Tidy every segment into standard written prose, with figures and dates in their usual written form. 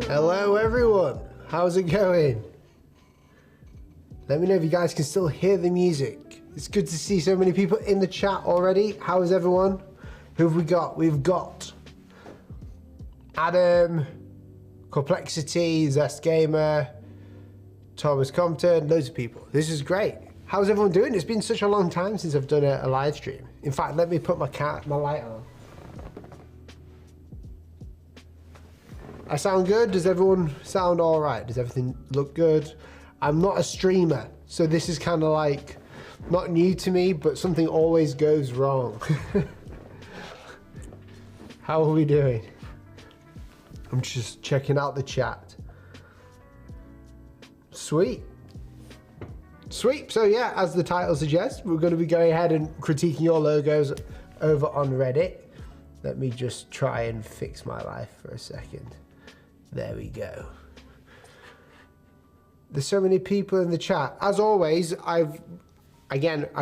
Hello everyone, how's it going? Let me know if you guys can still hear the music. It's good to see so many people in the chat already. How is everyone? Who have we got? We've got Adam, Complexity, Zest Gamer, Thomas Compton, loads of people. This is great. How's everyone doing? It's been such a long time since I've done a live stream. In fact, let me put my light on. I sound good? Does everyone sound all right? Does everything look good? I'm not a streamer, so this is kind of like not new to me, but something always goes wrong. How are we doing? I'm just checking out the chat. Sweet. Sweet. So yeah, as the title suggests, we're going to be going ahead and critiquing your logos over on Reddit. Let me just try and fix my life for a second. There we go. There's so many people in the chat. As always, I've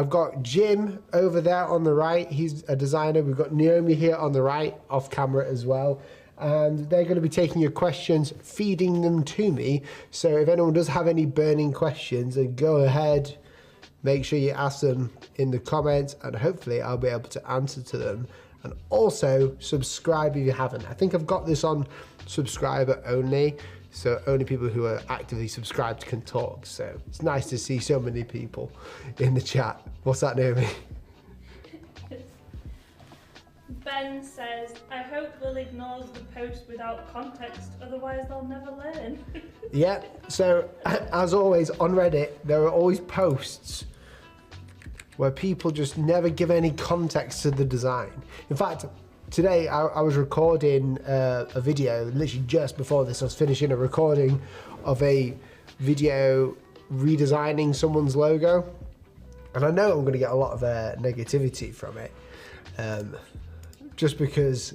got Jim over there on the right. He's a designer. We've got Naomi here on the right, off camera as well. And they're going to be taking your questions, feeding them to me. So if anyone does have any burning questions, then go ahead, make sure you ask them in the comments, and hopefully I'll be able to answer to them. And also subscribe if you haven't. I think I've got this on subscriber only, so only people who are actively subscribed can talk. So it's nice to see so many people in the chat. What's that, Naomi? Ben says, I hope Will ignores the post without context, otherwise they'll never learn. Yeah, so as always on Reddit, there are always posts where people just never give any context to the design. In fact, today I was recording a video, literally just before this. I was finishing a recording of a video redesigning someone's logo. And I know I'm gonna get a lot of negativity from it, just because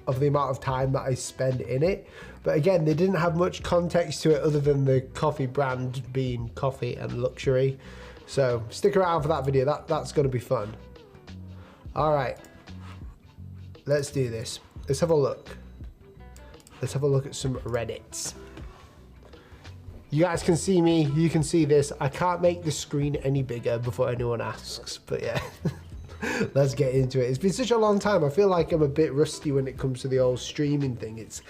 of the amount of time that I spend in it. But again, they didn't have much context to it other than the coffee brand being coffee and luxury. So stick around for that video, that's gonna be fun. All right, let's do this. Let's have a look. Let's have a look at some Reddits. You guys can see me, you can see this. I can't make the screen any bigger before anyone asks, but yeah. Let's get into it. It's been such a long time. I feel like I'm a bit rusty when it comes to the old streaming thing. It's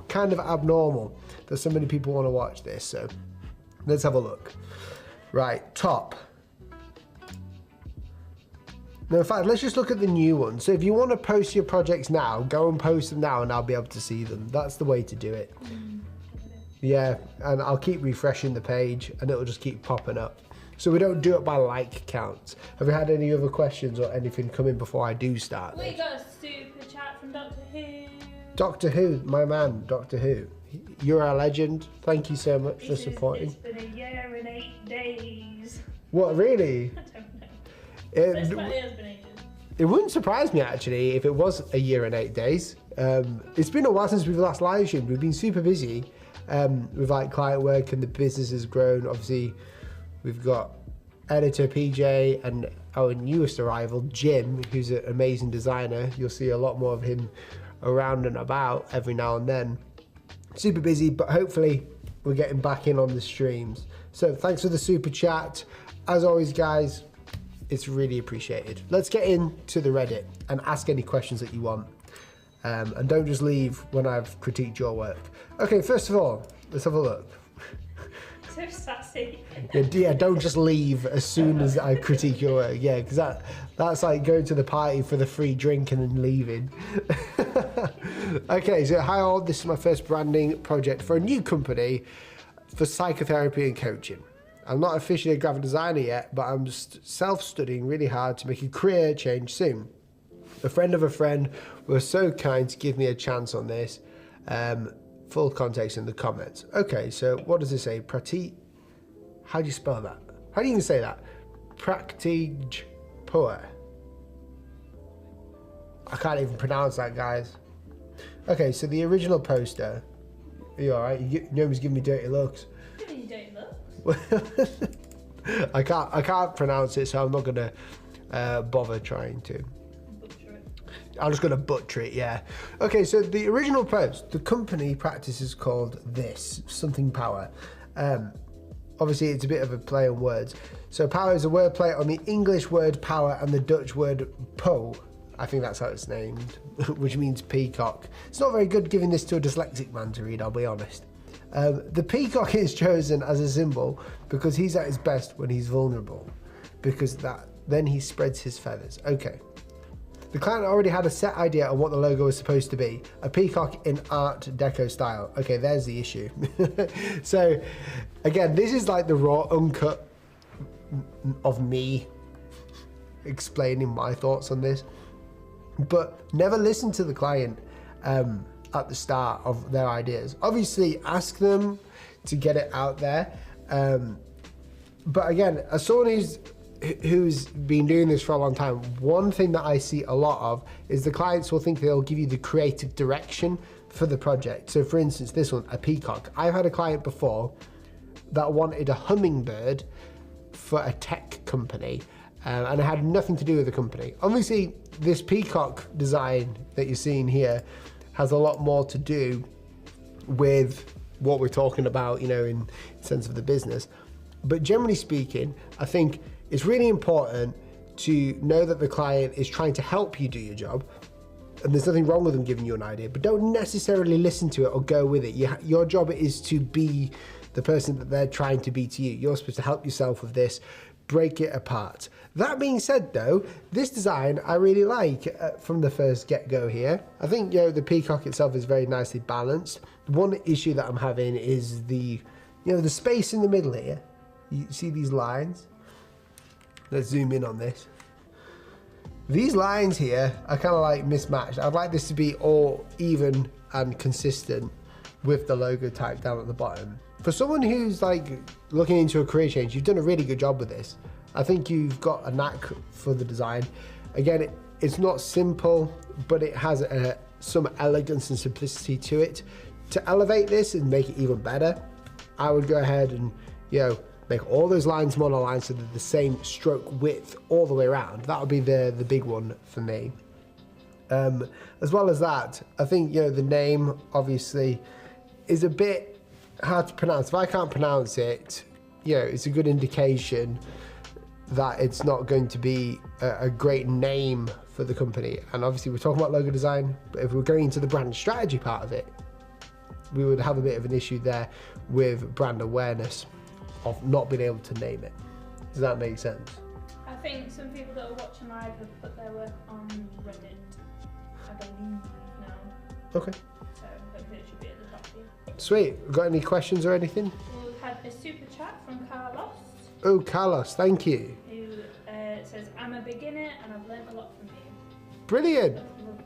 kind of abnormal that so many people want to watch this, so let's have a look. Right, top. Now, in fact, let's just look at the new ones. So if you want to post your projects now, go and post them now and I'll be able to see them. That's the way to do it. Yeah, and I'll keep refreshing the page and it'll just keep popping up. So we don't do it by like counts. Have you had any other questions or anything coming before I do start? We got a super chat from Doctor Who. Doctor Who, my man, Doctor Who. You're a legend. Thank you so much for supporting. It's been a year and 8 days. What, really? I don't know. It has been ages. It wouldn't surprise me actually if it was a year and 8 days. It's been a while since we've last live streamed. We've been super busy with like client work and the business has grown. Obviously, we've got editor PJ, and our newest arrival, Jim, who's an amazing designer. You'll see a lot more of him around and about every now and then. Super busy, but hopefully we're getting back in on the streams. So thanks for the super chat. As always, guys, it's really appreciated. Let's get into the Reddit and ask any questions that you want. And don't just leave when I've critiqued your work. Okay, first of all, let's have a look. So sassy. Yeah, don't just leave as soon as I critique your work. Yeah, because that's like going to the party for the free drink and then leaving. Okay, so hi all, this is my first branding project for a new company for psychotherapy and coaching. I'm not officially a graphic designer yet, but I'm self-studying really hard to make a career change soon. A friend of a friend was so kind to give me a chance on this. Full context in the comments. Okay, so what does it say? How do you spell that? How do you even say that? Practige poor. I can't even pronounce that, guys. Okay, so the original poster. Are you alright? Nobody's giving me dirty looks. Giving you dirty looks? I can't pronounce it, so I'm not gonna bother trying to. I'm just gonna butcher it, yeah. Okay, so the original post, the company practice is called this, something power. Obviously it's a bit of a play on words. So power is a word play on the English word power and the Dutch word po. I think that's how it's named, which means peacock. It's not very good giving this to a dyslexic man to read, I'll be honest. The peacock is chosen as a symbol because he's at his best when he's vulnerable, because then he spreads his feathers. Okay. The client already had a set idea on what the logo was supposed to be, a peacock in Art Deco style. Okay, there's the issue. So, again, this is like the raw, uncut of me explaining my thoughts on this. But never listen to the client at the start of their ideas. Obviously, ask them to get it out there. But again, as someone who's been doing this for a long time, one thing that I see a lot of is the clients will think they'll give you the creative direction for the project. So for instance, this one, a peacock. I've had a client before that wanted a hummingbird for a tech company, and it had nothing to do with the company. Obviously, this peacock design that you're seeing here has a lot more to do with what we're talking about, you know, in sense of the business. But generally speaking, I think it's really important to know that the client is trying to help you do your job, and there's nothing wrong with them giving you an idea, but don't necessarily listen to it or go with it. Your job is to be the person that they're trying to be to you. You're supposed to help yourself with this, break it apart. That being said though, this design I really like from the first get-go here. I think, you know, the peacock itself is very nicely balanced. One issue that I'm having is the space in the middle here. You see these lines? Let's zoom in on this. These lines here are kind of like mismatched. I'd like this to be all even and consistent with the logo type down at the bottom. For someone who's like looking into a career change, you've done a really good job with this. I think you've got a knack for the design. Again, it's not simple, but it has some elegance and simplicity to it. To elevate this and make it even better, I would go ahead and, you know, make all those lines monoline so they're the same stroke width all the way around. That would be the big one for me. As well as that, I think, you know, the name obviously is a bit hard to pronounce. If I can't pronounce it, you know, it's a good indication that it's not going to be a great name for the company. And obviously we're talking about logo design, but if we're going into the brand strategy part of it, we would have a bit of an issue there with brand awareness of not being able to name it. Does that make sense? I think some people that are watching live have put their work on Reddit, I believe now. Okay. So hopefully it should be at the top here. Sweet. Got any questions or anything? We've had a super chat from Carlos. Oh, Carlos, thank you. Who says, I'm a beginner and I've learnt a lot from you. Brilliant. That's lovely.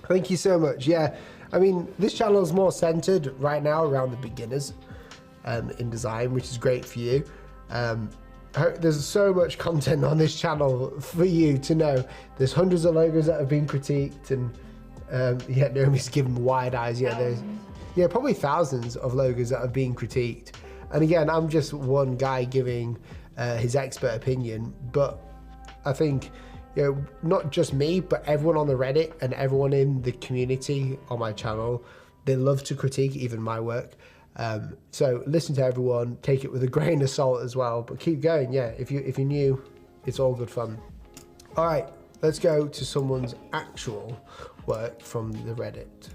Thank you so much. Yeah, I mean, this channel is more centered right now around the beginners in design, which is great for you. There's so much content on this channel for you to know. There's hundreds of logos that have been critiqued, and yeah, Naomi's giving wide eyes. Yeah, there's probably thousands of logos that have been critiqued. And again, I'm just one guy giving his expert opinion. But I think, you know, not just me, but everyone on the Reddit and everyone in the community on my channel, they love to critique even my work. So listen to everyone, take it with a grain of salt as well, but keep going. Yeah, if you're new, it's all good fun. All right, let's go to someone's actual work from the Reddit,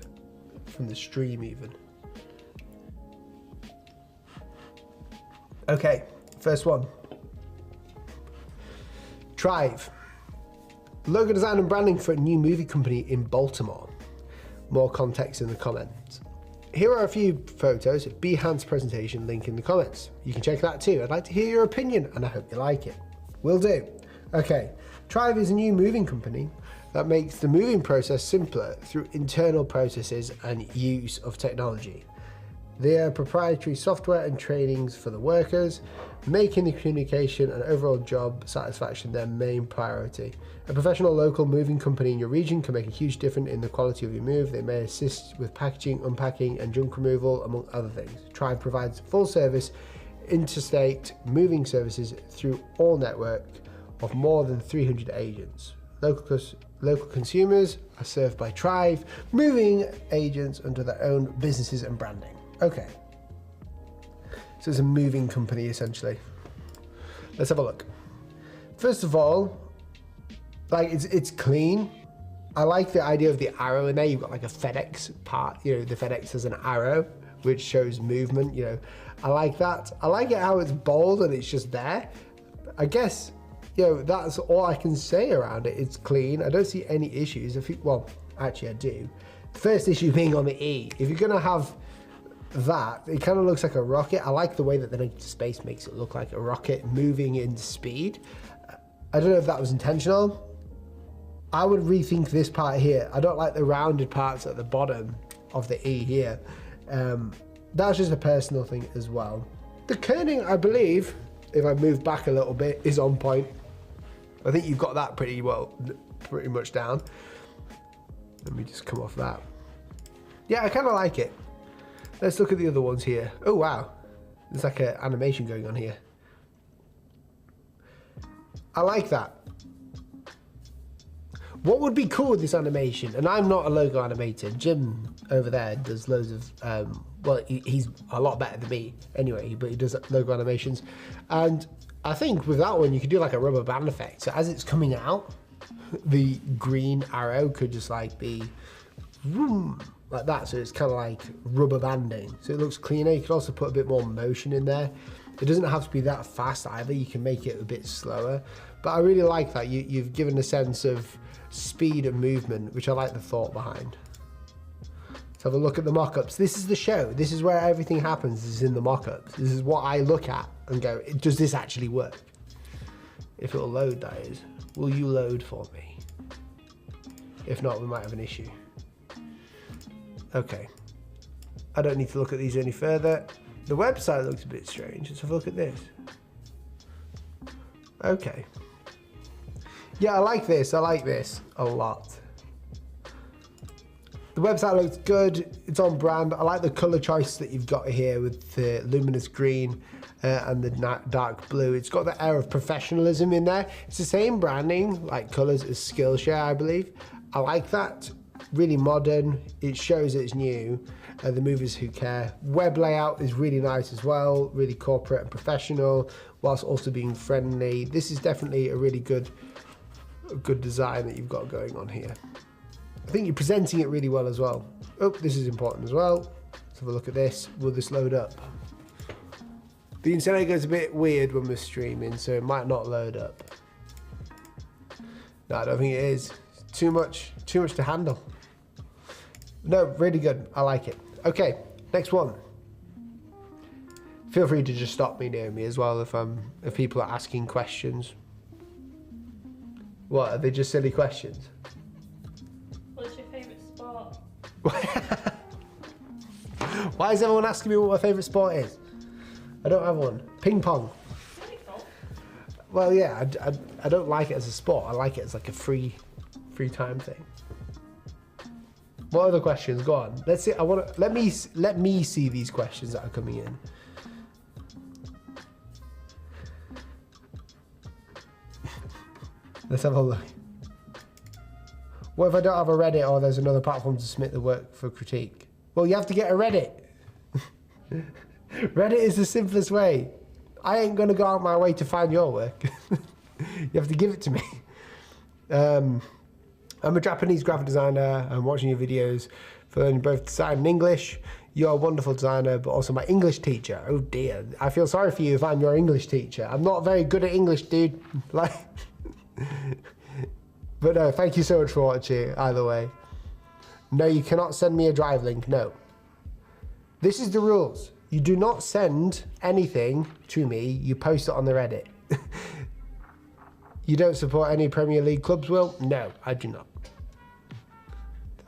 from the stream even. Okay, first one. Trive. Logo design and branding for a new movie company in Baltimore. More context in the comments. Here are a few photos. Behance presentation, link in the comments. You can check that too. I'd like to hear your opinion and I hope you like it. Will do. Okay, Trive is a new moving company that makes the moving process simpler through internal processes and use of technology. Their proprietary software and trainings for the workers, making the communication and overall job satisfaction their main priority. A professional local moving company in your region can make a huge difference in the quality of your move. They may assist with packaging, unpacking, and junk removal, among other things. Tribe provides full service interstate moving services through all network of more than 300 agents. Local consumers are served by Tribe moving agents under their own businesses and branding. Okay, so it's a moving company essentially. Let's have a look. First of all, like it's clean. I like the idea of the arrow in there. You've got like a FedEx part, you know, the FedEx has an arrow which shows movement, you know. I like that. I like it how it's bold and it's just there. I guess, you know, that's all I can say around it. It's clean. I don't see any issues. Well, actually I do. The first issue being on the E. If you're gonna have that, it kind of looks like a rocket. I like the way that the space makes it look like a rocket moving in speed. I don't know if that was intentional. I would rethink this part here. I don't like the rounded parts at the bottom of the E here. That's just a personal thing as well. The kerning, I believe, if I move back a little bit, is on point. I think you've got that pretty much down. Let me just come off that. Yeah, I kind of like it. Let's look at the other ones here. Oh, wow. There's like an animation going on here. I like that. What would be cool with this animation, and I'm not a logo animator, Jim over there does loads of, well, he's a lot better than me anyway, but he does logo animations. And I think with that one, you could do like a rubber band effect. So as it's coming out, the green arrow could just like be vroom, like that. So it's kind of like rubber banding. So it looks cleaner. You could also put a bit more motion in there. It doesn't have to be that fast either. You can make it a bit slower. But I really like that. You've given a sense of speed and movement, which I like the thought behind. Let's have a look at the mock-ups. This is the show. This is where everything happens. This is in the mock-ups. This is what I look at and go, does this actually work? If it'll load, that is. Will you load for me? If not, we might have an issue. Okay. I don't need to look at these any further. The website looks a bit strange. Let's have a look at this. Okay. Yeah, I like this. I like this a lot. The website looks good. It's on brand. I like the color choice that you've got here with the luminous green and the dark blue. It's got the air of professionalism in there. It's the same branding, like colors as Skillshare, I believe. I like that. Really modern. It shows it's new. The movers who care. Web layout is really nice as well. Really corporate and professional, whilst also being friendly. This is definitely a really good design that you've got going on here. I think you're presenting it really well as well. Oh, this is important as well. Let's have a look at this. Will this load up? The internet goes a bit weird when we're streaming, so it might not load up. No, I don't think it is. It's too much to handle. No, really good. I like it. Okay, next one. Feel free to just stop me, Naomi, as well if people are asking questions. What, are they just silly questions? What's your favourite sport? Why is everyone asking me what my favourite sport is? I don't have one. Ping pong. Well, yeah, I don't like it as a sport. I like it as like a free time thing. What other questions? Go on. Let's see. Let me see these questions that are coming in. Let's have a look. What if I don't have a Reddit or there's another platform to submit the work for critique? Well, you have to get a Reddit. Reddit is the simplest way. I ain't gonna go out my way to find your work. You have to give it to me. I'm a Japanese graphic designer. I'm watching your videos for learning both design and English. You're a wonderful designer, but also my English teacher. Oh dear, I feel sorry for you if I'm your English teacher. I'm not very good at English, dude. Like, but no, thank you so much for watching, either way. No, you cannot send me a drive link, no. This is the rules. You do not send anything to me, you post it on the Reddit. You don't support any Premier League clubs, Will? No, I do not.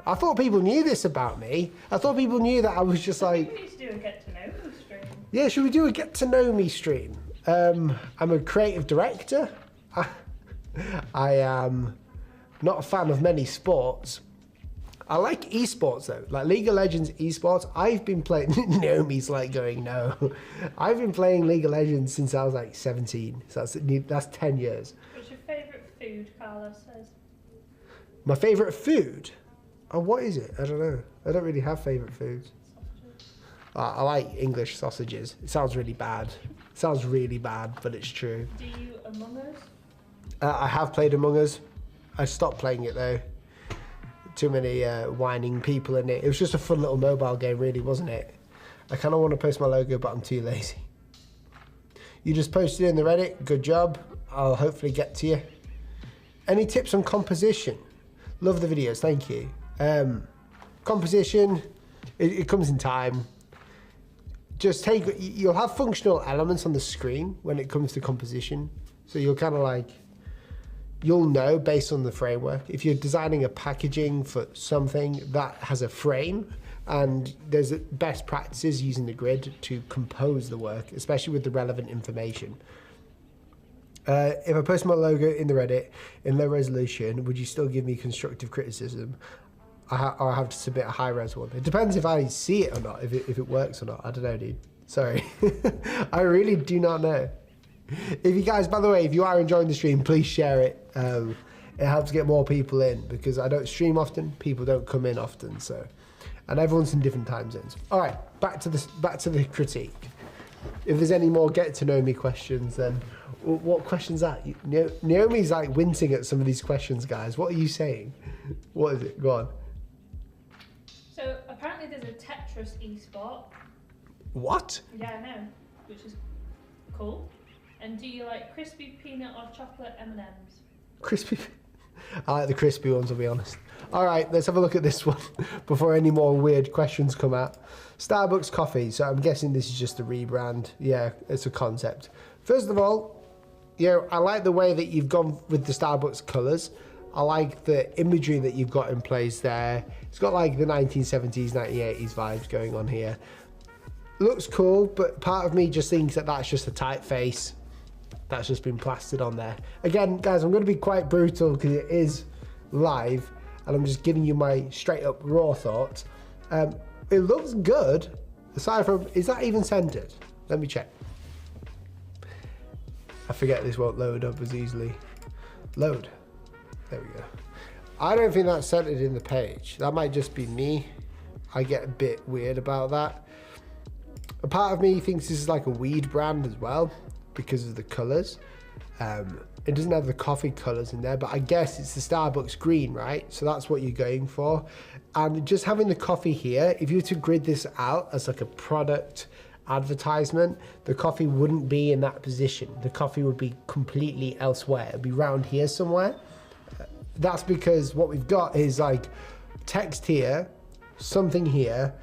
I thought people knew this about me. I thought people knew that I was just like... We need to do a get to know me stream. Yeah, should we do a get to know me stream? I'm a creative director. I am not a fan of many sports. I like esports though, like League of Legends esports. I've been playing, Naomi's like going, no. I've been playing League of Legends since I was like 17, so that's 10 years. What's your favourite food, Carlos says? My favourite food? Oh, what is it? I don't know. I don't really have favourite foods. I like English sausages. It sounds really bad. It sounds really bad, but it's true. Do you Among Us? I have played Among Us. I stopped playing it though. Too many whining people in it. It was just a fun little mobile game, really, wasn't it? I kind of want to post my logo, but I'm too lazy. You just posted it in the Reddit. Good job. I'll hopefully get to you. Any tips on composition? Love the videos. Thank you. Composition, it comes in time. Just you'll have functional elements on the screen when it comes to composition. So you'll kind of like, you'll know based on the framework. If you're designing a packaging for something that has a frame, and there's best practices using the grid to compose the work, especially with the relevant information. If I post my logo in the Reddit in low resolution, would you still give me constructive criticism? Or I have to submit a high res one. It depends if I see it or not, if it works or not. I don't know, dude. Sorry. I really do not know. If you guys, by the way, if you are enjoying the stream, please share it. It helps get more people in because I don't stream often. People don't come in often, so, and everyone's in different time zones. All right, back to the critique. If there's any more get to know me questions, then what questions are that? Naomi's like wincing at some of these questions, guys. What are you saying? What is it? Go on. So apparently there's a Tetris esport. What? Yeah, I know, which is cool. And do you like crispy peanut or chocolate M&Ms? Crispy. I like the crispy ones, I'll be honest. All right, let's have a look at this one before any more weird questions come out. Starbucks coffee. So I'm guessing this is just a rebrand. Yeah, it's a concept. First of all, I like the way that you've gone with the Starbucks colours. I like the imagery that you've got in place there. It's got like the 1970s, 1980s vibes going on here. Looks cool, but part of me just thinks that that's just a typeface that's just been plastered on there. Again, guys, I'm going to be quite brutal because it is live and I'm just giving you my straight up raw thoughts. It looks good, aside from, is that even centered? Let me check. I forget this won't load up as easily. Load. There we go. I don't think that's centered in the page. That might just be me. I get a bit weird about that. A part of me thinks this is like a weed brand as well because of the colours. It doesn't have the coffee colours in there, but I guess it's the Starbucks green, right? So that's what you're going for. And just having the coffee here, if you were to grid this out as like a product advertisement, the coffee wouldn't be in that position. The coffee would be completely elsewhere. It'd be round here somewhere. That's because what we've got is like text here, something here.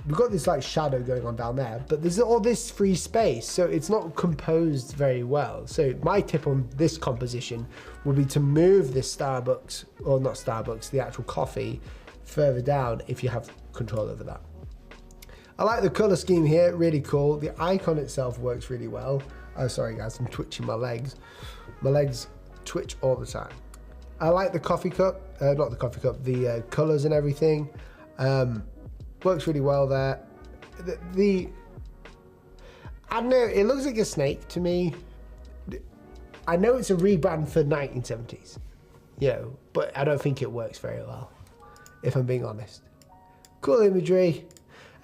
We've got this like shadow going on down there, but there's all this free space, so it's not composed very well. So my tip on this composition would be to move this Starbucks, or not Starbucks, the actual coffee further down if you have control over that. I like the color scheme here, really cool. The icon itself works really well. Oh, sorry guys, I'm twitching my legs. My legs twitch all the time. I like the coffee cup, not the coffee cup, the colors and everything. Works really well there. I don't know, it looks like a snake to me. I know it's a rebrand for 1970s, you know, but I don't think it works very well, if I'm being honest. Cool imagery.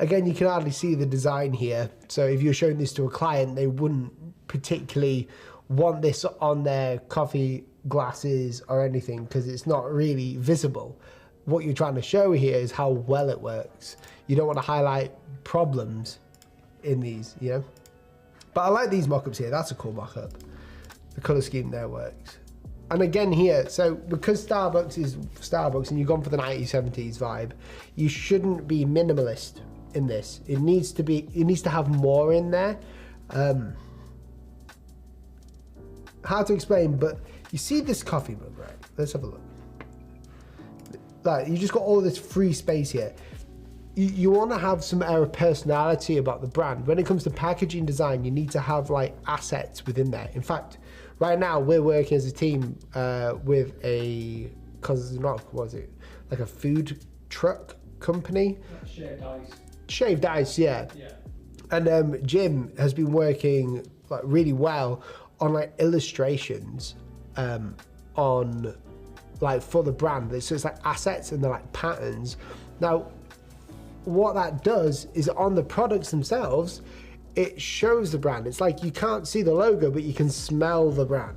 Again, you can hardly see the design here. So if you're showing this to a client, they wouldn't particularly want this on their coffee glasses or anything because it's not really visible. What you're trying to show here is how well it works. You don't want to highlight problems in these, you know. But I like these mock-ups here. That's a cool mock-up. The color scheme there works. And again here, so because Starbucks is Starbucks and you've gone for the 1970s vibe, you shouldn't be minimalist in this. It needs to have more in there. Hard to explain, but you see this coffee mug, right? Let's have a look. Like, you just got all this free space here. You want to have some air of personality about the brand. When it comes to packaging design, you need to have like assets within there. In fact, right now we're working as a team with a, because it's not, what was it? Like a food truck company? Shaved ice. Shaved ice, yeah. Yeah. And Jim has been working like really well on like illustrations on like for the brand. So it's like assets and they're like patterns. Now, what that does is on the products themselves, it shows the brand. It's like you can't see the logo, but you can smell the brand.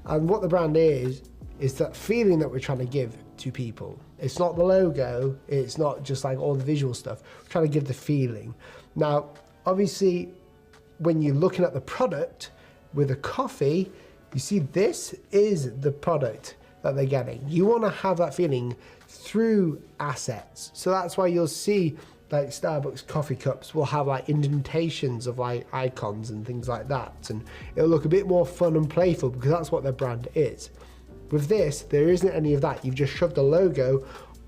And what the brand is that feeling that we're trying to give to people. It's not the logo, it's not just like all the visual stuff. We're trying to give the feeling. Now, obviously, when you're looking at the product with a coffee, you see this is the product that they're getting. You want to have that feeling through assets. So that's why you'll see like Starbucks coffee cups will have like indentations of like icons and things like that, and it'll look a bit more fun and playful because that's what their brand is. With this, there isn't any of that. You've just shoved a logo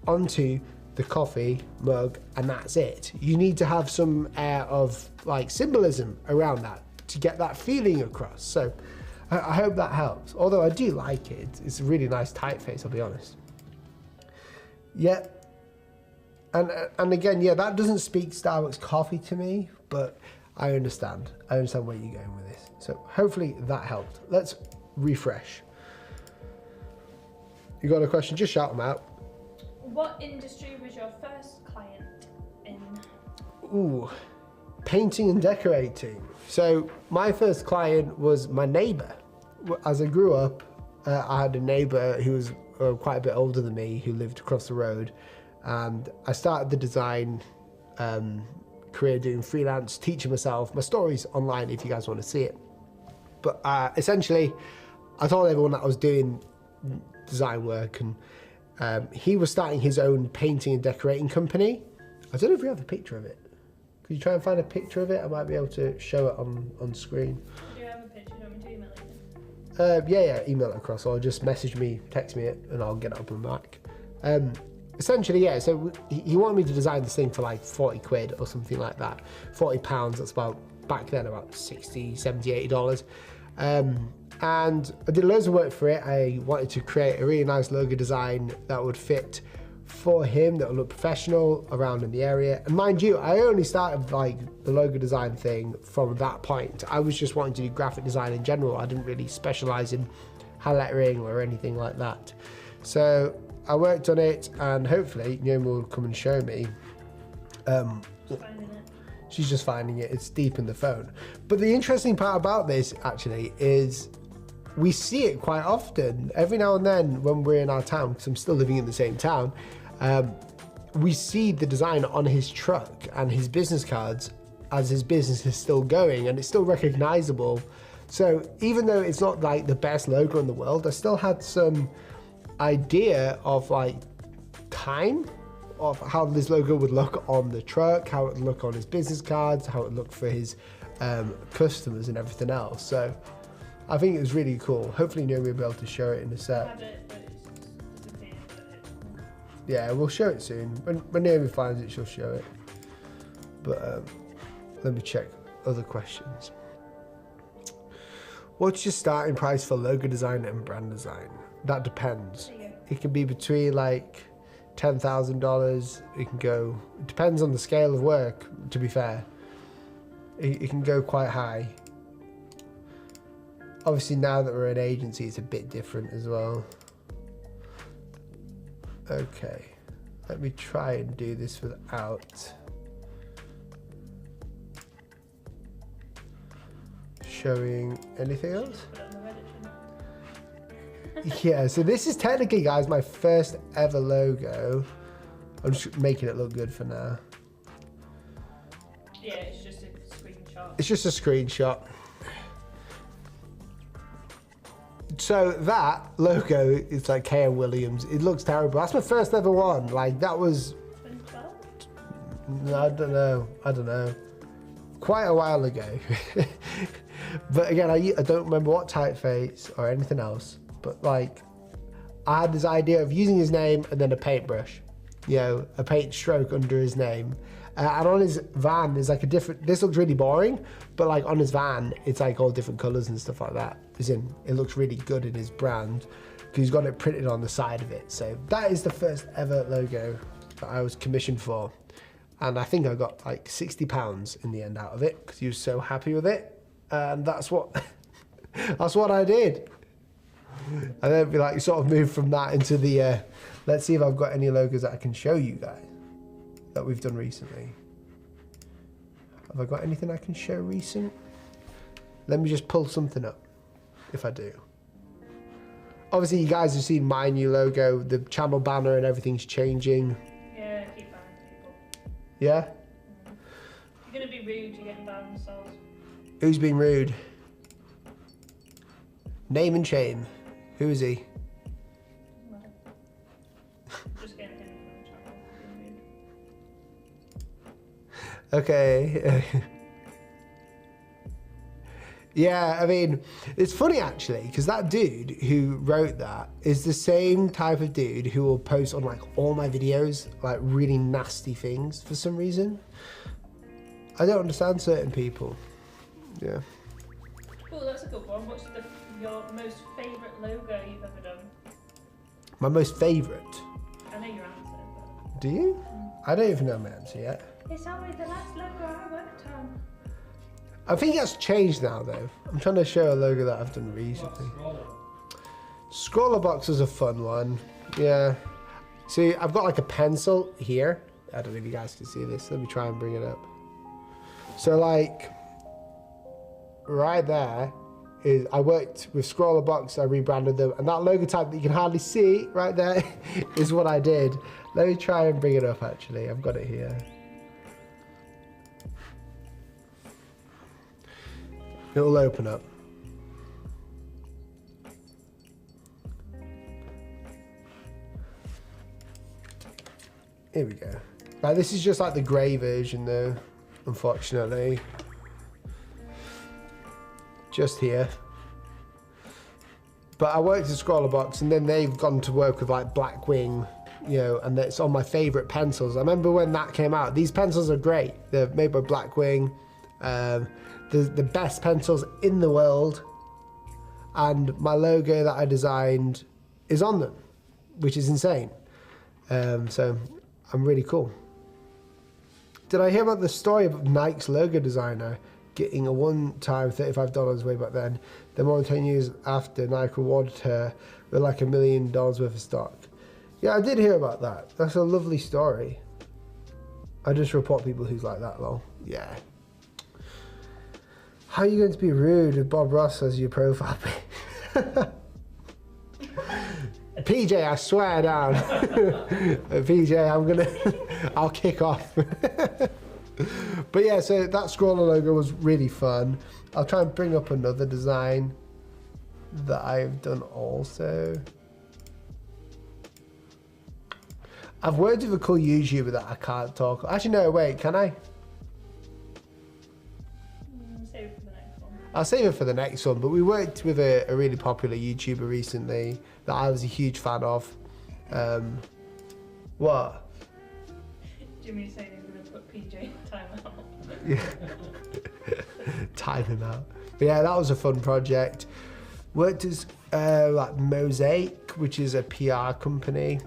onto the coffee mug and that's it. You need to have some air of like symbolism around that to get that feeling across. So I hope that helps. Although I do like it. It's a really nice typeface, I'll be honest. Yeah. And again, yeah, that doesn't speak Starbucks coffee to me, but I understand. I understand where you're going with this. So hopefully that helped. Let's refresh. You got a question? Just shout them out. What industry was your first client in? Ooh, painting and decorating. So my first client was my neighbor. As I grew up, I had a neighbor who was quite a bit older than me who lived across the road. And I started the design career doing freelance, teaching myself. My story's online if you guys want to see it. But essentially, I told everyone that I was doing design work, and he was starting his own painting and decorating company. I don't know if we have a picture of it. Could you try and find a picture of it? I might be able to show it on screen. Do you have a picture? Do you want me to email it? Yeah, email it across, or just message me, text me it, and I'll get it up and back. Essentially, yeah, so he wanted me to design this thing for like 40 quid or something like that. 40 pounds, that's about, back then, about 60, 70, $80. And I did loads of work for it. I wanted to create a really nice logo design that would fit for him, that would look professional around in the area. And mind you, I only started like the logo design thing from that point. I was just wanting to do graphic design in general. I didn't really specialize in highlighting or anything like that. So I worked on it, and hopefully Naomi will come and show me. She's just finding it. It's deep in the phone. But the interesting part about this actually is we see it quite often. Every now and then when we're in our town, because I'm still living in the same town, we see the design on his truck and his business cards as his business is still going, and it's still recognizable. So even though it's not like the best logo in the world, I still had some idea of like time of how this logo would look on the truck, how it would look on his business cards, how it would look for his customers and everything else. So I think it was really cool. Hopefully Naomi will be able to show it in a sec. Yeah, we'll show it soon. When Naomi finds it, she'll show it. But let me check other questions. What's your starting price for logo design and brand design? That depends. It can be between like $10,000. It can go, it depends on the scale of work, to be fair. It can go quite high. obviously now that we're an agency, it's a bit different as well. Okay, let me try and do this without showing anything else. Yeah, so this is technically, guys, my first ever logo. I'm just making it look good for now. Yeah, it's just a screenshot. It's just a screenshot. So that logo is like K.M. Williams. It looks terrible. That's my first ever one. Like that was... 2012? No, I don't know. Quite a while ago. But again, I don't remember what typeface or anything else. But like, I had this idea of using his name and then a paintbrush. You know, a paint stroke under his name. And on his van, there's like a different... This looks really boring, but like on his van, it's like all different colours and stuff like that. As in, it looks really good in his brand because he's got it printed on the side of it. So that is the first ever logo that I was commissioned for. And I think I got like £60 in the end out of it because he was so happy with it. And that's what, that's what I did. And then we like sort of moved from that into the, let's see if I've got any logos that I can show you guys that we've done recently. Have I got anything I can show recent? Let me just pull something up, if I do. Obviously, you guys have seen my new logo, the channel banner and everything's changing. Yeah, keep banning people. Yeah? You're going to be rude, you're getting banned themselves. Who's been rude? Name and shame. Who is he? Just getting him from the channel. Being rude. Okay. Yeah, I mean, it's funny actually, because that dude who wrote that is the same type of dude who will post on like all my videos, like really nasty things for some reason. I don't understand certain people. Yeah. Oh, that's a good one. What's your most favourite logo you've ever done? My most favourite. I know your answer, but... Do you? I don't even know my answer yet. It's always the last logo I worked on. I think that's changed now though. I'm trying to show a logo that I've done recently. Scroller box is a fun one. Yeah. See, I've got like a pencil here. I don't know if you guys can see this. Let me try and bring it up. So like, right there is, I worked with Scroller Box, I rebranded them, and that logo type that you can hardly see right there is what I did. Let me try and bring it up actually. I've got it here. It'll open up. Here we go. Right, this is just like the grey version though, unfortunately. Just here. But I worked at Scroller Box and then they've gone to work with like Blackwing, you know, and it's on my favourite pencils. I remember when that came out. These pencils are great. They're made by Blackwing. The best pencils in the world, and my logo that I designed is on them, which is insane. So I'm really cool. Did I hear about the story of Nike's logo designer getting a one-time $35 way back then? Then more than 10 years after, Nike rewarded her with like $1 million worth of stock. Yeah, I did hear about that. That's a lovely story. I just report people who's like that, lol. Yeah. How are you going to be rude with Bob Ross as your profile pic? PJ, I swear down. PJ, I'll kick off. But yeah, so that scroller logo was really fun. I'll try and bring up another design that I've done also. I've worked with a cool YouTuber that I can't talk. Actually, no, wait, can I? I'll save it for the next one, but we worked with a really popular YouTuber recently that I was a huge fan of. What? Jimmy saying he's going to put PJ in timeout. Yeah. Time him out. But yeah, that was a fun project. Worked as like Mosaic, which is a PR company.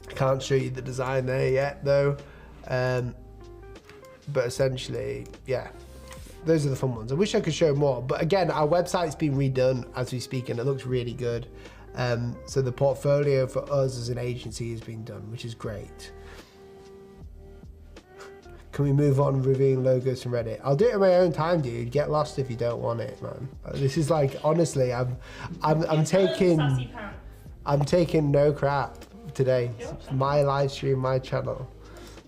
I can't show you the design there yet though. But essentially, yeah. those are the fun ones. I wish I could show more, but again, our website's been redone as we speak, and it looks really good. So the portfolio for us as an agency has been done, which is great. Can we move on reviewing logos from Reddit? I'll do it in my own time, dude. Get lost if you don't want it, man. This is like, honestly, I'm taking no crap today. It's my live stream, my channel.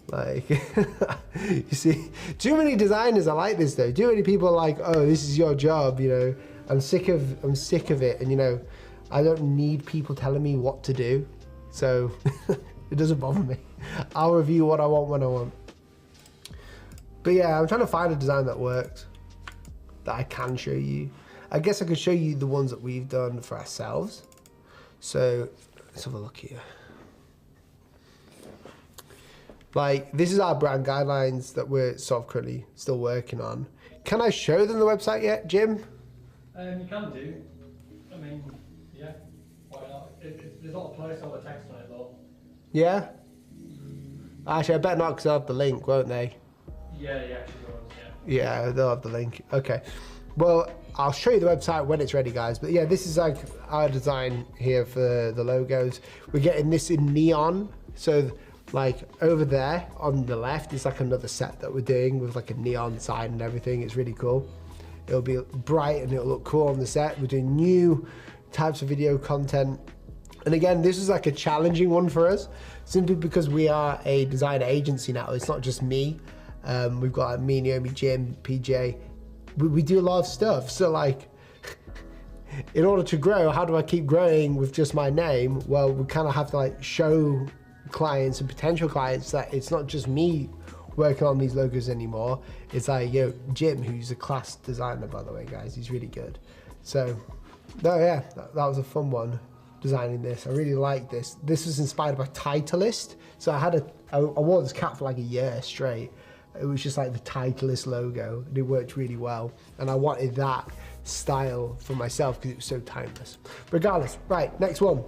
Like, you see, too many designers are like this though. Too many people are like, oh, this is your job, you know. I'm sick of it, and you know, I don't need people telling me what to do, so it doesn't bother me. I'll review what I want when I want. But yeah, I'm trying to find a design that works, that I can show you. I guess I could show you the ones that we've done for ourselves. So let's have a look here. Like, this is our brand guidelines that we're sort of currently still working on. Can I show them the website yet, Jim? You can do. I mean, yeah, why not? There's not a placeholder text on it though. Yeah? Actually, I bet not, because they'll have the link, won't they? Yeah, actually was, yeah. Yeah, they'll have the link. Okay. Well, I'll show you the website when it's ready, guys. But yeah, this is like our design here for the logos. We're getting this in neon. So like over there on the left is like another set that we're doing with like a neon sign and everything. It's really cool. It'll be bright and it'll look cool on the set. We're doing new types of video content. And again, this is like a challenging one for us, simply because we are a design agency now. It's not just me. We've got like me, Naomi, Jim, PJ. We do a lot of stuff. So like, in order to grow, how do I keep growing with just my name? Well, we kind of have to like show clients and potential clients that it's not just me working on these logos anymore. It's like, yo, Jim, who's a class designer, by the way, guys. He's really good. So, no, yeah, that was a fun one, designing this. I really like this. This was inspired by Titleist. So I wore this cap for like a year straight. It was just like the Titleist logo, and it worked really well. And I wanted that style for myself because it was so timeless. Regardless, right, next one.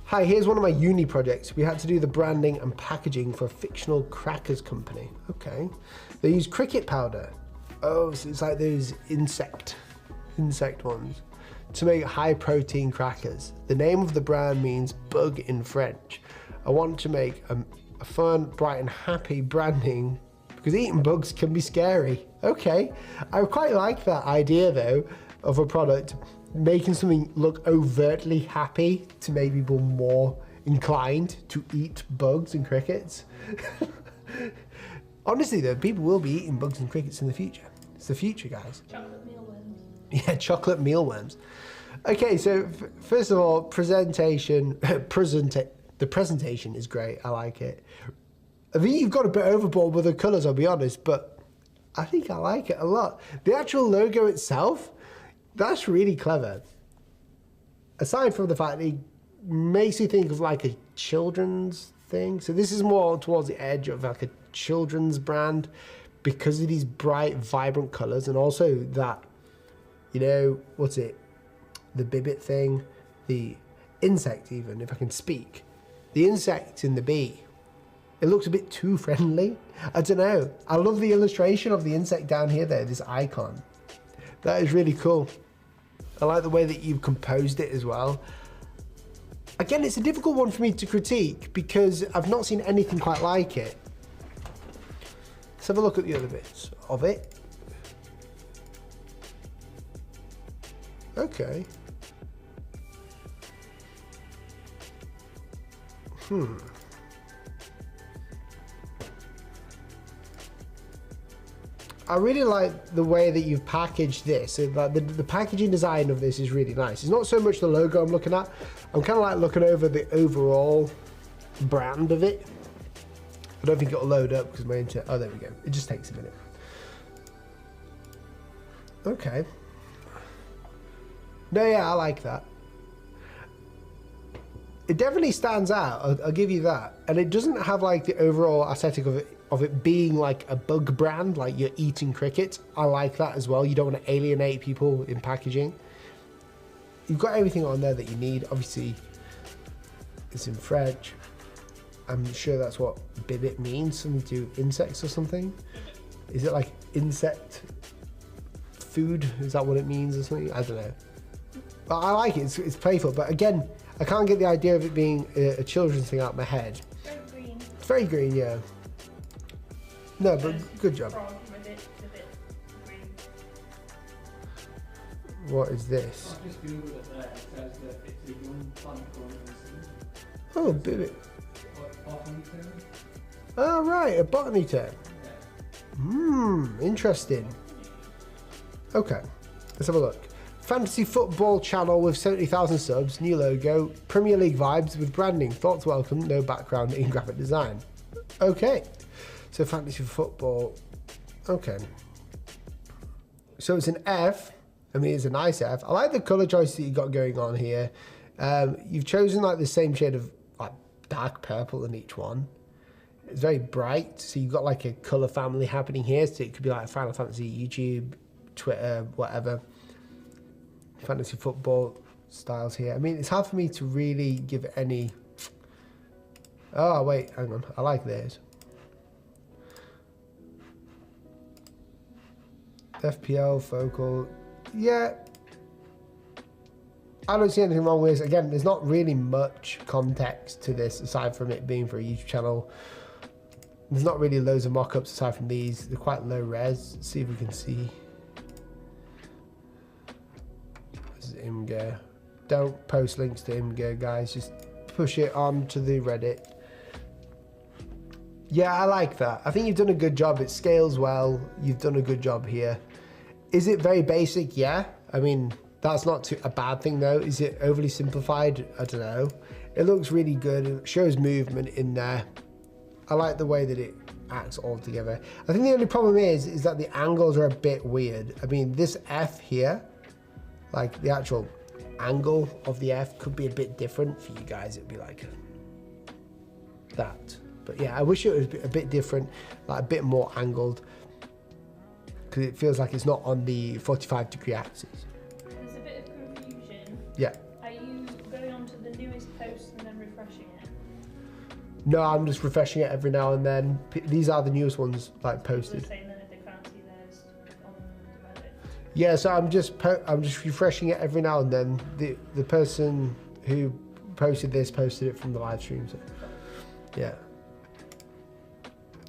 Hi, here's one of my uni projects. We had to do the branding and packaging for a fictional crackers company. Okay. They use cricket powder. Oh, so it's like those insect ones to make high protein crackers. The name of the brand means bug in French. I want to make a fun, bright and happy branding because eating bugs can be scary. Okay. I quite like that idea though of a product making something look overtly happy to make people more inclined to eat bugs and crickets. Honestly though, people will be eating bugs and crickets in the future. It's the future, guys. Chocolate mealworms. Yeah, chocolate mealworms. Okay, so first of all, presentation. The presentation is great. I like it. I think you've got a bit overboard with the colours, I'll be honest, but I think I like it a lot. The actual logo itself, that's really clever. Aside from the fact that it makes you think of like a children's thing. So this is more towards the edge of like a children's brand because of these bright, vibrant colours, and also that, you know, what's it? The bibbit thing, the insect even, if I can speak. The insect in the bee. It looks a bit too friendly. I don't know. I love the illustration of the insect down here though, this icon. That is really cool. I like the way that you've composed it as well. Again, it's a difficult one for me to critique because I've not seen anything quite like it. Let's have a look at the other bits of it. Okay. I really like the way that you've packaged this. Like the packaging design of this is really nice. It's not so much the logo I'm looking at. I'm kind of like looking over the overall brand of it. I don't think it'll load up because my internet. Oh, there we go. It just takes a minute. Okay. No, yeah, I like that. It definitely stands out. I'll give you that. And it doesn't have like the overall aesthetic of it being like a bug brand, like you're eating cricket. I like that as well. You don't want to alienate people in packaging. You've got everything on there that you need. Obviously, it's in French. I'm sure that's what bibbit means, something to do with insects or something. Is it like insect food. Is that what it means or something? I don't know. But I like it. It's playful. But again, I can't get the idea of it being a children's thing out of my head. Very green. It's very green, yeah. No, but good job. Frog with it green. What is this? I've just googled it there. It says that it's a young plant growing in the sea. Oh, a bit. What botany term? Oh, right, a botany term. Yeah. Interesting. Okay, let's have a look. Fantasy football channel with 70,000 subs, new logo, Premier League vibes with branding, thoughts welcome, no background in graphic design. Okay, so fantasy football, okay. So it's an F, I mean it's a nice F. I like the colour choice that you got going on here. You've chosen like the same shade of like dark purple in each one. It's very bright, so you've got like a colour family happening here, so it could be like Final Fantasy, YouTube, Twitter, whatever. Fantasy football styles here. I mean, it's hard for me to really give any... Oh, wait, hang on. I like this. FPL, focal. Yeah. I don't see anything wrong with this. Again, there's not really much context to this aside from it being for a YouTube channel. There's not really loads of mock-ups aside from these. They're quite low res. Let's see if we can see. Imgur. Don't post links to Imgur, guys. Just push it on to the Reddit. Yeah, I like that. I think you've done a good job. It scales well. You've done a good job here. Is it very basic? Yeah. I mean, that's not a bad thing though. Is it overly simplified? I don't know. It looks really good. It shows movement in there. I like the way that it acts all together. I think the only problem is that the angles are a bit weird. I mean, this F here, like the actual angle of the F could be a bit different for you guys. It'd be like that. But yeah, I wish it was a bit different, like a bit more angled, because it feels like it's not on the 45-degree axis. There's a bit of confusion. Yeah. Are you going on to the newest post and then refreshing it? No, I'm just refreshing it every now and then. These are the newest ones like posted. Saying that if they can't see theirs on Reddit. Yeah, so I'm just refreshing it every now and then. The person who posted this posted it from the live stream. So yeah,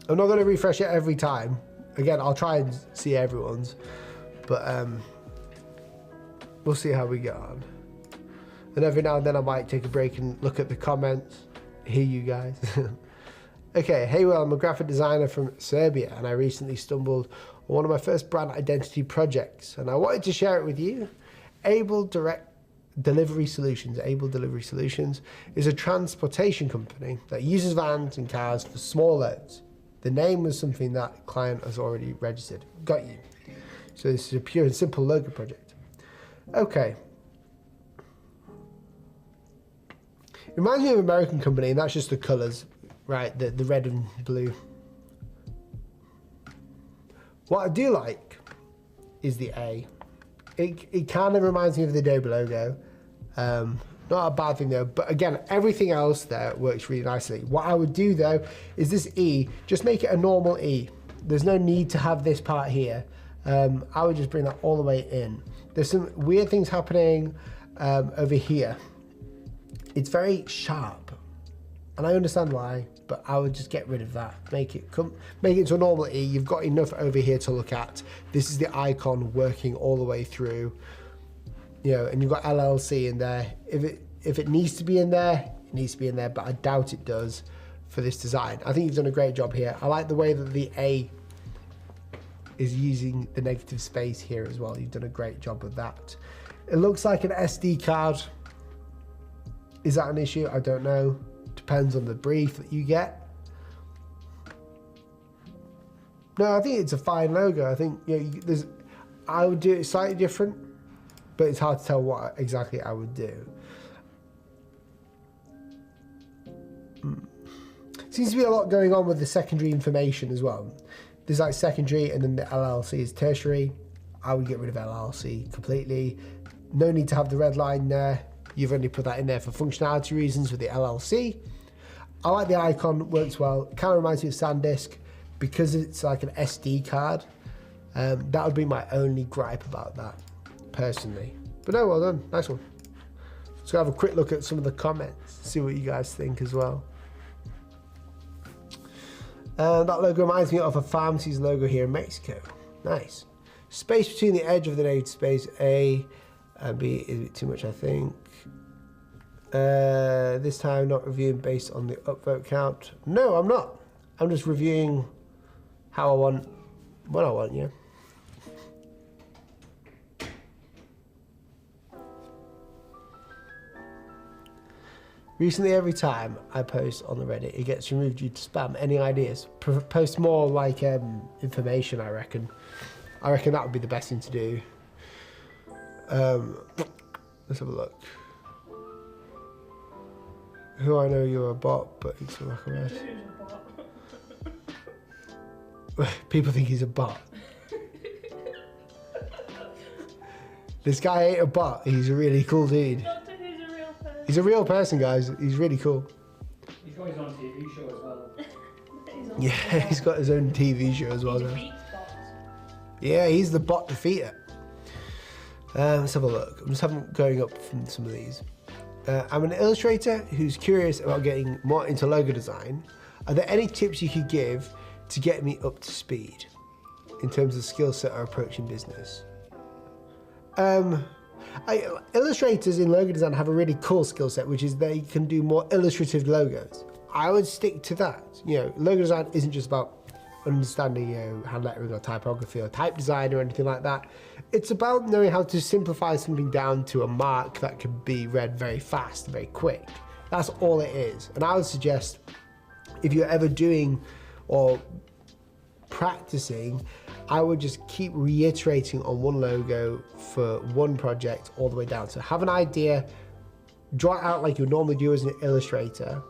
I'm not going to refresh it every time. Again, I'll try and see everyone's, but we'll see how we get on. And every now and then I might take a break and look at the comments, hear you guys. Okay, hey, well, I'm a graphic designer from Serbia, and I recently stumbled on one of my first brand identity projects, and I wanted to share it with you. Able Delivery Solutions is a transportation company that uses vans and cars for small loads. The name was something that client has already registered. Got you. So this is a pure and simple logo project. Okay. It reminds me of an American company, and that's just the colours, right? The red and blue. What I do like is the A. It kind of reminds me of the Adobe logo. Not a bad thing though, but again, everything else there works really nicely. What I would do though is this E, just make it a normal E. There's no need to have this part here. I would just bring that all the way in. There's some weird things happening over here. It's very sharp, and I understand why, but I would just get rid of that. Make it to a normal E. You've got enough over here to look at. This is the icon working all the way through. You know, and you've got LLC in there. If it needs to be in there, it needs to be in there, but I doubt it does for this design. I think you've done a great job here. I like the way that the A is using the negative space here as well. You've done a great job with that. It looks like an SD card. Is that an issue? I don't know. Depends on the brief that you get. No, I think it's a fine logo. I think, you know, I would do it slightly different, but it's hard to tell what exactly I would do. Seems to be a lot going on with the secondary information as well. There's like secondary, and then the LLC is tertiary. I would get rid of LLC completely. No need to have the red line there. You've only put that in there for functionality reasons with the LLC. I like the icon, works well. Kind of reminds me of SanDisk because it's like an SD card. That would be my only gripe about that, personally. But no, well done, nice one. Let's go have a quick look at some of the comments, see what you guys think as well. That logo reminds me of a pharmacy's logo here in Mexico. Nice. Space between the edge of the negative space A and B is a bit too much, I think. This time not reviewing based on the upvote count. No, I'm not. I'm just reviewing how I want, what I want, yeah. Recently, every time I post on the Reddit, it gets removed due to spam. Any ideas? Post more like information, I reckon. I reckon that would be the best thing to do. Let's have a look. Who I know you're a bot, but it's like a mess. People think he's a bot. This guy ain't a bot. He's a really cool dude. He's a real person, guys. He's really cool. He's got his own TV show as well. Yeah, he's got his own TV show as well. Yeah, he's the bot defeater. Let's have a look. I'm just going up from some of these. I'm an illustrator who's curious about getting more into logo design. Are there any tips you could give to get me up to speed in terms of skill set or approach in business? Illustrators in logo design have a really cool skill set, which is they can do more illustrative logos. I would stick to that. You know, logo design isn't just about understanding, you know, hand lettering or typography or type design or anything like that. It's about knowing how to simplify something down to a mark that can be read very fast, very quick. That's all it is. And I would suggest, if you're ever doing or practicing, I would just keep reiterating on one logo for one project all the way down. So have an idea, draw it out like you would normally do as an illustrator,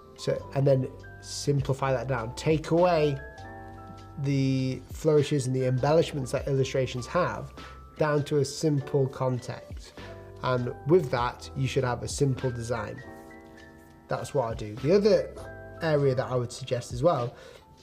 and then simplify that down. Take away the flourishes and the embellishments that illustrations have down to a simple context. And with that, you should have a simple design. That's what I do. The other area that I would suggest as well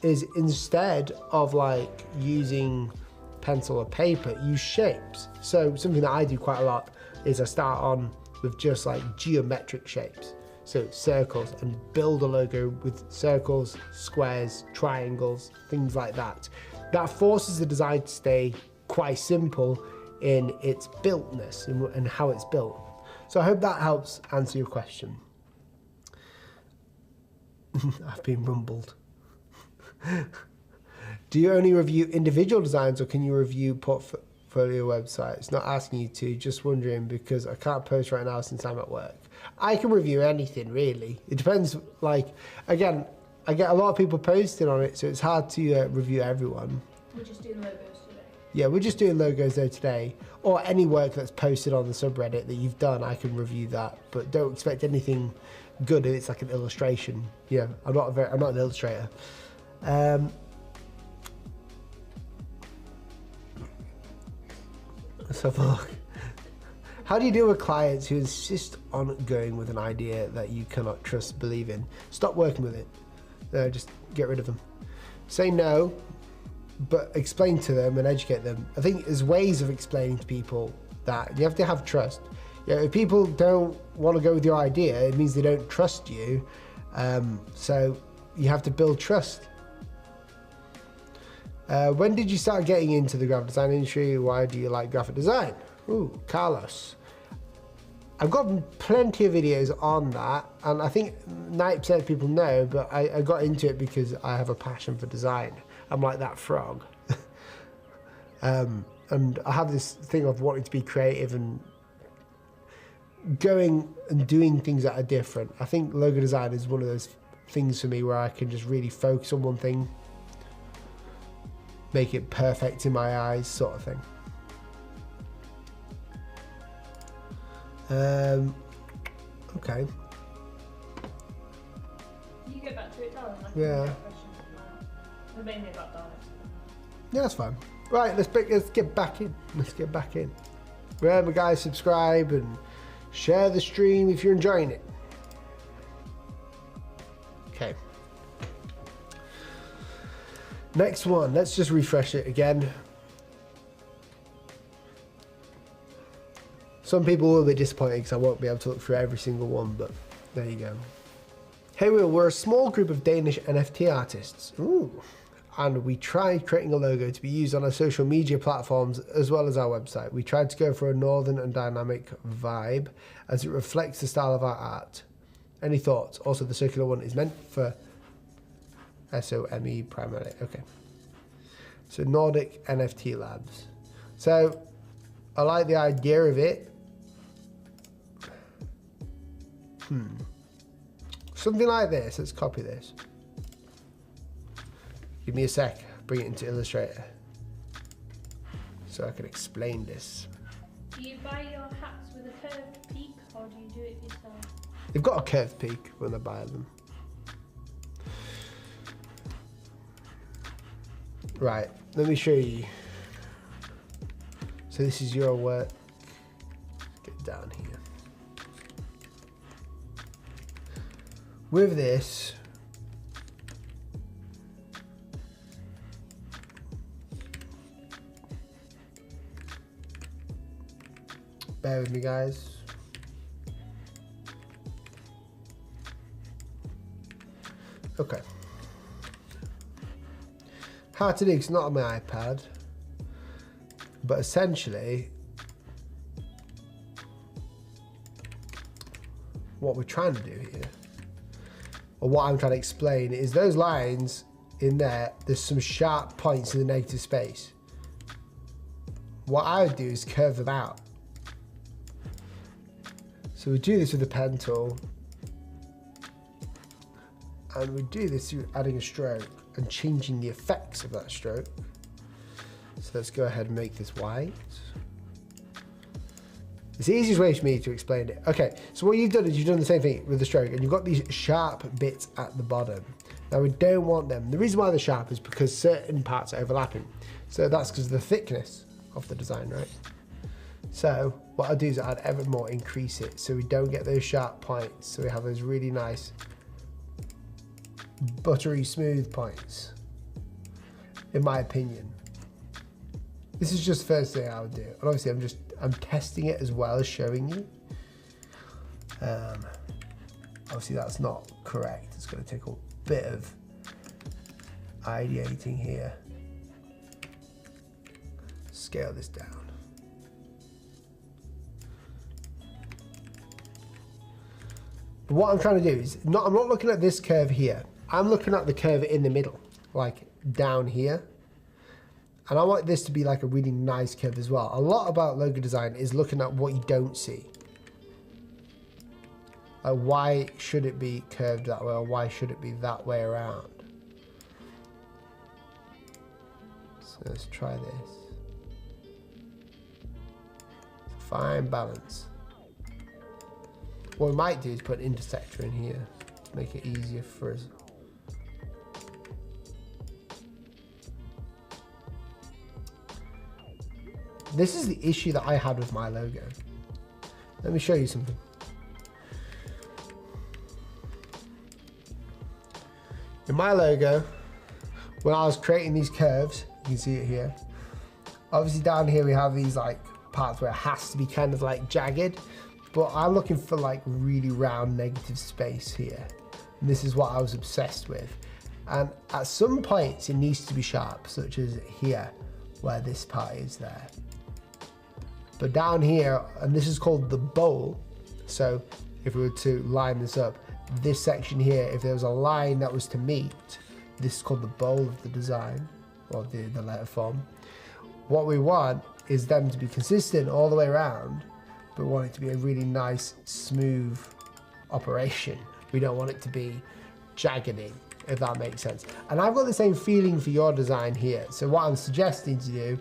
is, instead of like using pencil or paper, use shapes. So something that I do quite a lot is I start on with just like geometric shapes. So circles, and build a logo with circles, squares, triangles, things like that. That forces the design to stay quite simple in its builtness and how it's built. So I hope that helps answer your question. I've been rumbled. Do you only review individual designs, or can you review portfolio websites? Not asking you to, just wondering because I can't post right now since I'm at work. I can review anything, really. It depends, like, again, I get a lot of people posting on it, so it's hard to review everyone. We're just doing logos today. Yeah, we're just doing logos though today. Or any work that's posted on the subreddit that you've done, I can review that. But don't expect anything good if it's like an illustration. Yeah, I'm not an illustrator. Let's have a look. How do you deal with clients who insist on going with an idea that you cannot trust, believe in? Stop working with it. Just get rid of them. Say no, but explain to them and educate them. I think there's ways of explaining to people that you have to have trust. You know, if people don't want to go with your idea, it means they don't trust you. So you have to build trust. When did you start getting into the graphic design industry? Why do you like graphic design? Ooh, Carlos. I've got plenty of videos on that, and I think 90% of people know, but I got into it because I have a passion for design. I'm like that frog. And I have this thing of wanting to be creative and going and doing things that are different. I think logo design is one of those things for me where I can just really focus on one thing, make it perfect in my eyes, sort of thing. Okay. You get back to it, darling. Yeah. We're mainly about darling. Yeah, that's fine. Right, let's get back in. Let's get back in. Remember, guys, subscribe and share the stream if you're enjoying it. Okay. Next one. Let's just refresh it again. Some people will be disappointed because I won't be able to look through every single one, but there you go. Hey Will, we're a small group of Danish NFT artists. Ooh. And we tried creating a logo to be used on our social media platforms as well as our website. We tried to go for a northern and dynamic vibe as it reflects the style of our art. Any thoughts? Also, the circular one is meant for SOME primarily. Okay. So Nordic NFT Labs. So I like the idea of it. Something like this. Let's copy this. Give me a sec. Bring it into Illustrator so I can explain this. Do you buy your hats with a curved peak or do you do it yourself? They've got a curved peak when I buy them. Right, let me show you. So this is your work. Get down here. With this, bear with me, guys. Okay. Hard to do 'cause it's not on my iPad, but essentially what we're trying to do here, or what I'm trying to explain, is those lines in there, there's some sharp points in the negative space. What I would do is curve them out. So we do this with the pen tool, and we do this through adding a stroke and changing the effects of that stroke. So let's go ahead and make this white. It's the easiest way for me to explain it. Okay, so what you've done is you've done the same thing with the stroke, and you've got these sharp bits at the bottom. Now we don't want them. The reason why they're sharp is because certain parts are overlapping. So that's because of the thickness of the design, right? So what I'll do is I'd ever more increase it so we don't get those sharp points. So we have those really nice buttery smooth points, in my opinion. This is just the first thing I would do. And obviously I'm testing it as well as showing you. Obviously that's not correct. It's going to take a bit of ideating here. Scale this down. But what I'm trying to do is, I'm not looking at this curve here. I'm looking at the curve in the middle, like down here. And I want this to be like a really nice curve as well. A lot about logo design is looking at what you don't see. Like why should it be curved that way, or why should it be that way around? So let's try this. Fine balance. What we might do is put an intersector in here to make it easier for us. This is the issue that I had with my logo. Let me show you something. In my logo, when I was creating these curves, you can see it here. Obviously down here we have these like parts where it has to be kind of like jagged, but I'm looking for like really round negative space here. And this is what I was obsessed with. And at some points it needs to be sharp, such as here, where this part is there. But down here, and this is called the bowl. So if we were to line this up, this section here, if there was a line that was to meet, this is called the bowl of the design, or the letter form. What we want is them to be consistent all the way around, but we want it to be a really nice, smooth operation. We don't want it to be jaggedy, if that makes sense. And I've got the same feeling for your design here. So what I'm suggesting to do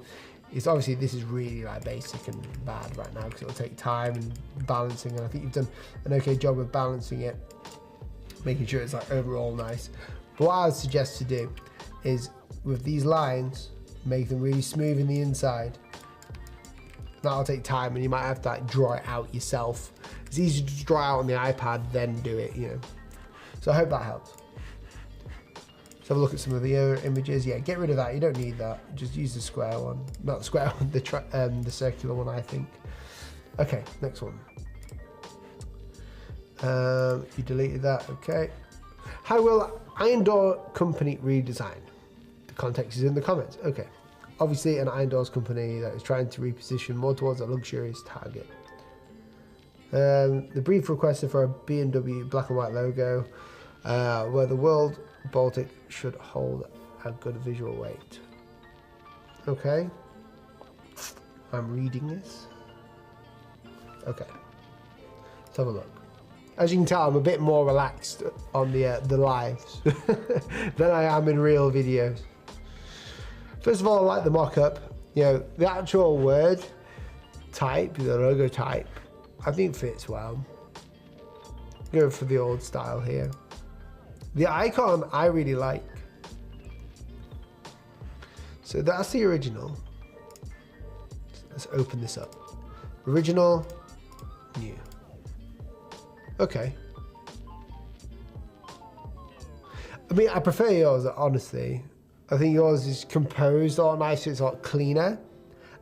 is, obviously this is really like basic and bad right now because it'll take time and balancing, and I think you've done an okay job of balancing it, making sure it's like overall nice. But what I would suggest to do is with these lines, make them really smooth in the inside. That'll take time and you might have to like draw it out yourself. It's easier to draw out on the iPad then do it, you know. So I hope that helps. Let's have a look at some of the other images. Yeah, get rid of that. You don't need that. Just use the square one. Not the square one, the circular one, I think. Okay, next one. You deleted that, okay. How will Iron Door Company redesign? The context is in the comments, okay. Obviously an Iron Doors company that is trying to reposition more towards a luxurious target. The brief requested for a BMW black and white logo, where the World Baltic should hold a good visual weight. Okay. I'm reading this. Okay. Let's have a look. As you can tell, I'm a bit more relaxed on the lives than I am in real videos. First of all, I like the mock-up. You know, the actual word type, the logo type, I think fits well. Go for the old style here. The icon I really like. So that's the original. Let's open this up. Original, new. Okay. I mean, I prefer yours, honestly. I think yours is composed a lot nicer, it's a lot cleaner.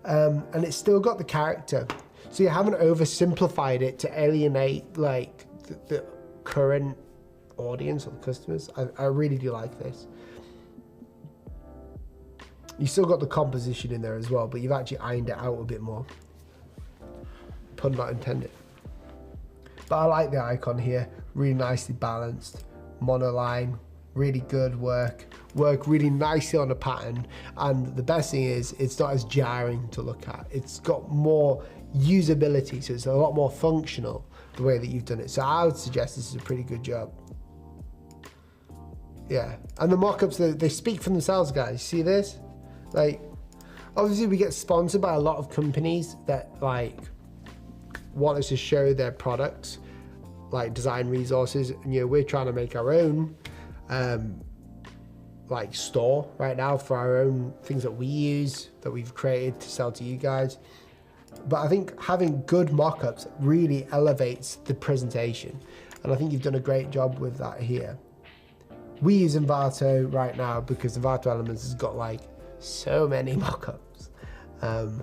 And it's still got the character. So you haven't oversimplified it to alienate like the current audience or the customers. I really do like this. You still got the composition in there as well, but you've actually ironed it out a bit more. Pun not intended. But I like the icon here, really nicely balanced, monoline, really good work really nicely on the pattern, and the best thing is it's not as jarring to look at. It's got more usability, so it's a lot more functional the way that you've done it. So I would suggest this is a pretty good job. Yeah, and the mock-ups, they speak for themselves, guys. See this? Like, obviously we get sponsored by a lot of companies that like want us to show their products, like design resources, and you know, we're trying to make our own like store right now for our own things that we use, that we've created to sell to you guys. But I think having good mock-ups really elevates the presentation, and I think you've done a great job with that here. We use Envato right now because Envato Elements has got like so many mock-ups, and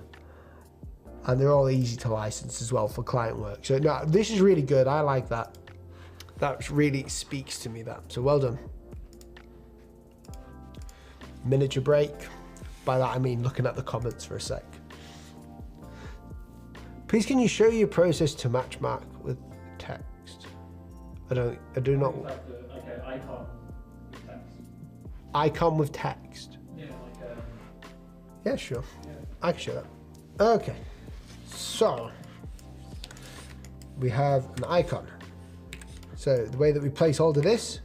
they're all easy to license as well for client work. So no, this is really good. I like that. That really speaks to me, that. So well done. Miniature break. By that I mean looking at the comments for a sec. Please can you show your process to match mark with text? I do not. Okay, icon with text. Icon with text. Yeah, like yeah, sure. yeah. I can show that. Okay. So we have an icon. So the way that we place hold of this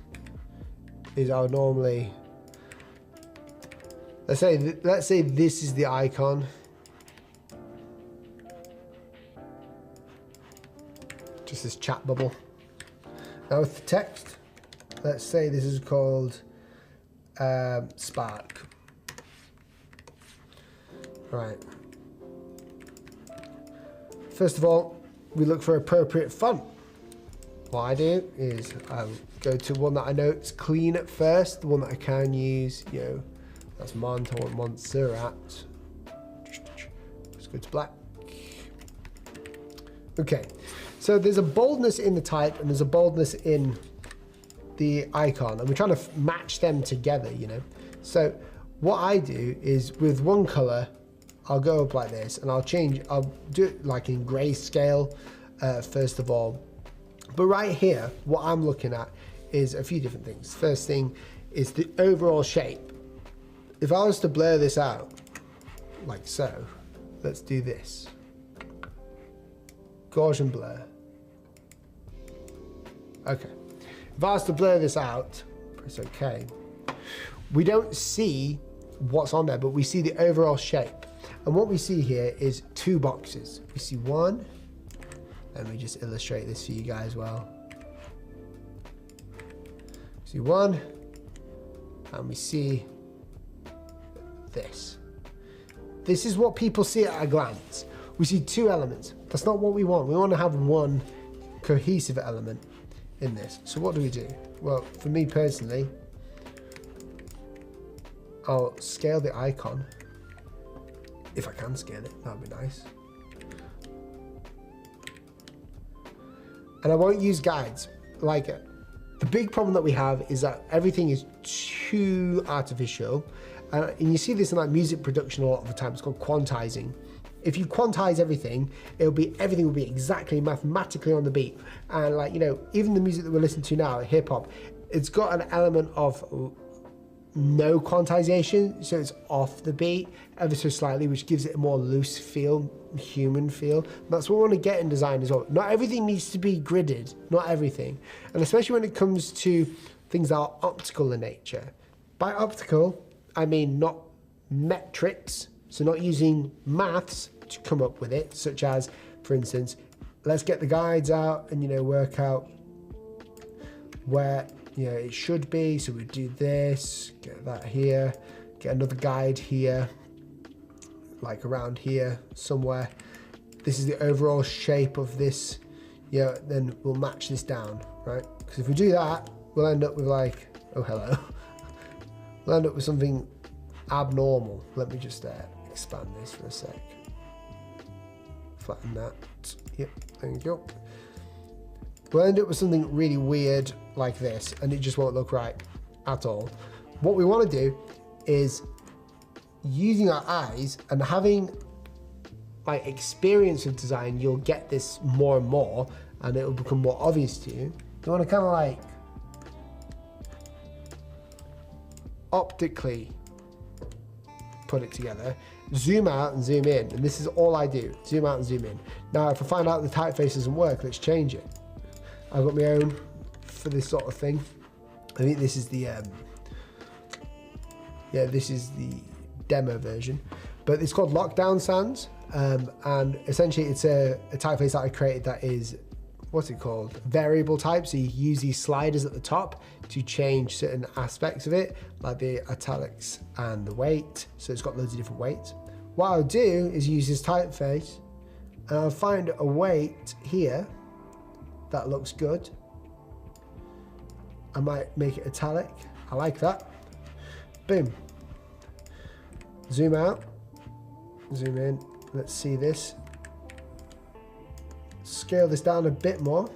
is I'll normally, let's say this is the icon. Just this chat bubble. Now with the text, let's say this is called Spark. Right. First of all, we look for appropriate font. What I do is I'll go to one that I know it's clean at first, the one that I can use, you know, that's Mont, I want Montserrat. Let's go to black. Okay, so there's a boldness in the type and there's a boldness in the icon, and we're trying to match them together, you know. So what I do is with one color, I'll go up like this and I'll do it like in grayscale first of all. But right here, what I'm looking at is a few different things. First thing is the overall shape. If I was to blur this out, like so, let's do this. Gaussian blur. Okay. If I was to blur this out, press OK. We don't see what's on there, but we see the overall shape. And what we see here is two boxes. We see one. Let me just illustrate this for you guys well. See one, and we see this. This is what people see at a glance. We see two elements. That's not what we want. We want to have one cohesive element in this. So what do we do? Well, for me personally, I'll scale the icon. If I can scale it, that'd be nice. And I won't use guides. Like, the big problem that we have is that everything is too artificial. And you see this in like music production a lot of the time. It's called quantizing. If you quantize everything, everything will be exactly mathematically on the beat. And like, you know, even the music that we're listening to now, hip hop, it's got an element of no quantization, so it's off the beat ever so slightly, which gives it a more loose feel, human feel. That's what we want to get in design as well. Not everything needs to be gridded, not everything. And especially when it comes to things that are optical in nature. By optical, I mean not metrics, so not using maths to come up with it, such as, for instance, let's get the guides out and, you know, work out where, you know, it should be. So we do this, get that here, get another guide here, like around here somewhere. This is the overall shape of this, you know, then we'll match this down, right? Because if we do that, we'll end up with like, oh, hello. We'll end up with something abnormal. Let me just expand this for a sec. Flatten that. Yep, there you go. We'll end up with something really weird like this, and it just won't look right at all. What we want to do is using our eyes and having like experience with design, you'll get this more and more, and it will become more obvious to you. You want to kind of like optically put it together, zoom out and zoom in, and this is all I do, zoom out and zoom in. Now if I find out the typeface doesn't work, let's change it. I've got my own for this sort of thing. I think this is the this is the demo version, but it's called Lockdown Sans, and essentially it's a typeface that I created that is, what's it called? Variable type. So you use these sliders at the top to change certain aspects of it, like the italics and the weight. So it's got loads of different weights. What I'll do is use this typeface, and I'll find a weight here that looks good. I might make it italic. I like that. Boom. Zoom out, zoom in. Let's see this. Scale this down a bit more.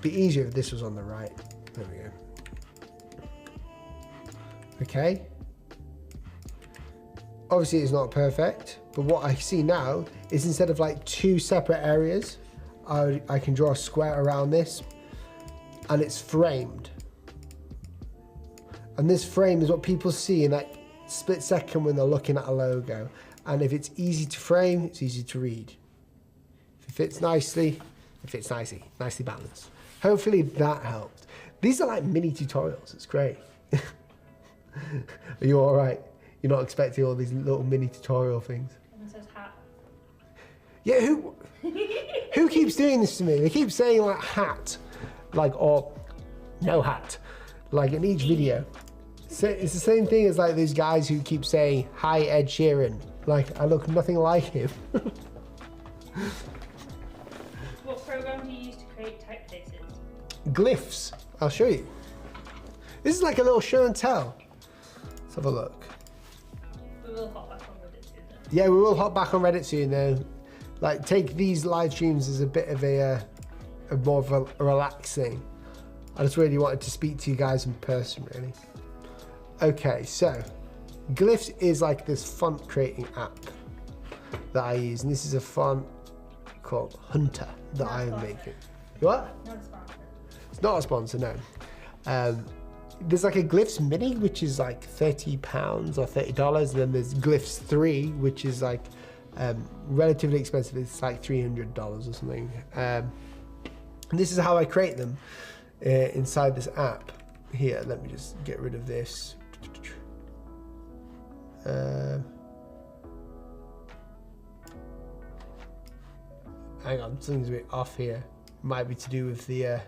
Be easier if this was on the right. There we go. Okay. Obviously it's not perfect, but what I see now is instead of like two separate areas, I can draw a square around this, and it's framed. And this frame is what people see in that split second when they're looking at a logo. And if it's easy to frame, it's easy to read. If it fits nicely, it fits nicely balanced. Hopefully that helped. These are like mini tutorials, it's great. Are you all right? You're not expecting all these little mini tutorial things? And it says hat. Yeah, who keeps doing this to me? They keep saying like hat, like, or no hat, like in each video. So it's the same thing as like these guys who keep saying, hi Ed Sheeran. Like, I look nothing like him. What program do you use to create typefaces? Glyphs, I'll show you. This is like a little show and tell. Let's have a look. We will hop back on Reddit soon then. Yeah, we will hop back on Reddit soon though. Like, take these live streams as a bit of a more of a relaxed thing. I just really wanted to speak to you guys in person, really. Okay, so Glyphs is like this font creating app that I use, and this is a font called Hunter that I am making. What? Not a sponsor. It's not a sponsor, no. There's like a Glyphs Mini, which is like £30 or $30, and then there's Glyphs 3, which is like relatively expensive. It's like $300 or something. And this is how I create them inside this app. Here, let me just get rid of this. Hang on, something's a bit off here. Might be to do with the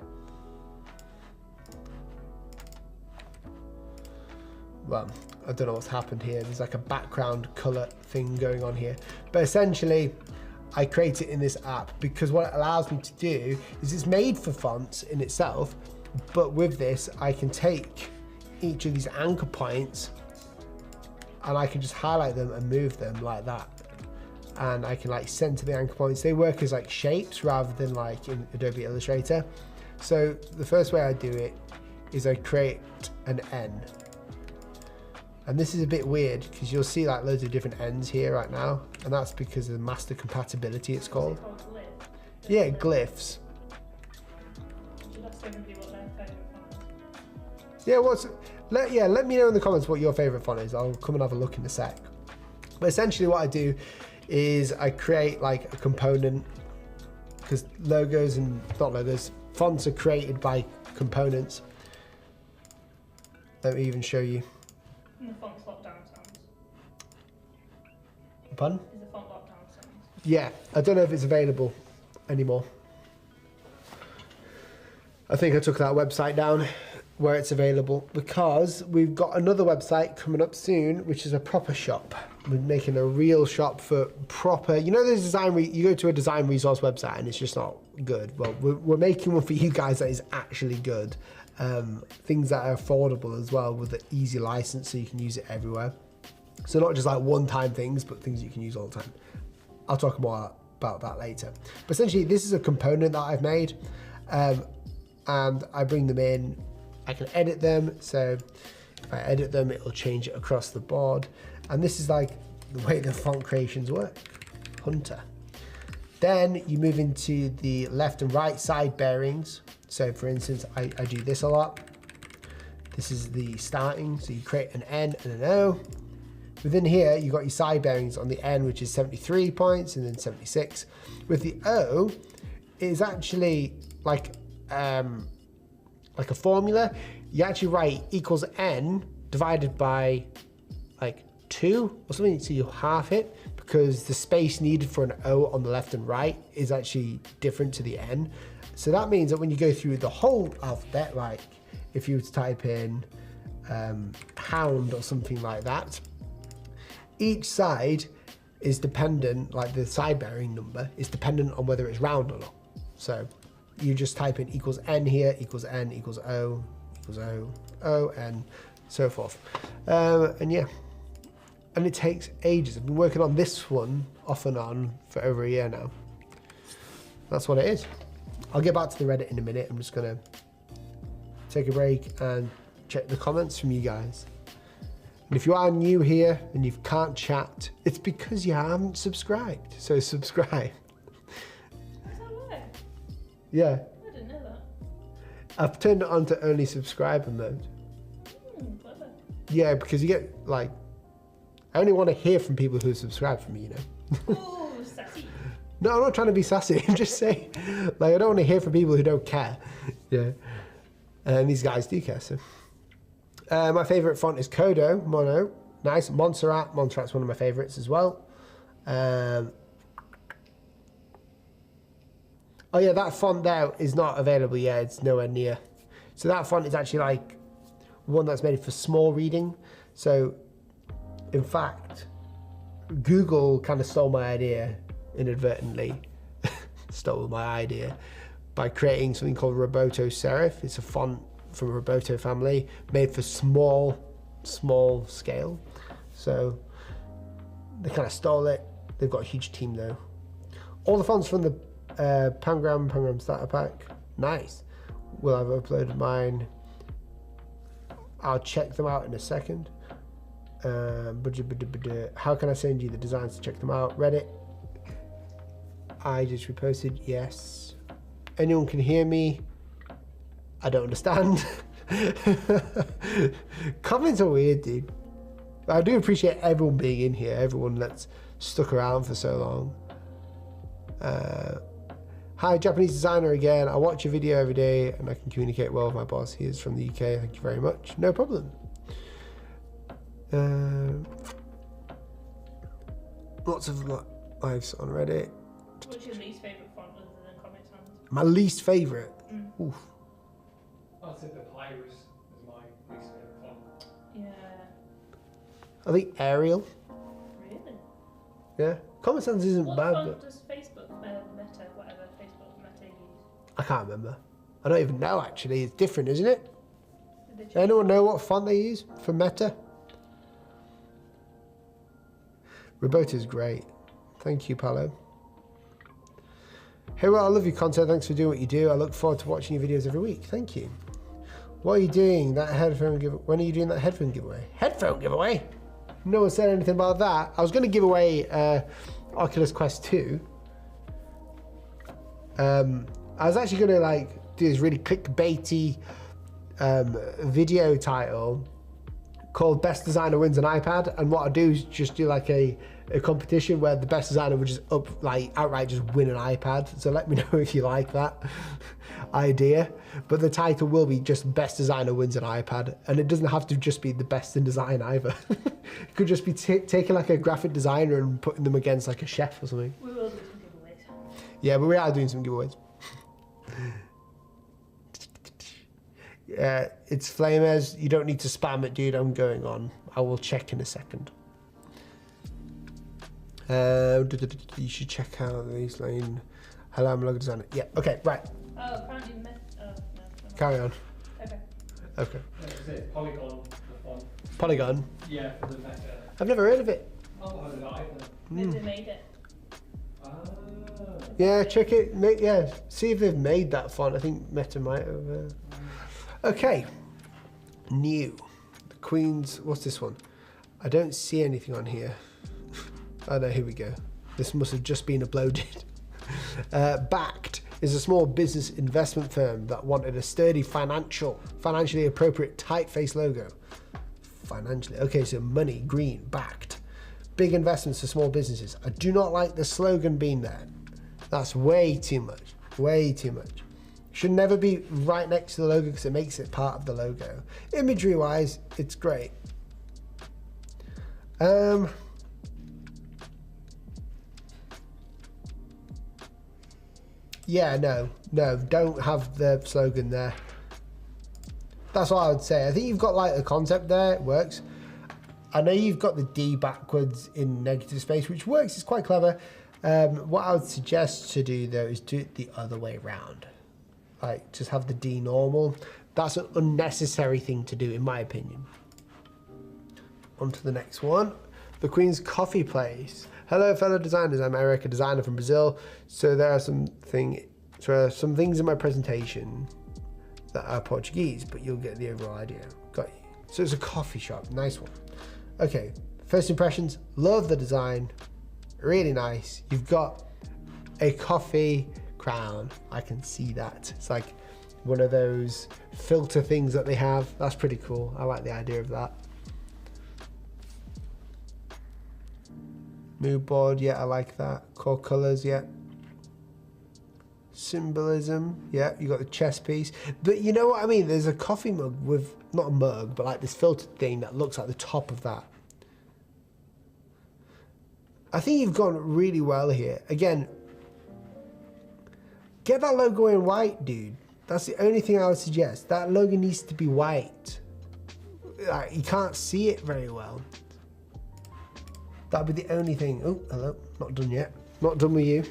well, I don't know what's happened here. There's like a background color thing going on here. But essentially, I create it in this app because what it allows me to do is it's made for fonts in itself, but with this, I can take each of these anchor points and I can just highlight them and move them like that. and I can like center the anchor points. They work as like shapes rather than like in Adobe Illustrator. So the first way I do it is I create an N. And this is a bit weird because you'll see like loads of different ends here right now, and that's because of the master compatibility it's called. Yeah, glyphs. Yeah, let me know in the comments what your favorite font is. I'll come and have a look in a sec. But essentially what I do is I create like a component, because fonts are created by components. Let me even show you. And the font's lockdown sounds. Pardon? Is the font lockdown sounds? Yeah, I don't know if it's available anymore. I think I took that website down where it's available because we've got another website coming up soon, which is a proper shop. We're making a real shop for proper, you know, there's you go to a design resource website and it's just not good. Well, we're making one for you guys that is actually good. Things that are affordable as well with an easy license so you can use it everywhere. So not just like one-time things, but things you can use all the time. I'll talk more about that later. But essentially, this is a component that I've made, and I bring them in. I can edit them, so if I edit them, it'll change it across the board. And this is like the way the font creations work. Hunter. Then you move into the left and right side bearings. So for instance, I do this a lot. This is the starting, so you create an N and an O. Within here, you've got your side bearings on the N, which is 73 points, and then 76. With the O, it is actually like a formula. You actually write equals N divided by like 2 or something, so you half it, because the space needed for an O on the left and right is actually different to the N. So that means that when you go through the whole alphabet, like if you were to type in hound or something like that, each side is dependent, like the side bearing number is dependent on whether it's round or not. So you just type in equals N here, equals N, equals O, O, N, so forth. And yeah, and it takes ages. I've been working on this one off and on for over a year now. That's what it is. I'll get back to the Reddit in a minute. I'm just gonna take a break and check the comments from you guys. And if you are new here and you can't chat, it's because you haven't subscribed. So subscribe. Does that work? Yeah. I didn't know that. I've turned it on to only subscriber mode. Clever. Yeah, because you get like, I only want to hear from people who subscribe for me, you know. Ooh, sassy. No, I'm not trying to be sassy. I'm just saying, like, I don't want to hear from people who don't care. Yeah. And these guys do care, so. My favorite font is Kodo, Mono. Nice. Montserrat. Montserrat's one of my favorites as well. Oh yeah, that font there is not available yet. It's nowhere near. So that font is actually like one that's made for small reading. So in fact, Google kind of stole my idea inadvertently. Stole my idea by creating something called Roboto Serif. It's a font from a Roboto family made for small scale. So they kind of stole it. They've got a huge team though. All the fonts from the Pangram starter pack. Nice. Well, I've uploaded mine. I'll check them out in a second. How can I send you the designs to check them out? Reddit. I just reposted. Yes. Anyone can hear me. I don't understand. Comments are weird, dude. I do appreciate everyone being in here. Everyone that's stuck around for so long. Hi, Japanese designer again. I watch your video every day and I can communicate well with my boss. He is from the UK. Thank you very much. No problem. Lots of lives on Reddit. What's your least favourite font other than Comic Sans? My least favourite. Oof. I'd say the Papyrus is my least favourite font. Yeah. I think Arial. Really? Yeah. Common Sense isn't What bad, font but does Facebook, Meta, whatever, Facebook Meta use? I can't remember. I don't even know actually. It's different, isn't it? Did they change Anyone know what font they use for Meta? Roboto's great. Thank you, Paolo. Hey, well, I love your content. Thanks for doing what you do. I look forward to watching your videos every week. Thank you. What are you doing? That headphone give? When are you doing that headphone giveaway? Headphone giveaway? No one said anything about that. I was going to give away Oculus Quest 2. I was actually going to like do this really clickbaity video title called Best Designer Wins an iPad, and what I do is just do like a competition where the best designer would just outright just win an iPad. So let me know if you like that idea. But the title will be just Best Designer Wins an iPad, and it doesn't have to just be the best in design either. It could just be taking like a graphic designer and putting them against like a chef or something. We will do some giveaways. Yeah, but we are doing some giveaways. Yeah, it's Flamers. You don't need to spam it, dude. I'm going on. I will check in a second. You should check out these line. Hello, I'm a logo designer. Yeah, okay, right. Oh, apparently you missed. Oh, no. Carry on. Okay. Okay. Is it Polygon, the font? Polygon. Yeah, for the meta. I've never heard of it. Oh, I haven't got either. Maybe they made it. Ah. Yeah, check it. Yeah, see if they've made that font. I think Meta might have. Okay. New. The Queen's. What's this one? I don't see anything on here. Oh no, here we go. This must have just been uploaded. Backed is a small business investment firm that wanted a sturdy financially appropriate typeface logo. Financially. Okay, so money, green, backed. Big investments for small businesses. I do not like the slogan being there. That's way too much. Way too much. Should never be right next to the logo because it makes it part of the logo. Imagery wise, it's great. Yeah, no, don't have the slogan there. That's what I would say. I think you've got like a concept there, it works. I know you've got the D backwards in negative space, which works, it's quite clever. What I would suggest to do though is do it the other way around. Like just have the D normal. That's an unnecessary thing to do in my opinion. On to the next one. The Queen's Coffee Place. Hello fellow designers, I'm Eric, a designer from Brazil. So there are some things in my presentation that are Portuguese, but you'll get the overall idea. Got you. So it's a coffee shop, nice one. Okay, first impressions, love the design, really nice. You've got a coffee crown, I can see that. It's like one of those filter things that they have. That's pretty cool, I like the idea of that. Mood board, yeah, I like that. Core colors, yeah. Symbolism, yeah, you got the chess piece. But you know what I mean? There's a coffee mug with, not a mug, but like this filtered thing that looks like the top of that. I think you've gone really well here. Again, get that logo in white, dude. That's the only thing I would suggest. That logo needs to be white. Like, you can't see it very well. That'd be the only thing. Oh, hello. Not done yet. Not done with you.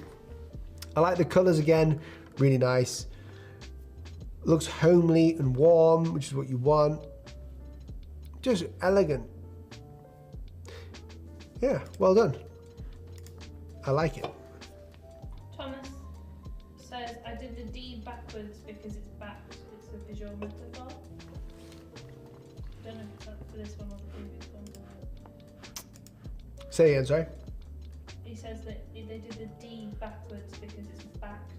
I like the colours again. Really nice. Looks homely and warm, which is what you want. Just elegant. Yeah, well done. I like it. Thomas says, I did the D backwards because it's backed. It's a visual metaphor. I don't know if that's for this one or the previous one. Say again, sorry. He says that they did the D backwards because it's backed.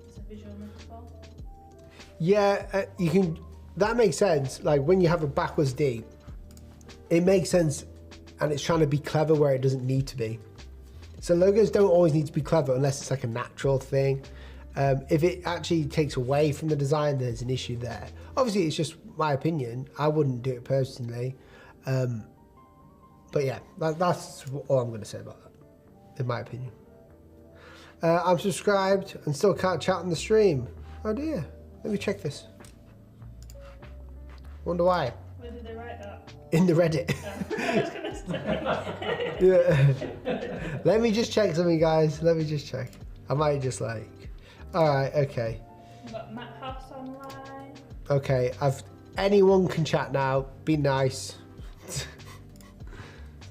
It's a visual metaphor. Yeah, you can. That makes sense. Like when you have a backwards D, it makes sense, and it's trying to be clever where it doesn't need to be. So logos don't always need to be clever unless it's like a natural thing. If it actually takes away from the design, there's an issue there. Obviously, it's just my opinion. I wouldn't do it personally. But yeah, that's all I'm going to say about that, in my opinion. I'm subscribed and still can't chat on the stream. Oh dear, let me check this. Wonder why. Where did they write that? In the Reddit. Oh, I was going to say. Yeah. Let me just check something, guys. Let me just check. I might just like... Alright, okay. We've got Matt House online. Okay, anyone can chat now. Be nice. So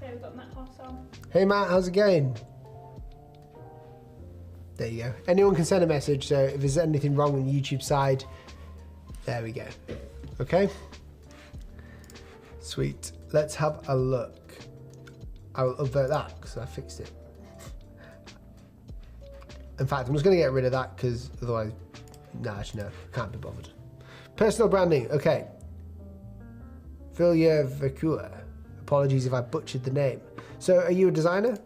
we've got Matt House on. Hey Matt, how's it going? There you go. Anyone can send a message, so if there's anything wrong on the YouTube side, there we go. Okay? Sweet. Let's have a look. I will upvote that because I fixed it. In fact, I'm just going to get rid of that because otherwise, actually no, can't be bothered. Personal branding, okay. Vilja Vakua. Apologies if I butchered the name. So, are you a designer?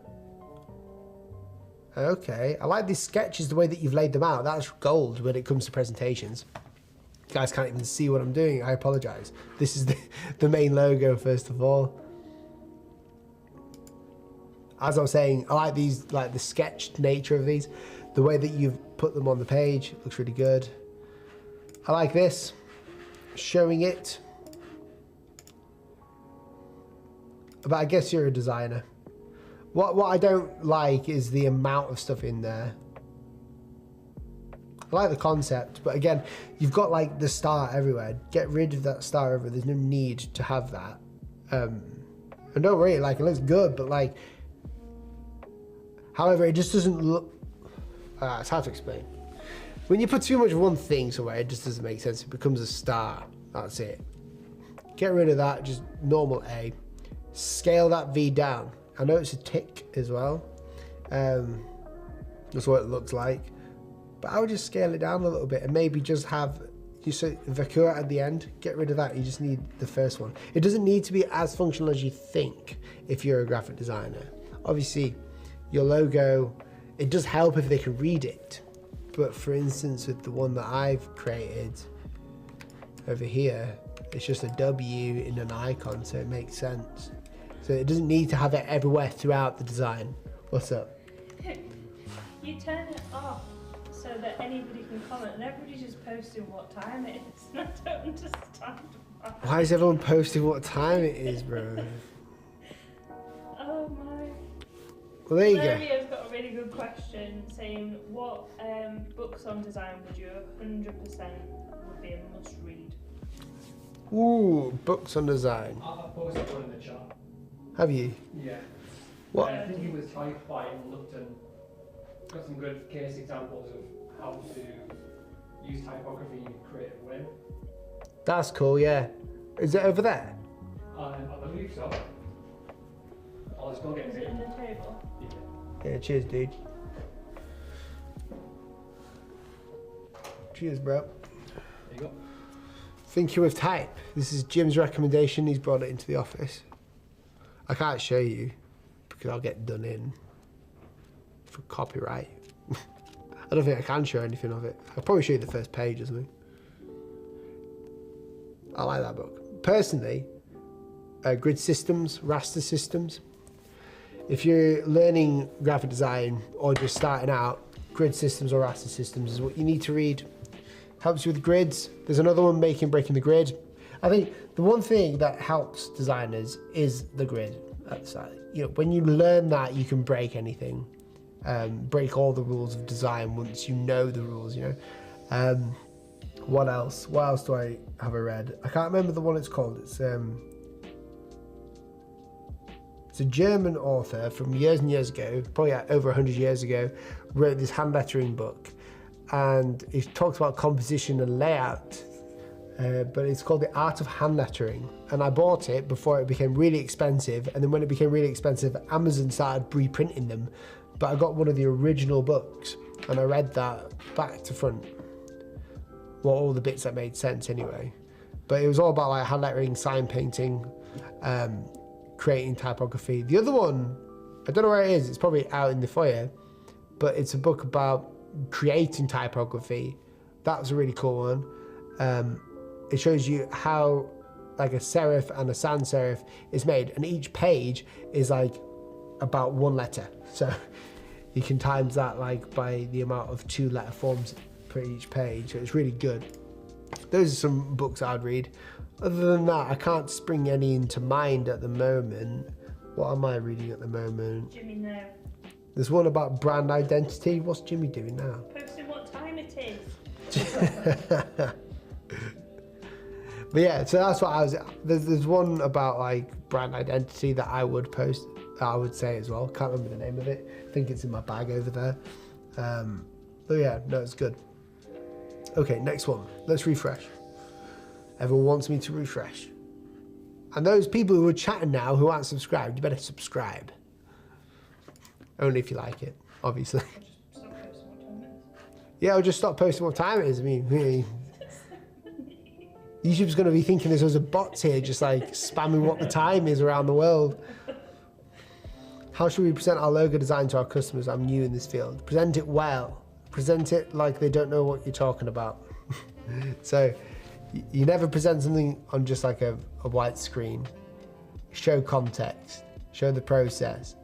Okay, I like these sketches, the way that you've laid them out. That's gold when it comes to presentations. You guys can't even see what I'm doing. I apologize. This is the main logo, first of all. As I was saying, I like these, like the sketched nature of these. The way that you've put them on the page looks really good. I like this, showing it. But I guess you're a designer. What I don't like is the amount of stuff in there. I like the concept, but again, you've got like the star everywhere. Get rid of that star everywhere. There's no need to have that. And don't worry, like it looks good, but like, however, it just doesn't look. It's hard to explain. When you put too much of one thing somewhere, it just doesn't make sense. It becomes a star. That's it. Get rid of that. Just normal A. Scale that V down. I know it's a tick as well. That's what it looks like. But I would just scale it down a little bit and maybe just have you say Vakua at the end. Get rid of that. You just need the first one. It doesn't need to be as functional as you think if you're a graphic designer. Obviously, your logo, it does help if they can read it. But for instance, with the one that I've created over here, it's just a W in an icon, so it makes sense. So it doesn't need to have it everywhere throughout the design. What's up? You turn it off so that anybody can comment, and everybody's just posting what time it is. And I don't understand why. Why is everyone posting what time it is, bro? Oh my. Well, there you go. Lario's got a really good question saying, what books on design would you 100% would be a must read? Ooh, books on design. I've posted one in the chat. Have you? Yeah. What? I think it was Typeface and looked and got some good case examples of how to use typography in a creative way. That's cool, yeah. Is it over there? I believe so. I'll just go get Is it it. in the table? Yeah, cheers, dude. Cheers, bro. There you go. Thinking with type. This is Jim's recommendation. He's brought it into the office. I can't show you because I'll get done in for copyright. I don't think I can show anything of it. I'll probably show you the first page or something. I like that book. Personally, grid systems, raster systems. If you're learning graphic design or just starting out, grid systems or raster systems is what you need to read. Helps you with grids. There's another one, Breaking the Grid. I think the one thing that helps designers is the grid at the side. You know, when you learn that, you can break anything. Break all the rules of design once you know the rules, you know. What else? What else do I have read? I can't remember the one it's called. It's a German author from years and years ago, probably over 100 years ago, wrote this hand lettering book. And he talks about composition and layout, but it's called The Art of Hand Lettering. And I bought it before it became really expensive. And then when it became really expensive, Amazon started reprinting them. But I got one of the original books and I read that back to front. Well, all the bits that made sense anyway. But it was all about like hand lettering, sign painting, creating typography. The other one, I don't know where it is. It's probably out in the foyer, but it's a book about creating typography. That was a really cool one. It shows you how like a serif and a sans serif is made, and each page is like about one letter. So you can times that like by the amount of 2 letter forms per each page. So it's really good. Those are some books I'd read. Other than that, I can't spring any into mind at the moment. What am I reading at the moment? Jimmy, no. There's one about brand identity. What's Jimmy doing now? Posting what time it is. But yeah, so that's what I was. There's one about like brand identity that I would post. I would say as well. Can't remember the name of it. I think it's in my bag over there. But yeah, no, it's good. Okay, next one. Let's refresh. Everyone wants me to refresh. And those people who are chatting now who aren't subscribed, you better subscribe. Only if you like it, obviously. Stop posting what time it is. Yeah, I'll just stop posting what time it is. I mean, really. YouTube's going to be thinking there's loads of bots here just like spamming what the time is around the world. How should we present our logo design to our customers? I'm new in this field. Present it well. Present it like they don't know what you're talking about. So you never present something on just like a white screen. Show context. Show the process.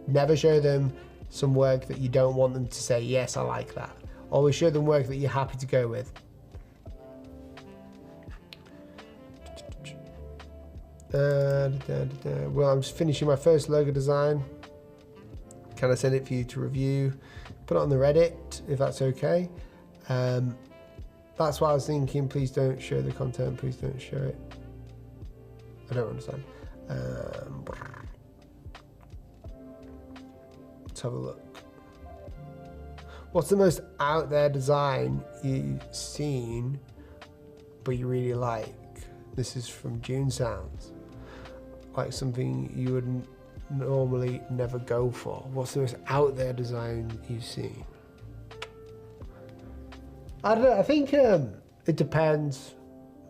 Never show them some work that you don't want them to say, yes, I like that. Always show them work that you're happy to go with. Well, I'm just finishing my first logo design. Can I send it for you to review? Put it on the Reddit, if that's okay. That's why I was thinking, please don't show the content, please don't show it. I don't understand. Let's have a look. What's the most out there design you've seen but you really like? This is from June Sounds. Like something you would normally never go for. What's the most out there design you've seen? I don't know. I think it depends.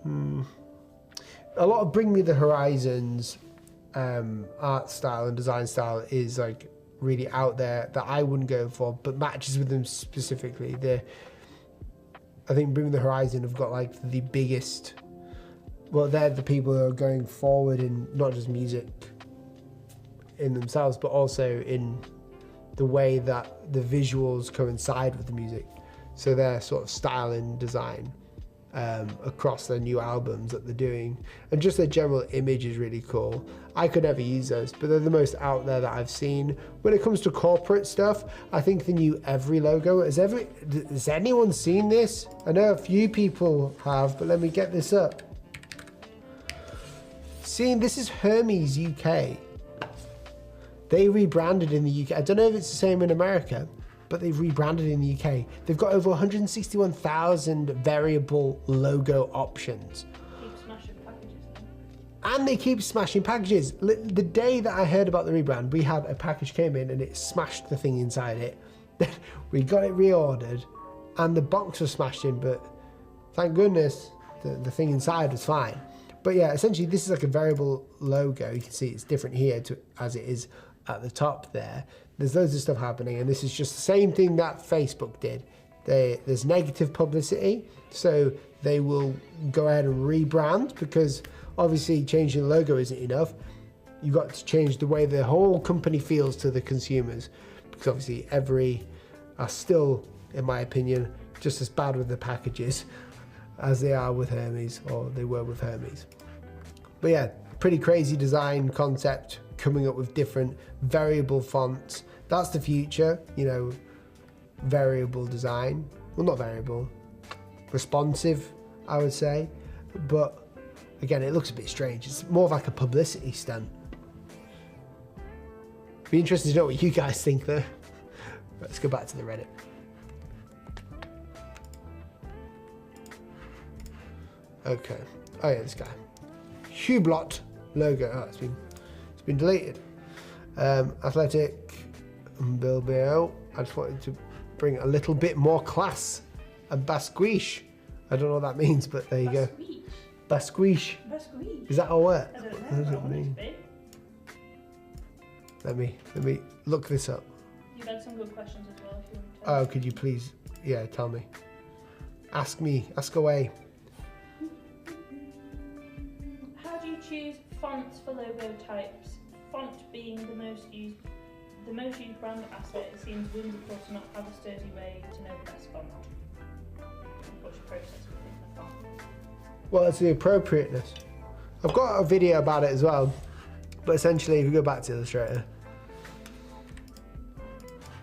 A lot of Bring Me the Horizons art style and design style is like really out there that I wouldn't go for, but matches with them specifically. I think Bring Me the Horizon have got like the biggest. Well, they're the people who are going forward in not just music in themselves, but also in the way that the visuals coincide with the music. So their sort of style and design across their new albums that they're doing, and just their general image is really cool. I could never use those, but they're the most out there that I've seen. When it comes to corporate stuff, I think the new Every logo, has anyone seen this? I know a few people have, but let me get this up. Seeing this is Hermes UK. They rebranded in the UK. I don't know if it's the same in America, but they've rebranded in the UK. They've got over 161,000 variable logo options. Keep smashing packages. And they keep smashing packages. The day that I heard about the rebrand, we had a package came in and it smashed the thing inside it. We got it reordered and the box was smashed in, but thank goodness the thing inside was fine. But yeah, essentially this is like a variable logo. You can see it's different here as it is at the top there. There's loads of stuff happening, and this is just the same thing that Facebook did. There's negative publicity, so they will go ahead and rebrand, because obviously changing the logo isn't enough. You've got to change the way the whole company feels to the consumers, because obviously Every are still, in my opinion, just as bad with the packages as they are with Hermes, or they were with Hermes. But yeah, pretty crazy design concept, coming up with different variable fonts. That's the future, you know, variable design. Well, not variable, responsive, I would say. But again, it looks a bit strange. It's more of like a publicity stunt. Be interested to know what you guys think though. Let's go back to the Reddit. Okay. Oh yeah, this guy. Hublot logo. Oh, it's been deleted. Athletic Bilbao. I just wanted to bring a little bit more class. And Basquiche. I don't know what that means, but there you go. Basquiche. Basquiche. Is that a word? I don't know. What does it mean? Let me look this up. You've had some good questions as well. If you want to. Oh, could you please, tell me. Ask away. How do you choose fonts for logo types? Font being the most used brand asset, it seems whimsical to not have a sturdy way to know the best font. What's your process for picking a font? Well, it's the appropriateness. I've got a video about it as well, but essentially, if you go back to Illustrator.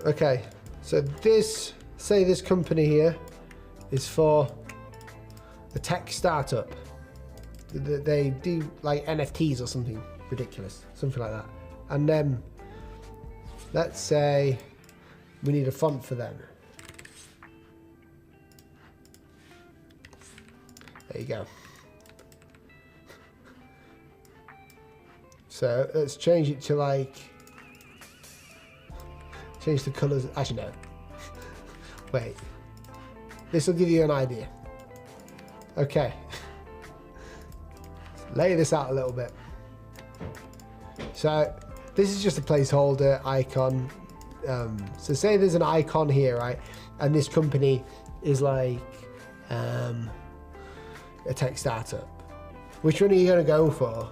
Okay, so this company here is for a tech startup. They do like NFTs or something ridiculous, something like that. And then let's say we need a font for them. you go. So let's change it to like, change the colors. Actually, no. Wait. This will give you an idea. Okay. Lay this out a little bit. So this is just a placeholder icon. So say there's an icon here, right? And this company is like a tech startup. Which one are you going to go for?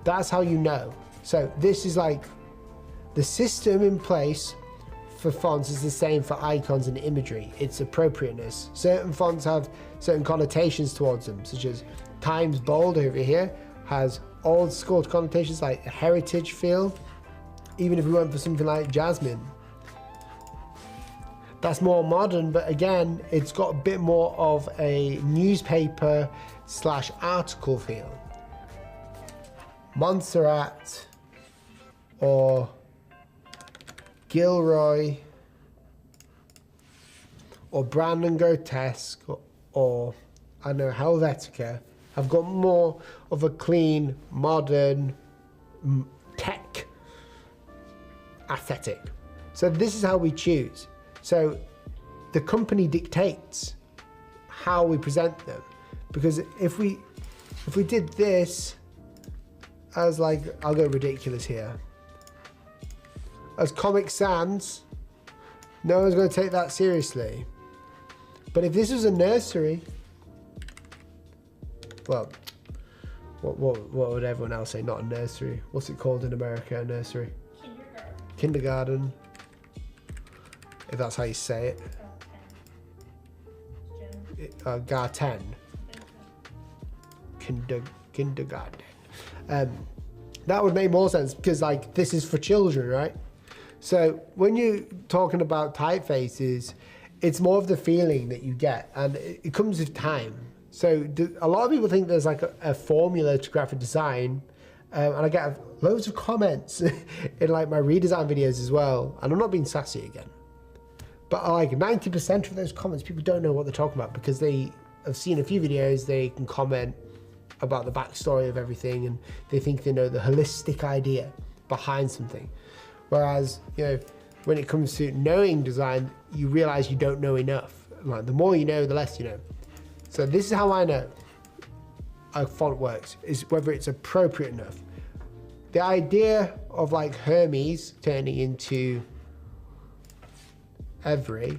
That's how you know. So this is like the system in place for fonts is the same for icons and imagery. It's appropriateness. Certain fonts have certain connotations towards them, such as Times Bold over here has old school connotations like a heritage feel. Even if we went for something like Jasmine, that's more modern, but again, it's got a bit more of a newspaper / article feel. Montserrat or Gilroy or Brandon Grotesque or I don't know, Helvetica have got more of a clean, modern, tech aesthetic. So this is how we choose. So the company dictates how we present them, because if we did this as like, I'll go ridiculous here, as Comic Sans, no one's going to take that seriously. But if this was a nursery, well, what would everyone else say? Not a nursery. What's it called in America? A nursery? Kindergarten. If that's how you say it. Garten. Kindergarten. That would make more sense because like this is for children, right? So when you're talking about typefaces, it's more of the feeling that you get, and it comes with time. So a lot of people think there's like a formula to graphic design, and I get loads of comments in like my redesign videos as well. And I'm not being sassy again, but like 90% of those comments, people don't know what they're talking about because they have seen a few videos. They can comment about the backstory of everything, and they think they know the holistic idea behind something. Whereas, you know, when it comes to knowing design, you realize you don't know enough. Like the more you know, the less you know. So this is how I know a font works, is whether it's appropriate enough. The idea of like Hermes turning into Every,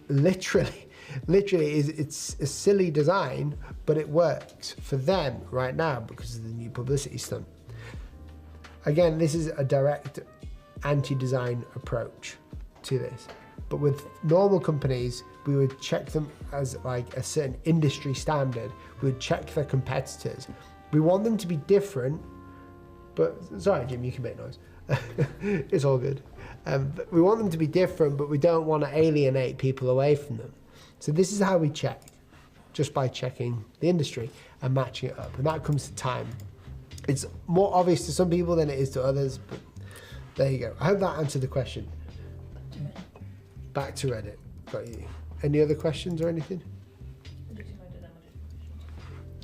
literally is, it's a silly design, but it works for them right now because of the new publicity stunt. Again, this is a direct anti-design approach to this. But with normal companies, we would check them as like a certain industry standard. We would check their competitors. We want them to be different, but sorry, Jim, you can make noise. It's all good. We want them to be different, but we don't want to alienate people away from them. So this is how we check, just by checking the industry and matching it up. And that comes to time. It's more obvious to some people than it is to others, but there you go. I hope that answered the question. Back to Reddit. Got you. Any other questions or anything?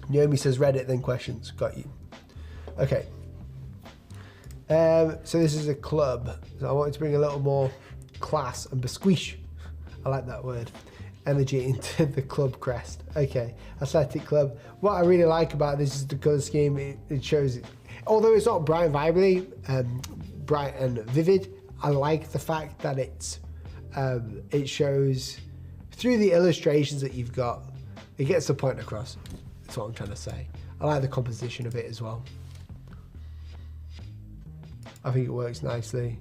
Naomi says Reddit, then questions. Got you. Okay. So this is a club. So I wanted to bring a little more class and besquish. I like that word. Energy into the club crest. Okay, athletic club. What I really like about this is the colour scheme. It shows it, although it's not bright, vibrantly, bright and vivid. I like the fact that it shows through the illustrations that you've got. It gets the point across. That's what I'm trying to say. I like the composition of it as well. I think it works nicely.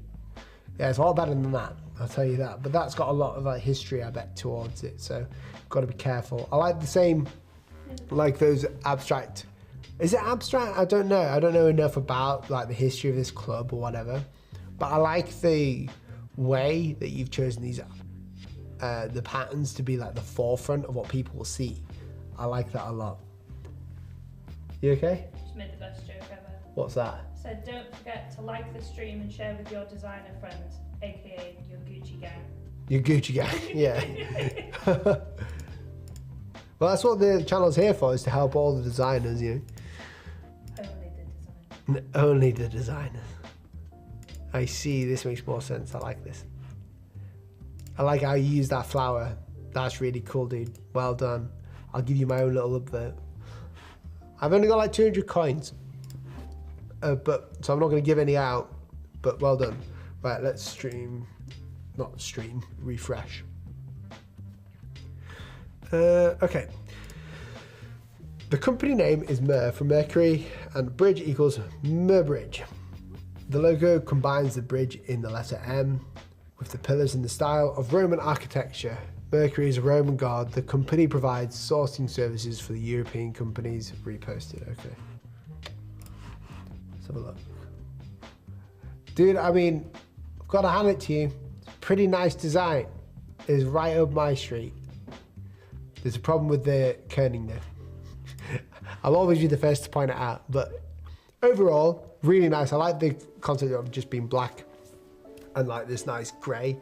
Yeah, it's a lot better than that, I'll tell you that. But that's got a lot of like history, I bet, towards it. So got to be careful. I like the same, like those abstract. Is it abstract? I don't know. I don't know enough about like the history of this club or whatever. But I like the way that you've chosen these, the patterns to be like the forefront of what people will see. I like that a lot. You okay? Just made the best joke ever. What's that? Said, don't forget to like the stream and share with your designer friends, aka your Gucci gang. Your Gucci gang, yeah. Well, that's what the channel's here for, is to help all the designers, you know. Only the designers. I see, this makes more sense. I like this. I like how you use that flower. That's really cool, dude. Well done. I'll give you my own little upvote. I've only got like 200 coins. So I'm not going to give any out, but well done. Right, let's refresh. Okay. The company name is Mer from Mercury, and bridge equals Merbridge. The logo combines the bridge in the letter M with the pillars in the style of Roman architecture. Mercury is a Roman god. The company provides sourcing services for the European companies. Reposted. Okay. Let's have a look. Dude, I mean, I've got to hand it to you. It's a pretty nice design. It's right up my street. There's a problem with the kerning though. I'll always be the first to point it out, but overall, really nice. I like the concept of just being black and like this nice grey.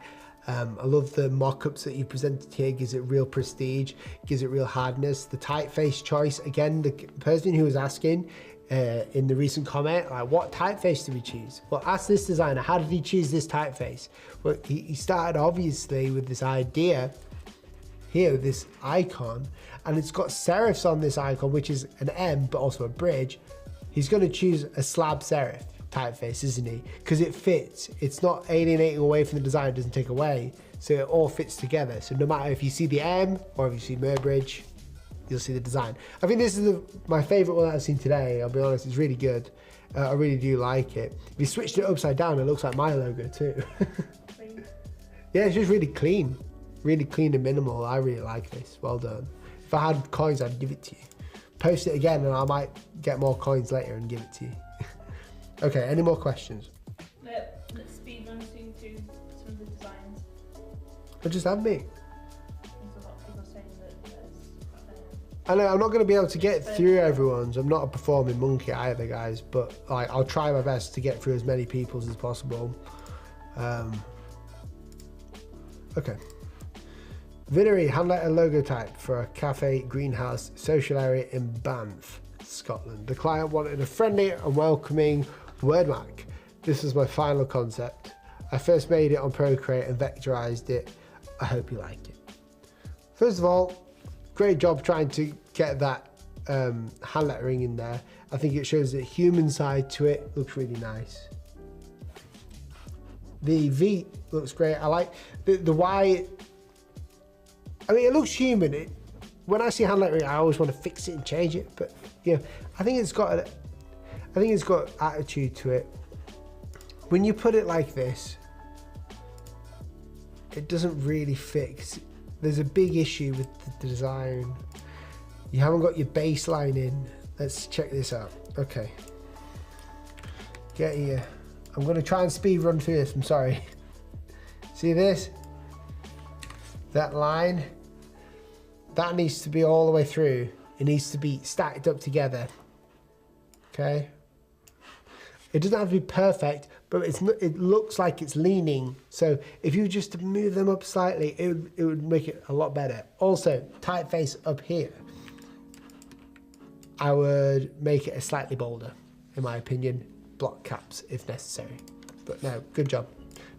I love the mock-ups that you presented here. Gives it real prestige, gives it real hardness. The typeface choice, again, the person who was asking in the recent comment, like, what typeface did we choose? Well, ask this designer, how did he choose this typeface? Well, he started obviously with this idea here, this icon, and it's got serifs on this icon, which is an M, but also a bridge. He's going to choose a slab serif typeface, isn't he? Because it fits. It's not alienating away from the design, it doesn't take away. So it all fits together. So no matter if you see the M or if you see Merbridge, you'll see the design. I think this is my favorite one that I've seen today. I'll be honest, it's really good. I really do like it. If you switched it upside down, it looks like my logo too. Yeah, it's just really clean. Really clean and minimal. I really like this. Well done. If I had coins, I'd give it to you. Post it again and I might get more coins later and give it to you. Okay, any more questions? Let's speed run through some of the designs. Or just have me. There's a lot of people saying that there's... I know I'm not going to be able to get through everyone's. I'm not a performing monkey either, guys, but like I'll try my best to get through as many people's as possible. Okay. Vinery handletter logo type for a cafe greenhouse social area in Banff, Scotland. The client wanted a friendly and welcoming wordmark. This was my final concept. I first made it on Procreate and vectorized it. I hope you like it. First of all, great job trying to get that hand lettering in there. I think it shows the human side to it. Looks really nice. The V looks great. I like the Y. I mean, it looks human. When I see hand lettering, I always want to fix it and change it. But yeah, I think it's got attitude to it. When you put it like this, it doesn't really fit. There's a big issue with the design. You haven't got your baseline in. Let's check this out. Okay. Get here. I'm going to try and speed run through this. I'm sorry. See this? That line? That needs to be all the way through. It needs to be stacked up together. Okay? It doesn't have to be perfect, but it looks like it's leaning. So if you just move them up slightly, it would make it a lot better. Also, typeface up here. I would make it a slightly bolder, in my opinion. Block caps if necessary. But no, good job.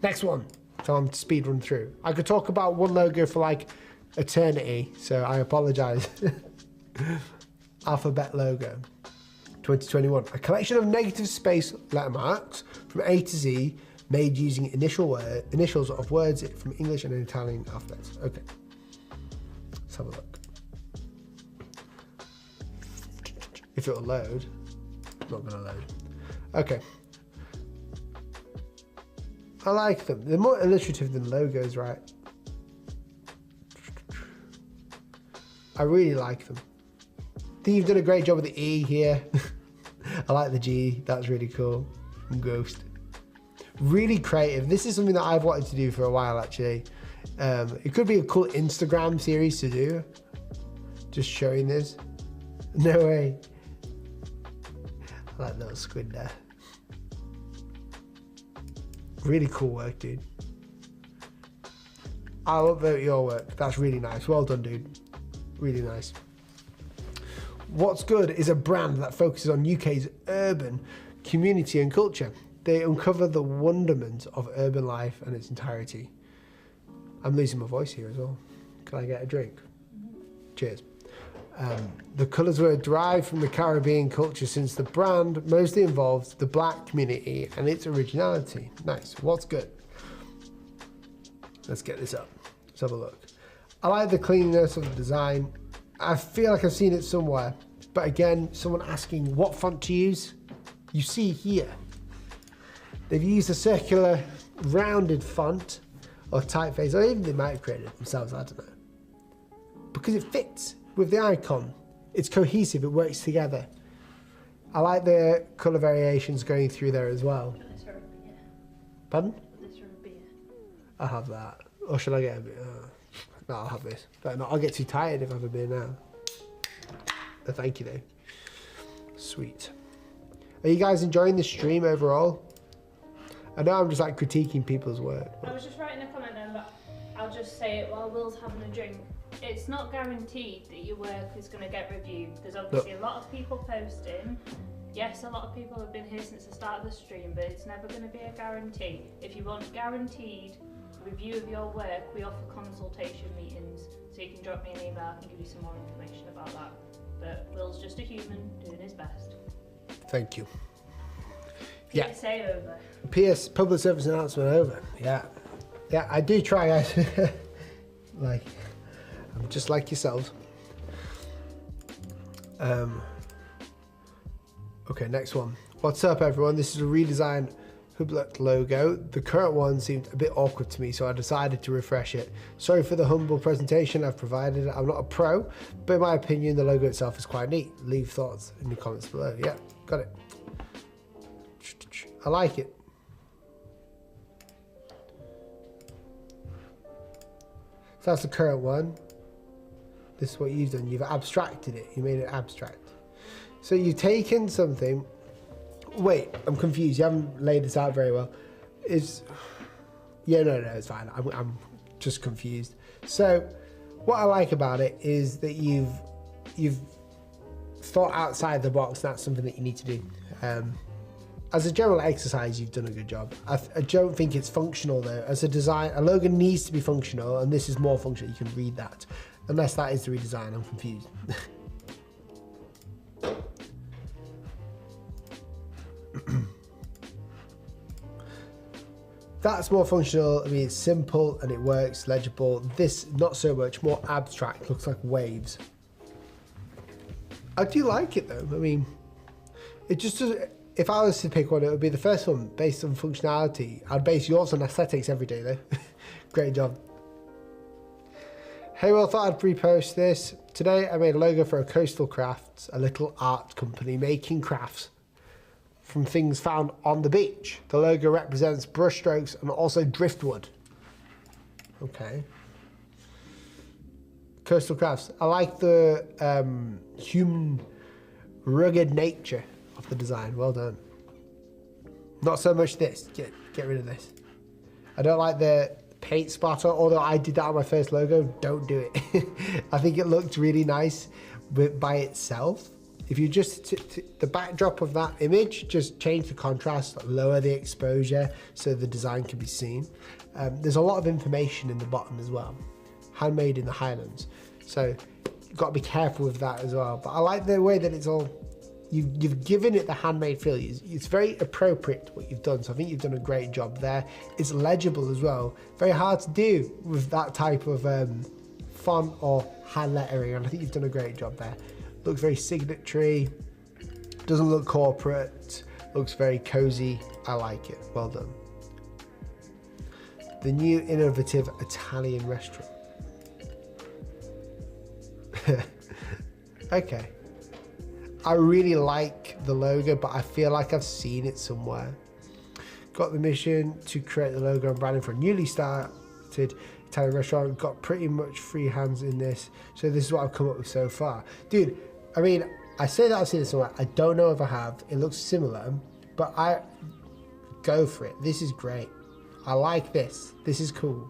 Next one. So I'm speed run through. I could talk about one logo for like eternity, so I apologize. Alphabet logo 2021, a collection of negative space letter marks from A to Z made using initials of words from English and Italian alphabets. Okay, let's have a look. If it'll load. Not gonna load. Okay, I like them. They're more illustrative than logos, right? I really like them. I think you've done a great job with the E here. I like the G, that's really cool. And Ghost. Really creative. This is something that I've wanted to do for a while, actually. It could be a cool Instagram series to do. Just showing this. No way. I like that little squid there. Really cool work, dude. I'll upvote your work. That's really nice. Well done, dude. Really nice. What's Good is a brand that focuses on UK's urban community and culture. They uncover the wonderment of urban life and its entirety. I'm losing my voice here as well. Can I get a drink? Cheers. The colours were derived from the Caribbean culture, since the brand mostly involves the black community and its originality. Nice. What's Good? Let's get this up. Let's have a look. I like the cleanliness of the design. I feel like I've seen it somewhere. But again, someone asking what font to use. You see here, they've used a circular rounded font or typeface, or even they might have created it themselves, I don't know. Because it fits with the icon. It's cohesive, it works together. I like the colour variations going through there as well. Pardon? I'll have that. Or should I get a bit? No, I'll have this. But no, I'll get too tired if I have a beer now. No, thank you though. Sweet. Are you guys enjoying the stream overall? I know I'm just like critiquing people's work. I was just writing a comment then, but I'll just say it while Will's having a drink. It's not guaranteed that your work is going to get reviewed. There's obviously a lot of people posting. Yes, a lot of people have been here since the start of the stream, but it's never going to be a guarantee. If you want guaranteed review of your work, we offer consultation meetings, so you can drop me an email and give you some more information about that. But Will's just a human doing his best. Thank you. PSA over. PS, public service announcement over. Yeah. Yeah, I do try, guys. Like, I'm just like yourselves. Okay, next one. What's up, everyone? This is a redesigned Hublot logo. The current one seemed a bit awkward to me, so I decided to refresh it. Sorry for the humble presentation I've provided. I'm not a pro, but in my opinion, the logo itself is quite neat. Leave thoughts in the comments below. Yeah, got it. I like it. So that's the current one. This is what you've done. You've abstracted it. You made it abstract. So you've taken something. Wait, I'm confused. You haven't laid this out very well. Yeah, no, it's fine. I'm just confused. So what I like about it is that you've thought outside the box. That's something that you need to do. As a general exercise, you've done a good job. I don't think it's functional though. As a design, a logo needs to be functional, and this is more functional. You can read that. Unless that is the redesign, I'm confused. That's more functional. I mean, it's simple and it works, legible. This, not so much, more abstract, looks like waves. I do like it though. I mean, it just doesn't. If I was to pick one, it would be the first one based on functionality. I'd base yours on aesthetics every day though. Great job. Hey, well, I thought I'd repost this. Today I made a logo for a Coastal Crafts, a little art company making crafts from things found on the beach. The logo represents brushstrokes and also driftwood. Okay. Coastal Crafts. I like the human rugged nature of the design. Well done. Not so much this. Get rid of this. I don't like the paint splatter, although I did that on my first logo. Don't do it. I think it looked really nice by itself. If you just, the backdrop of that image, just change the contrast, lower the exposure so the design can be seen. There's a lot of information in the bottom as well. Handmade in the Highlands. So you've got to be careful with that as well. But I like the way that it's all, you've given it the handmade feel. It's very appropriate what you've done. So I think you've done a great job there. It's legible as well. Very hard to do with that type of font or hand lettering. And I think you've done a great job there. Looks very signatory, doesn't look corporate, looks very cozy. I like it. Well done. The new innovative Italian restaurant. Okay. I really like the logo, but I feel like I've seen it somewhere. Got the mission to create the logo and branding for a newly started Italian restaurant. Got pretty much free hands in this. So this is what I've come up with so far. Dude, I mean, I say that I've seen it somewhere. I don't know if I have. It looks similar, but I go for it. This is great. I like this. This is cool.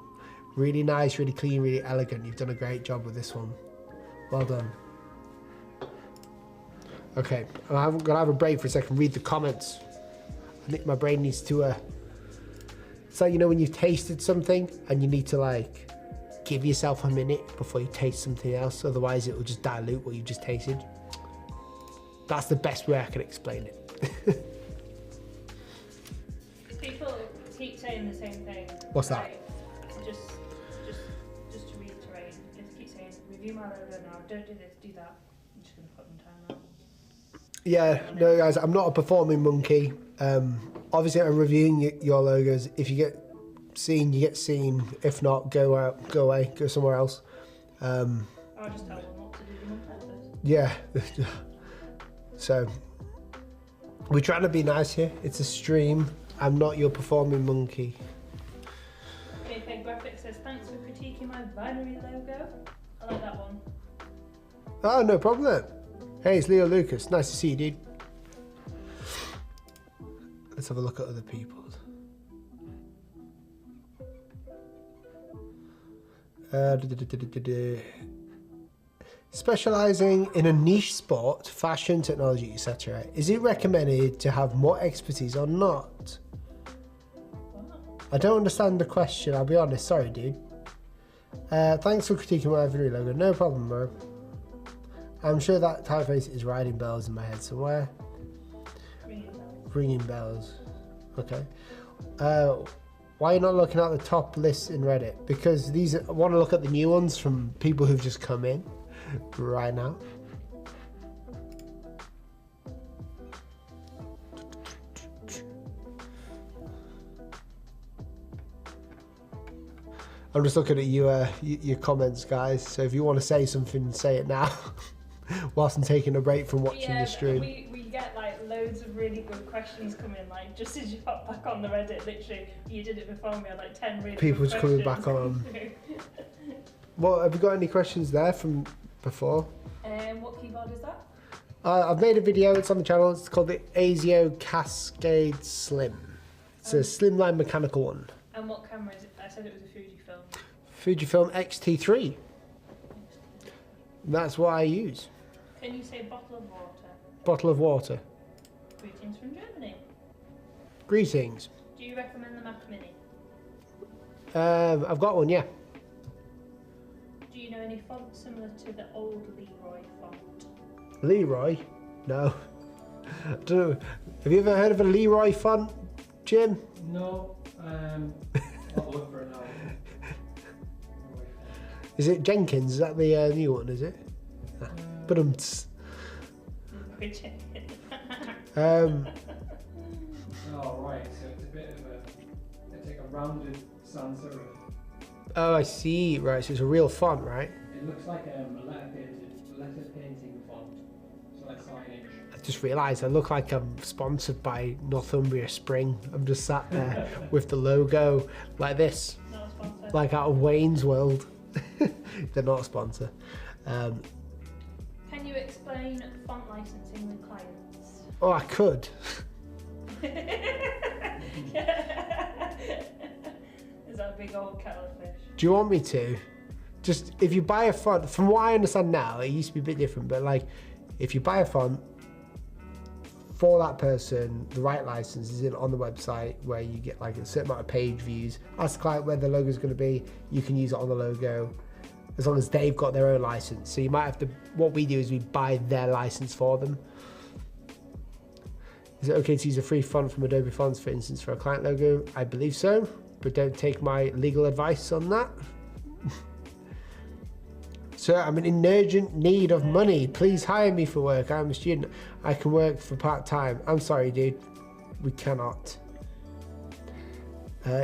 Really nice, really clean, really elegant. You've done a great job with this one. Well done. Okay, I'm gonna have a break for a second. Read the comments. I think my brain needs to. It's like, you know, when you've tasted something and you need to like give yourself a minute before you taste something else. Otherwise, it will just dilute what you just tasted. That's the best way I can explain it. People keep saying the same thing. What's that? Right? Just to reiterate, just keep saying, review my logo now. Don't do this, do that. I'm just gonna put them time out. Yeah, no, guys, I'm not a performing monkey. Obviously, I'm reviewing your logos. If you get seen, you get seen. If not, go out, go away, go somewhere else. I'll just tell them not to do them on purpose. Yeah. So, we're trying to be nice here. It's a stream. I'm not your performing monkey. Okay, Graphic says, thanks for critiquing my binary logo. I like that one. Oh, no problem. Hey, it's Leo Lucas. Nice to see you, dude. Let's have a look at other people's. Specializing in a niche sport, fashion, technology, etc. Is it recommended to have more expertise or not? I don't understand the question, I'll be honest. Sorry, dude. Thanks for critiquing my every logo. No problem, bro. I'm sure that typeface is riding bells in my head somewhere. Ringing bells. Okay. Why are you not looking at the top lists in Reddit? Because I want to look at the new ones from people who've just come in right now. I'm just looking at your comments, guys. So if you want to say something, say it now. Whilst I'm taking a break from watching the stream. We get like loads of really good questions coming. Like just as you hop back on the Reddit, literally, you did it before me. I had like 10 really People good just coming questions. back on. Well, have you got any questions there from before? What keyboard is that? I've made a video. It's on the channel. It's called the ASIO Cascade Slim. It's a slimline mechanical one. And what camera is it? I said it was a Fujifilm. Fujifilm X-T3. That's what I use. Can you say bottle of water? Bottle of water. Greetings from Germany. Greetings. Do you recommend the Mac Mini? I've got one, yeah. Do you know any fonts similar to the old Leroy font? Leroy? No. I don't know. Have you ever heard of a Leroy font, Jim? No. I'll look for it now. Is it Jenkins? Is that the new one, is it? But Leroy Oh right, so it's a bit of it's like a rounded sans serif. Oh, I see. Right, so it's a real font, right? It looks like a letter painting font, so like signage. I just realised I look like I'm sponsored by Northumbria Spring. I'm just sat there with the logo like this, Not a sponsor. like out of Wayne's World. They're not a sponsor. Can you explain font licensing with clients? Oh, I could. Is that a big old kettle of fish? Do you want me to? Just, if you buy a font, from what I understand now, it used to be a bit different, but like, if you buy a font for that person, the right license is in on the website where you get like a certain amount of page views. Ask the client where the logo is going to be. You can use it on the logo as long as they've got their own license. So you might have to, what we do is we buy their license for them. Is it okay to use a free font from Adobe Fonts, for instance, for a client logo? I believe so, but don't take my legal advice on that. Sir, I'm in urgent need of money. Please hire me for work. I'm a student. I can work for part-time. I'm sorry, dude. We cannot.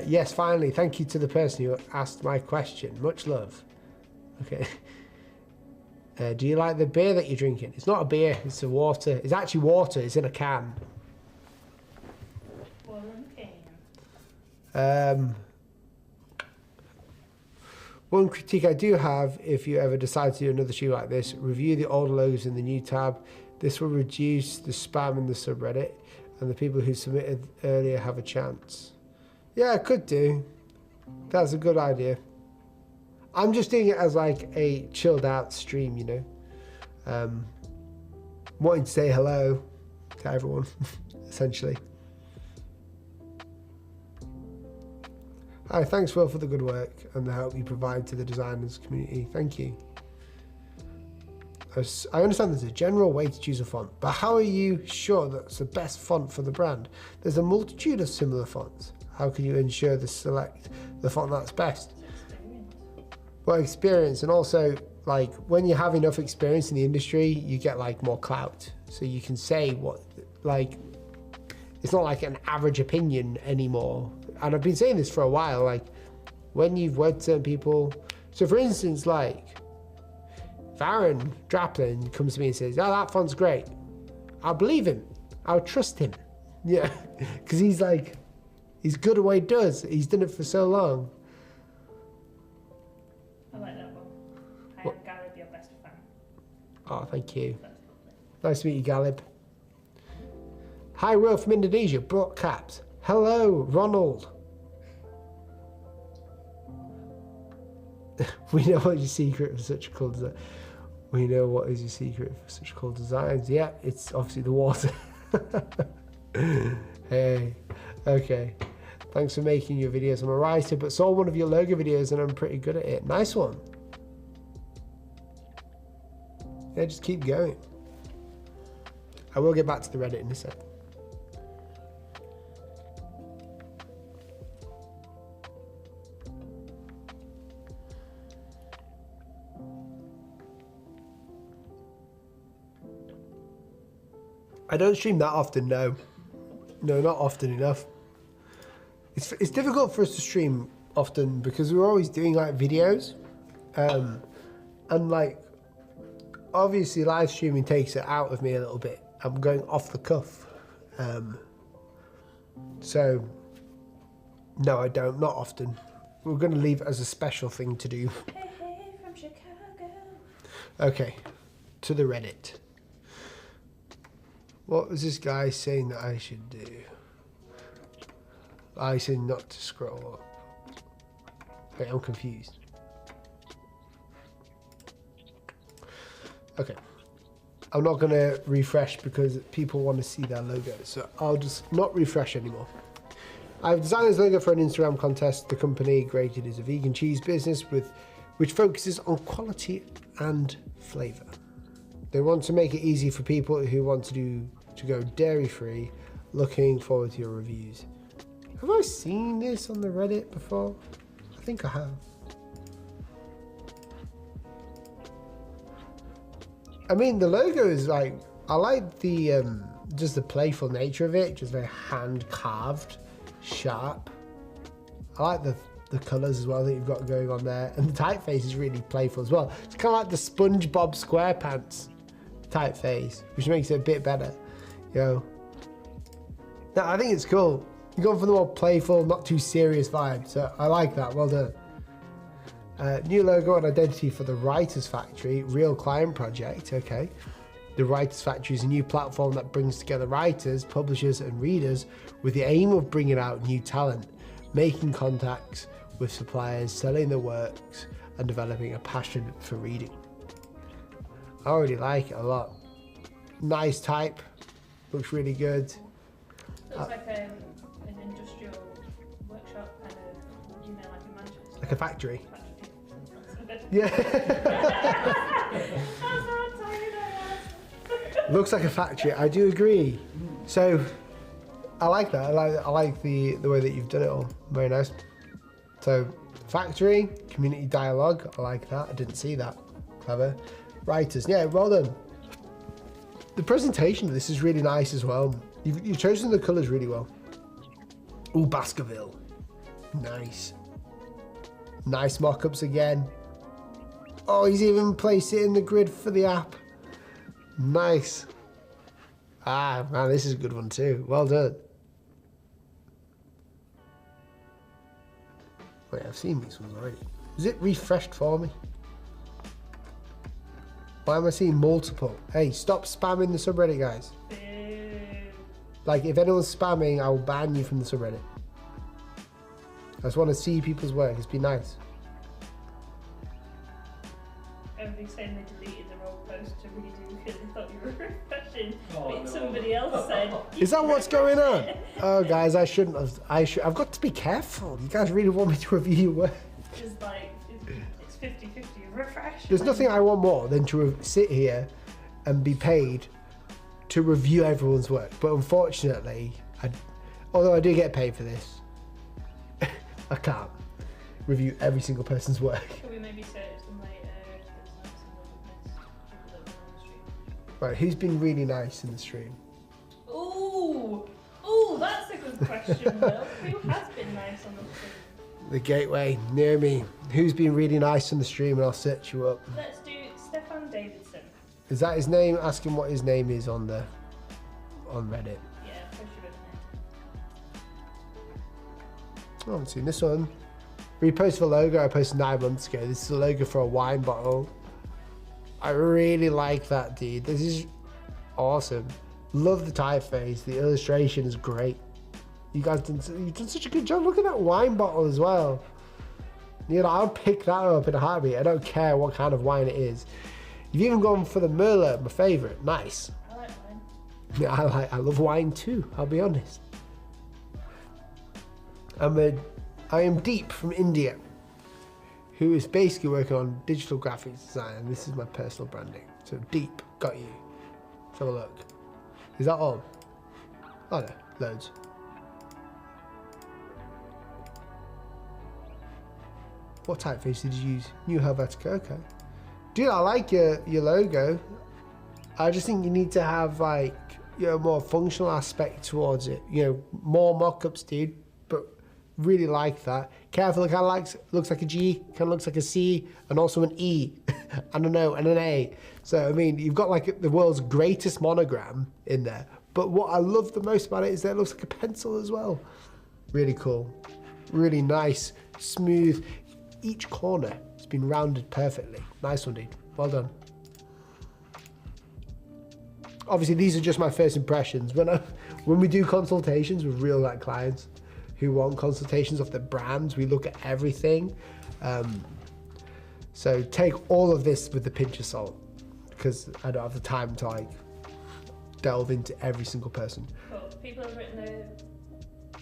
Yes, finally. Thank you to the person who asked my question. Much love. Okay. Do you like the beer that you're drinking? It's not a beer. It's a water. It's actually water. It's in a can. One critique I do have, if you ever decide to do another shoe like this, review the older logos in the new tab. This will reduce the spam in the subreddit, and the people who submitted earlier have a chance. Yeah, I could do. That's a good idea. I'm just doing it as like a chilled out stream, you know. wanting to say hello to everyone, essentially. Hi, thanks Will for the good work and the help you provide to the designers community. Thank you. I understand there's a general way to choose a font, but how are you sure that's the best font for the brand? There's a multitude of similar fonts. How can you ensure to select the font that's best? Well, experience, and also like when you have enough experience in the industry, you get like more clout. So you can say what, like, it's not like an average opinion anymore. And I've been saying this for a while, like when you've worked with certain people. So for instance, like if Aaron Draplin comes to me and says, oh, that font's great, I'll believe him. I'll trust him. Yeah, because he's good at what he does. He's done it for so long. I like that one. I am Galib, your best fan. Oh, thank you. That's lovely. Nice to meet you, Galib. Hi, Will from Indonesia. Brought caps. Hello, Ronald. We know what your secret for such cool design. We know what is your secret for such cool designs. Yeah, it's obviously the water. Hey, okay. Thanks for making your videos. I'm a writer, but saw one of your logo videos and I'm pretty good at it. Nice one. Yeah, just keep going. I will get back to the Reddit in a sec. I don't stream that often, no. No, not often enough. It's difficult for us to stream often because we're always doing like videos. And like, obviously live streaming takes it out of me a little bit. I'm going off the cuff. So, no, I don't, not often. We're going to leave it as a special thing to do. Hey, hey, from Chicago. Okay, to the Reddit. What was this guy saying that I should do? I said not to scroll up. Wait, I'm confused. Okay. I'm not going to refresh because people want to see their logo. So I'll just not refresh anymore. I've designed this logo for an Instagram contest. The company created is a vegan cheese business which focuses on quality and flavour. They want to make it easy for people who want to go dairy-free. Looking forward to your reviews. Have I seen this on the Reddit before? I think I have. I mean, the logo is like, I like the just the playful nature of it, just very hand carved, sharp. I like the colours as well that you've got going on there, and the typeface is really playful as well. It's kind of like the SpongeBob SquarePants typeface, which makes it a bit better. You know, no, I think it's cool. You're going for the more playful, not too serious vibe, so I like that. Well done. New logo and identity for the Writers Factory, real client project. Okay. The Writers Factory is a new platform that brings together writers, publishers, and readers with the aim of bringing out new talent, making contacts with suppliers, selling their works, and developing a passion for reading. I already like it a lot. Nice type. Looks really good. Looks like an industrial workshop kind of, you know, like in Manchester. Like a factory. That's Yeah. how tired I am. Looks like a factory. I do agree. So I like that. I like the way that you've done it all. Very nice. So factory, community dialogue. I like that. I didn't see that. Clever. Writers. Yeah, well done. The presentation of this is really nice as well. You've chosen the colours really well. Ooh, Baskerville. Nice. Nice mock-ups again. Oh, he's even placed it in the grid for the app. Nice. Ah, man, this is a good one too. Well done. Wait, I've seen these ones already. Is it refreshed for me? Why am I seeing multiple? Hey, stop spamming the subreddit, guys. Boo. Like, if anyone's spamming, I will ban you from the subreddit. I just want to see people's work. It's been nice. Oh, everybody saying they deleted their old post to redo because they thought you were refreshing. Oh, But no. somebody else said. Is that what's going on? Oh, guys, I shouldn't have. I've got to be careful. You guys really want me to review your work. It's like, it's 50-50 refresh. There's nothing I want more than to sit here and be paid to review everyone's work. But unfortunately, although I do get paid for this, I can't review every single person's work. Could we maybe search them later to give us an answer what we've missed? People that were on the stream. Right, who's been really nice in the stream? Ooh, that's a good question, Will. Who has been nice on the stream? The gateway near me. Who's been really nice in the stream, and I'll search you up. Let's do Stefan Davidson. Is that his name? Ask him what his name is on Reddit. Yeah, push your I haven't seen this one. Repost the logo I posted 9 months ago. This is a logo for a wine bottle. I really like that, dude. This is awesome. Love the typeface. The illustration is great. You guys you've done such a good job. Look at that wine bottle as well. You know, I'll pick that up in a heartbeat. I don't care what kind of wine it is. You've even gone for the Merlot, my favourite. Nice. I like mine. Yeah, I love wine too, I'll be honest. I am Deep from India, who is basically working on digital graphics design, and this is my personal branding. So Deep, got you. Let's have a look. Is that all? Oh no, loads. What typeface did you use? New Helvetica, okay. Dude, I like your logo. I just think you need to have like, you know, more functional aspect towards it. You know, more mock-ups, dude. But really like that. Careful, it kind of looks like a G, kind of looks like a C, and also an E, and an O, and an A. So, I mean, you've got like the world's greatest monogram in there. But what I love the most about it is that it looks like a pencil as well. Really cool. Really nice, smooth. Each corner has been rounded perfectly. Nice one, dude. Well done. Obviously, these are just my first impressions. When we do consultations with real like clients who want consultations of the brands, we look at everything. So take all of this with a pinch of salt, because I don't have the time to like delve into every single person. Cool. People have written their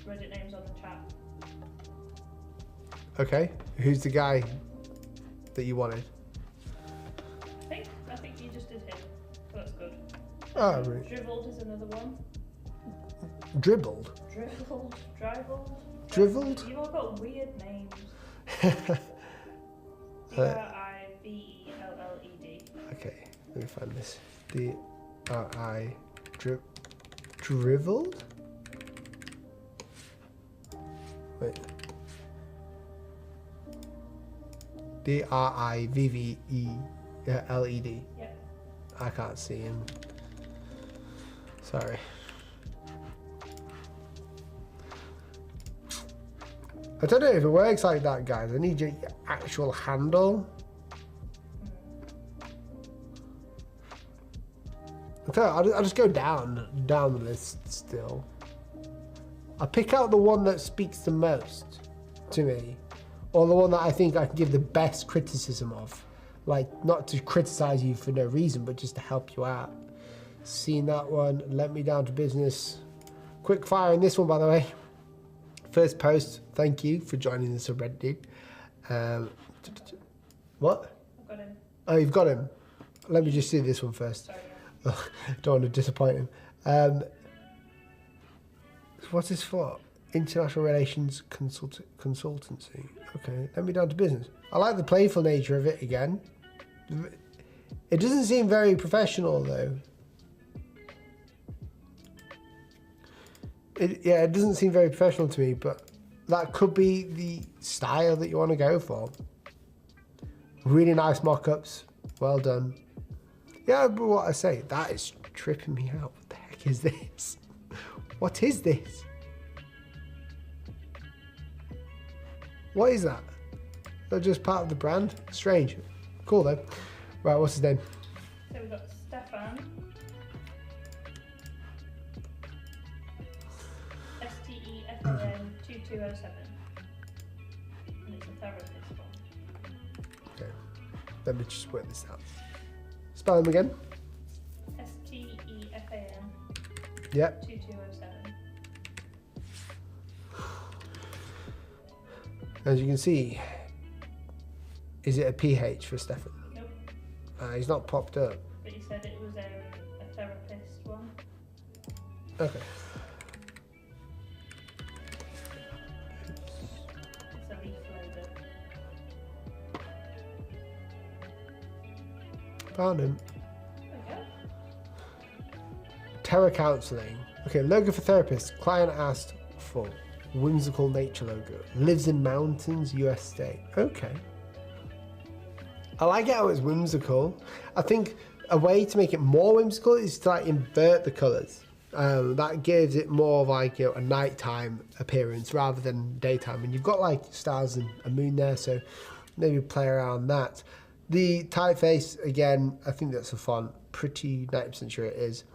Reddit names on the chat. Okay, who's the guy that you wanted? I think you just did him. So that's good. Oh, right. Dribbled is another one. Dribbled? Dribbled, driveled. Driveled? You've all got weird names. D-R-I-V-E-L-L-E-D. Okay, let me find this. D-R-I... Driveled? Wait. D-R-I-V-V-E-L-E-D. Yep. I can't see him. Sorry. I don't know if it works like that, guys. I need your actual handle. I'll just go down the list still. I'll pick out the one that speaks the most to me, or the one that I think I can give the best criticism of. Like, not to criticize you for no reason, but just to help you out. Seen that one. Let me down to business. Quick fire in this one, by the way. First post. Thank you for joining the subreddit. What? I've got him. Oh, you've got him. Let me just see this one first. Sorry. Don't want to disappoint him. What's this for? International Relations Consultancy. Okay, let me down to business. I like the playful nature of it again. It doesn't seem very professional though. It doesn't seem very professional to me, but that could be the style that you want to go for. Really nice mock-ups. Well done. Yeah, but what I say, that is tripping me out. What the heck is this? What is this? What is that? They're just part of the brand? Strange. Cool though. Right, what's his name? So we've got Stefan. STEFAN 2207. And it's a therapist one. Okay. Let me just work this out. Spell them again. STEFAN. Yep. 2207. As you can see, is it a PH for Stefan? Nope. He's not popped up. But he said it was a therapist one. Okay. It's a leaf logo. Found him. There we go. Terror counseling. Okay, logo for therapist. Client asked for whimsical nature logo. Lives in mountains, US state. Okay. I like it how it's whimsical. I think a way to make it more whimsical is to like invert the colours. That gives it more of like, you know, a nighttime appearance rather than daytime. And you've got like stars and a moon there, so maybe play around that. The typeface, again, I think that's a font. Pretty 90% sure it is.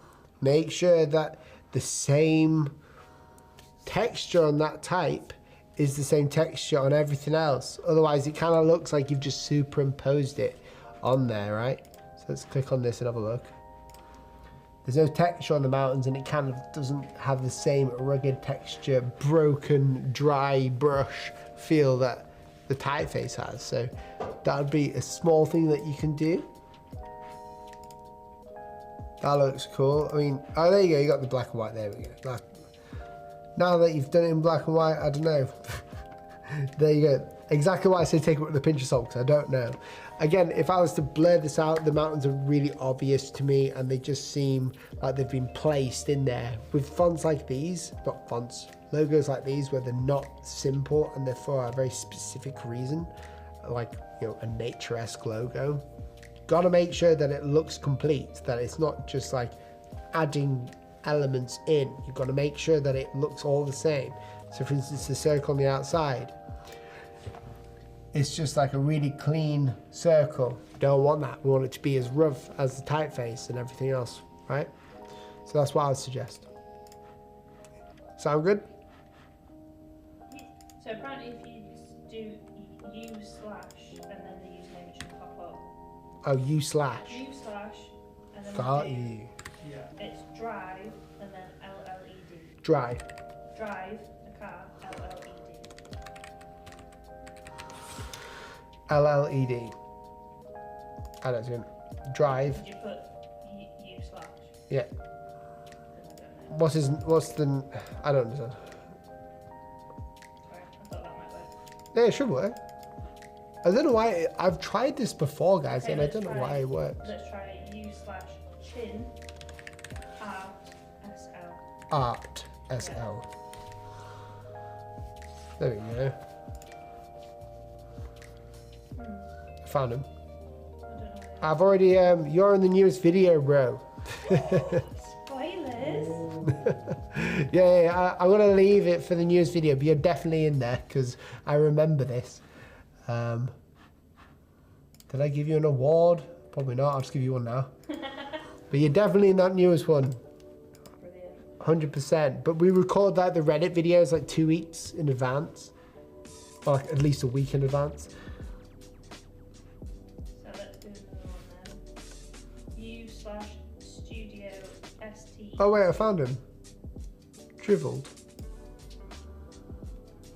Make sure that the same texture on that type is the same texture on everything else. Otherwise, it kind of looks like you've just superimposed it on there, right? So let's click on this and have a look. There's no texture on the mountains, and it kind of doesn't have the same rugged texture, broken, dry brush feel that the typeface has. So that would be a small thing that you can do. That looks cool. I mean, oh, there you go. You got the black and white. There we go. Now that you've done it in black and white, I don't know. There you go. Exactly why I say take it with a pinch of salt, because I don't know. Again, if I was to blur this out, the mountains are really obvious to me, and they just seem like they've been placed in there. With fonts like these, not fonts, logos like these, where they're not simple and they're for a very specific reason, like, you know, a nature-esque logo. Gotta make sure that it looks complete, that it's not just like adding elements in. You've got to make sure that it looks all the same. So for instance, the circle on the outside, it's just like a really clean circle. Don't want that. We want it to be as rough as the typeface and everything else, right? So that's what I would suggest. Sound good? So apparently if you do U/ and then the username, it should pop up. Oh, U/. U/ and then Got do, you. Yeah. it's drive and then LLED. Drive. Drive, a car, LLED. LLED. I don't know. Drive. Did you put U/? Yeah. Because I don't know. What's the, I don't know. Sorry, I thought that might work. Yeah, it should work. I don't know why, I've tried this before, guys, Okay, and I let's don't know try- why it works. Let's try U/chin art SL. Art SL. There we go. Found him. I don't know. I've already, you're in the newest video, bro. Spoilers. Yeah, I'm going to leave it for the newest video, but you're definitely in there, because I remember this. Did I give you an award? Probably not, I'll just give you one now. But you're definitely in that newest one. Brilliant. 100%. But we record like the Reddit videos like 2 weeks in advance. Or like at least a week in advance. So let's do another one then. U/studio ST. Oh wait, I found him. Driveled.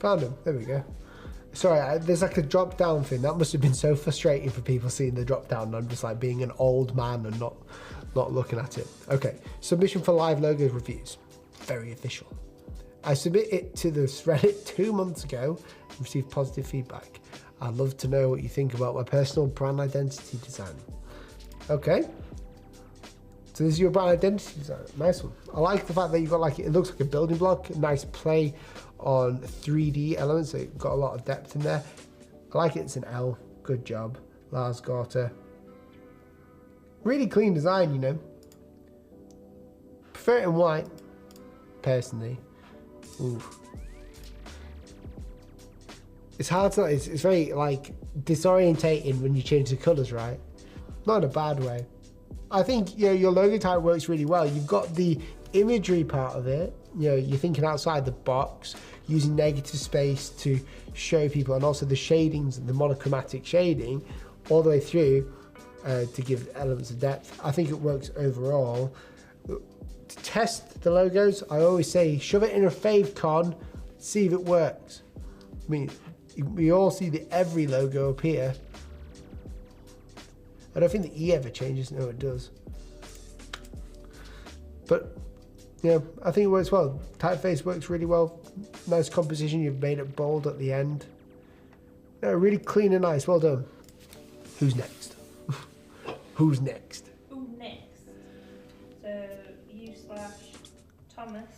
Found him. There we go. Sorry, there's like a drop down thing. That must have been so frustrating for people seeing the drop down. And I'm just like being an old man and not looking at it. Okay, submission for live logos reviews. Very official. I submitted it to this Reddit 2 months ago and received positive feedback. I'd love to know what you think about my personal brand identity design. Okay. So this is your brand identity design. Nice one. I like the fact that you've got like, it looks like a building block, a nice play on 3D elements. So you've got a lot of depth in there. I like it. It's an L. Good job, Lars Gorter. Really clean design, you know. Prefer it in white, personally. Ooh. It's hard to, it's very like disorientating when you change the colours, right? Not in a bad way. I think, you know, your logo type works really well. You've got the imagery part of it. You know, you're thinking outside the box, using negative space to show people, and also the shadings and the monochromatic shading all the way through to give elements of depth. I think it works overall. To test the logos, I always say shove it in a favicon, see if it works. I mean, we all see the every logo up here. I don't think the E ever changes. No, it does. But yeah, I think it works well. Typeface works really well. Nice composition. You've made it bold at the end. No, really clean and nice. Well done. Who's next? Who's next? Who next? So u/Thomas THOMAS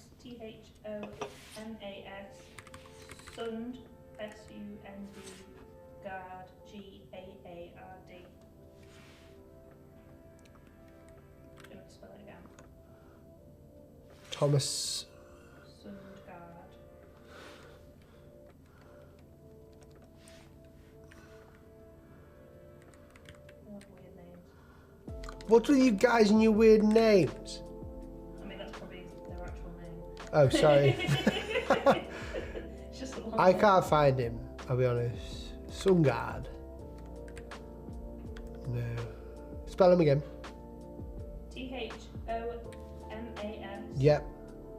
Sund SUND Guard GAARD. Do you want to spell it again? Thomas. Sundgaard. What weird names. What's with you guys and your weird names? I mean, that's probably their actual name. Oh, sorry. It's just a long I name. can't find him, I'll be honest. Sungard. No. Spell him again. THOMAS Yep.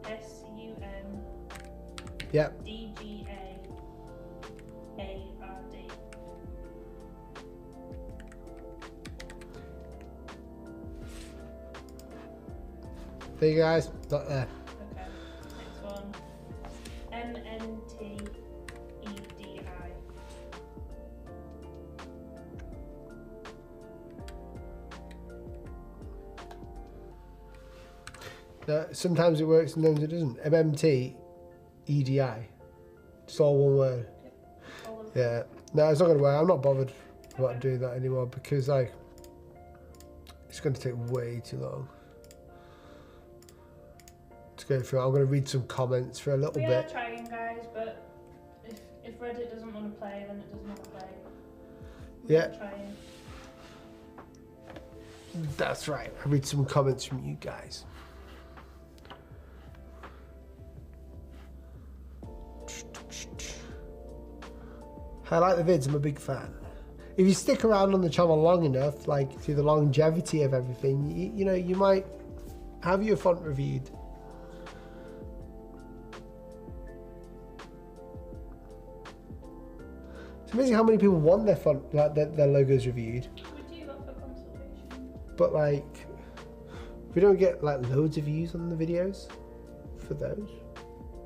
SUNDGAARD. Yep. There you guys. Not there. Okay, next one. MNTEDI. Sometimes it works, sometimes it doesn't. MMT, EDI. It's all one word. All of Yeah. No, it's not going to work. I'm not bothered about doing that anymore because, like, it's going to take way too long to go through. I'm going to read some comments for a little We are bit. trying, guys, but if Reddit doesn't want to play, then it doesn't want to play. Yeah. We're trying. That's right. I read some comments from you guys. I like the vids. I'm a big fan. If you stick around on the channel long enough, like through the longevity of everything, you know, you might have your font reviewed. It's amazing how many people want their font, like their logos reviewed. We do offer consultation. But like, we don't get like loads of views on the videos for those,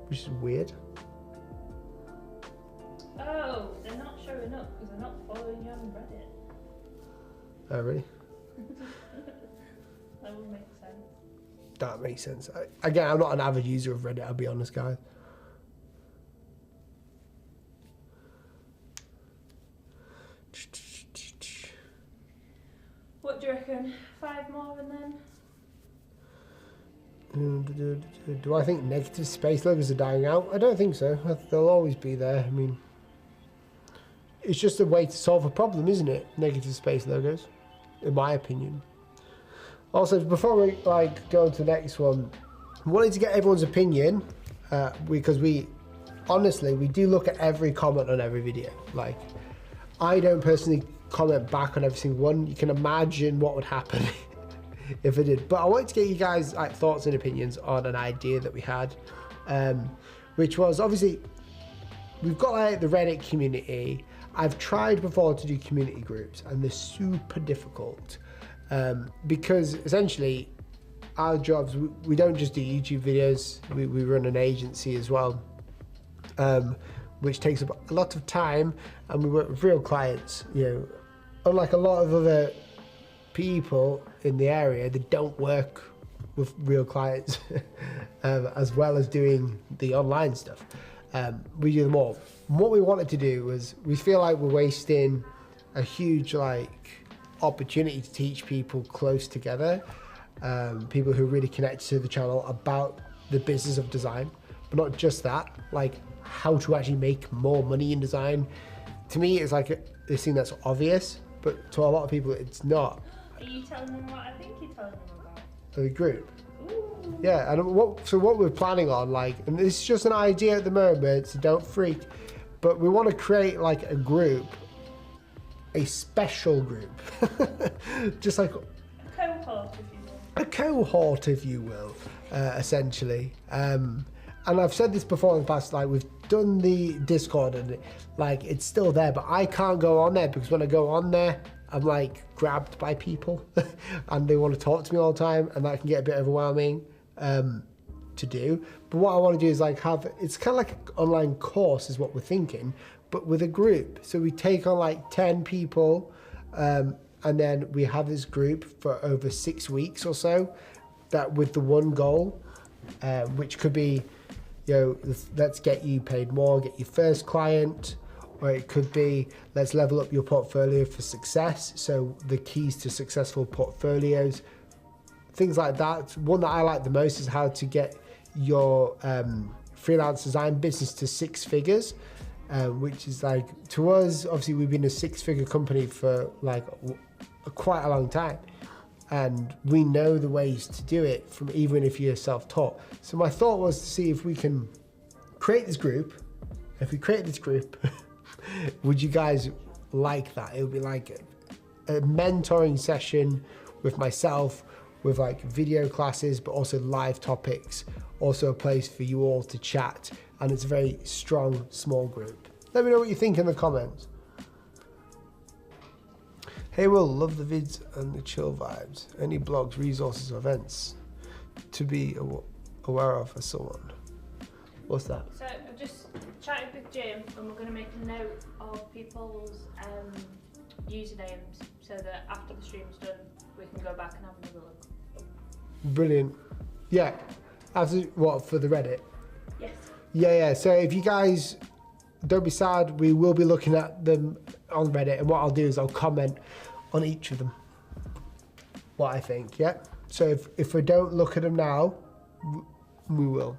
which is weird. Oh, they're not showing up because they're not following you on Reddit. Oh, really? That would make sense. That makes sense. Again, I'm not an avid user of Reddit, I'll be honest, guys. What do you reckon? 5 more and then? Do I think negative space logos are dying out? I don't think so. They'll always be there. I mean, it's just a way to solve a problem, isn't it? Negative space logos, in my opinion. Also, before we like go on to the next one, I wanted to get everyone's opinion because we honestly do look at every comment on every video. Like, I don't personally comment back on every single one. You can imagine what would happen if I did. But I wanted to get you guys like thoughts and opinions on an idea that we had, which was obviously we've got like the Reddit community. I've tried before to do community groups and they're super difficult because essentially our jobs, we don't just do YouTube videos, we run an agency as well, which takes up a lot of time, and we work with real clients. You know, unlike a lot of other people in the area that don't work with real clients as well as doing the online stuff. We do them all. What we wanted to do was, we feel like we're wasting a huge like opportunity to teach people close together, people who really connect to the channel about the business of design, but not just that, like how to actually make more money in design. To me, it's like this thing that's obvious, but to a lot of people, it's not. Are you telling them what I think you're telling them about? The group. Ooh. Yeah, and what we're planning on, like, and this is just an idea at the moment, so don't freak, but we want to create like a group a special group, just like Cohort, if you will. a cohort, if you will, essentially. And I've said this before in the past, like we've done the Discord and like it's still there, but I can't go on there because when I go on there, I'm like grabbed by people and they want to talk to me all the time, and that can get a bit overwhelming to do. But what I want to do is like it's kind of like an online course is what we're thinking, but with a group. So we take on like 10 people, and then we have this group for over 6 weeks or so, that with the one goal, which could be, you know, let's get you paid more, get your first client, or it could be let's level up your portfolio for success. So the keys to successful portfolios, things like that. One that I like the most is how to get your freelance design business to 6 figures, which is like, to us, obviously we've been a 6-figure company for like quite a long time, and we know the ways to do it from even if you're self-taught. So my thought was to see if we can create this group. If we create this group, would you guys like that? It would be like a mentoring session with myself, with like video classes, but also live topics, also a place for you all to chat, and it's a very strong, small group. Let me know what you think in the comments. Hey Will, love the vids and the chill vibes. Any blogs, resources, or events to be aware of for someone? What's that? So I've just chatted with Jim, and we're going to make a note of people's usernames so that after the stream's done, we can go back and have another look. Brilliant. Yeah. After what, for the Reddit? Yes. Yeah. So if you guys don't be sad, we will be looking at them on Reddit, and what I'll do is I'll comment on each of them what I think. Yeah. So if we don't look at them now, we will.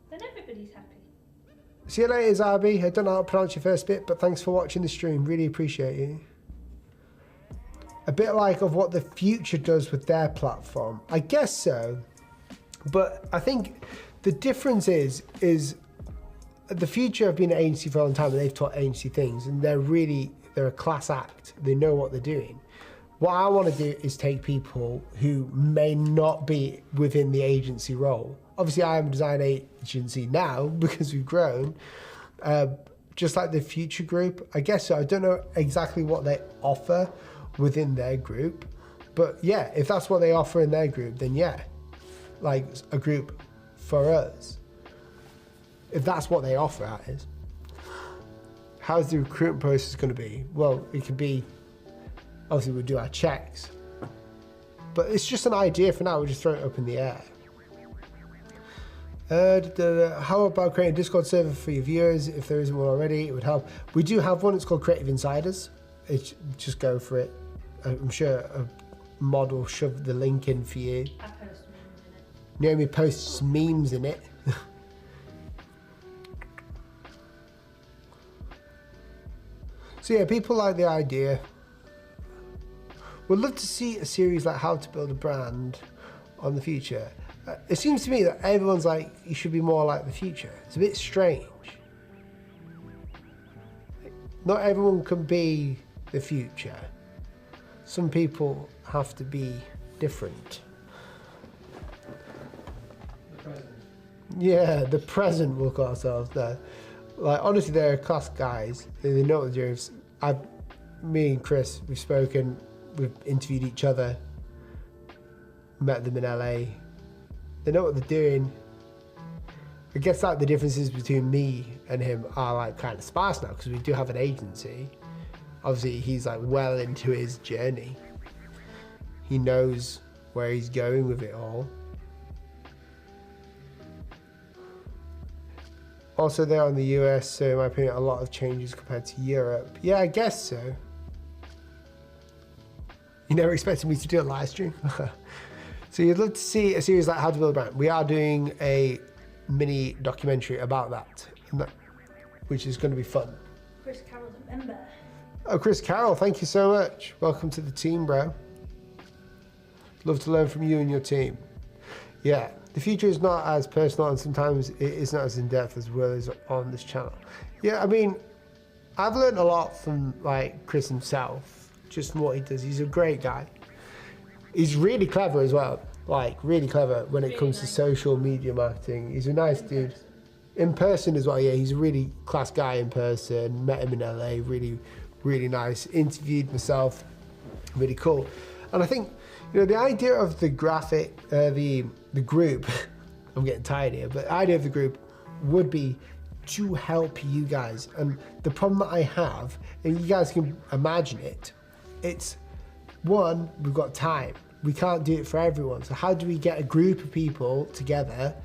Then everybody's happy. See you later, Zabi. I don't know how to pronounce your first bit, but thanks for watching the stream. Really appreciate you. A bit like of what the future does with their platform. I guess so. But I think the difference is the future have been an agency for a long time, and they've taught agency things, and they're a class act. They know what they're doing. What I want to do is take people who may not be within the agency role. Obviously, I am a design agency now because we've grown. Just like the future group, I guess so. I don't know exactly what they offer within their group, but yeah, if that's what they offer in their group, then yeah, like a group for us. If that's what they offer, that is. How's the recruitment process going to be? Well, it could be, obviously we'll do our checks, but it's just an idea for now. We'll just throw it up in the air. How about creating a Discord server for your viewers? If there isn't one already, it would help. We do have one. It's called Creative Insiders. Just go for it. I'm sure a mod will shove the link in for you. I post memes in it. Naomi posts memes in it. So yeah, people like the idea. Would love to see a series like How to Build a Brand on the future. It seems to me that everyone's like, you should be more like the future. It's a bit strange. Not everyone can be the future. Some people have to be different. The present. Yeah, the present, we'll call ourselves there. Like, honestly, they're class guys. They know what they're doing. Me and Chris, we've spoken, we've interviewed each other, met them in LA. They know what they're doing. I guess like the differences between me and him are like kind of sparse now because we do have an agency. Obviously, he's like well into his journey. He knows where he's going with it all. Also, they're in the US, so in my opinion, a lot of changes compared to Europe. Yeah, I guess so. You never expected me to do a live stream? So you'd love to see a series like How to Build a Brand. We are doing a mini documentary about that, which is going to be fun. Chris Carroll's a member. Oh, Chris Carroll, thank you so much. Welcome to the team, bro. Love to learn from you and your team. Yeah, the future is not as personal, and sometimes it is not as in-depth as well as on this channel. Yeah, I mean, I've learned a lot from like Chris himself, just from what he does. He's a great guy. He's really clever as well, like really clever when it Really comes to nice. social media marketing. He's a nice dude. In person as well, yeah, he's a really class guy in person. Met him in LA, really, really nice. Interviewed myself, really cool. And I think, you know, the idea of the graphic, the group, I'm getting tired here, but the idea of the group would be to help you guys. And the problem that I have, and you guys can imagine it, it's one, we've got time. We can't do it for everyone. So how do we get a group of people together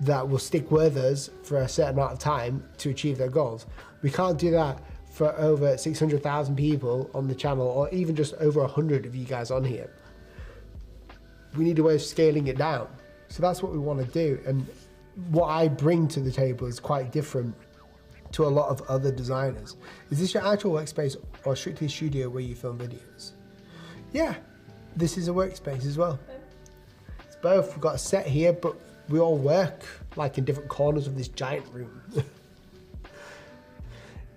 that will stick with us for a certain amount of time to achieve their goals? We can't do that for over 600,000 people on the channel, or even just over 100 of you guys on here. We need a way of scaling it down. So that's what we want to do. And what I bring to the table is quite different to a lot of other designers. Is this your actual workspace or strictly a studio where you film videos? Yeah, this is a workspace as well. It's both. We've got a set here, but we all work like in different corners of this giant room.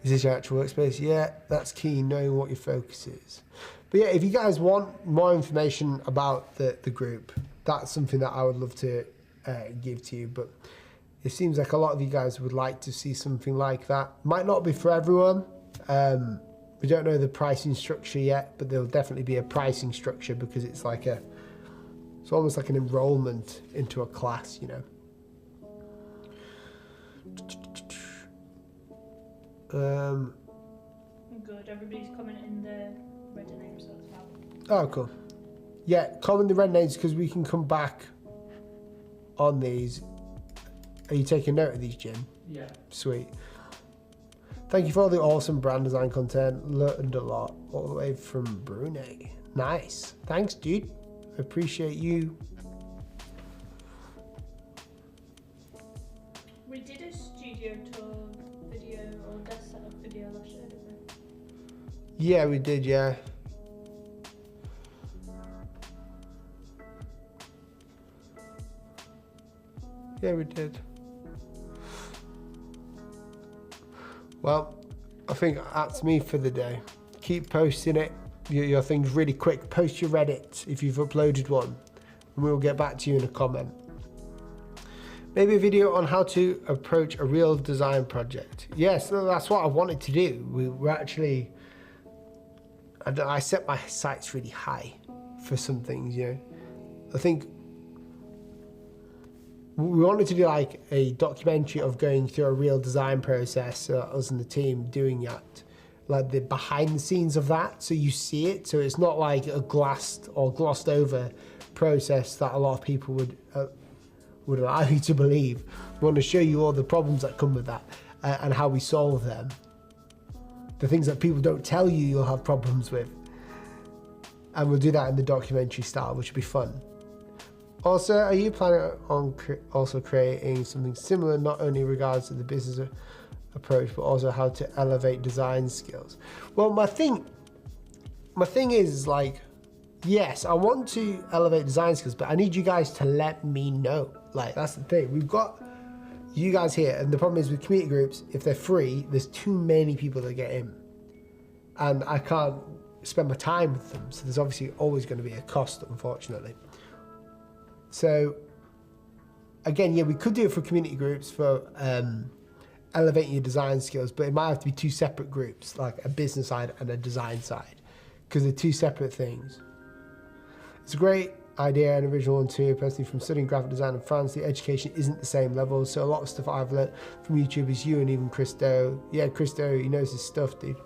Is this your actual workspace? Yeah, that's key, knowing what your focus is. But yeah, if you guys want more information about the group, that's something that I would love to give to you. But it seems like a lot of you guys would like to see something like that. Might not be for everyone. We don't know the pricing structure yet, but there'll definitely be a pricing structure because it's like it's almost like an enrollment into a class, you know. Good. Everybody's commenting in the Reddit names, so that's fab. Oh, cool. Yeah, comment the red names because we can come back on these. Are you taking note of these, Jim? Yeah. Sweet. Thank you for all the awesome brand design content. Learned a lot all the way from Brunei. Nice. Thanks, dude. Appreciate you. We did a studio tour video or desk setup video last year, didn't we? Yeah, we did, yeah. Yeah, we did. Well, I think that's me for the day. Keep posting it, your things really quick. Post your Reddit if you've uploaded one, and we'll get back to you in a comment. Maybe a video on how to approach a real design project. Yes, that's what I wanted to do. We're actually, I set my sights really high for some things, you know. I think we wanted to do like a documentary of going through a real design process, us and the team doing that, like the behind the scenes of that, so you see it, so it's not like a glossed over process that a lot of people would allow you to believe. We want to show you all the problems that come with that and how we solve them. The things that people don't tell you you'll have problems with. And we'll do that in the documentary style, which will be fun. Also, are you planning on also creating something similar, not only in regards to the business approach, but also how to elevate design skills? Well, my thing is like, yes, I want to elevate design skills, but I need you guys to let me know. Like, that's the thing. We've got you guys here, and the problem is with community groups, if they're free, there's too many people that get in. And I can't spend my time with them. So there's obviously always going to be a cost, unfortunately. So, again, yeah, we could do it for community groups for elevating your design skills, but it might have to be two separate groups, like a business side and a design side, because they're two separate things. It's a great idea and original one too. Personally, from studying graphic design in France, the education isn't the same level, so a lot of stuff I've learned from YouTube is you and even Christo. Yeah, Christo, he knows his stuff, dude.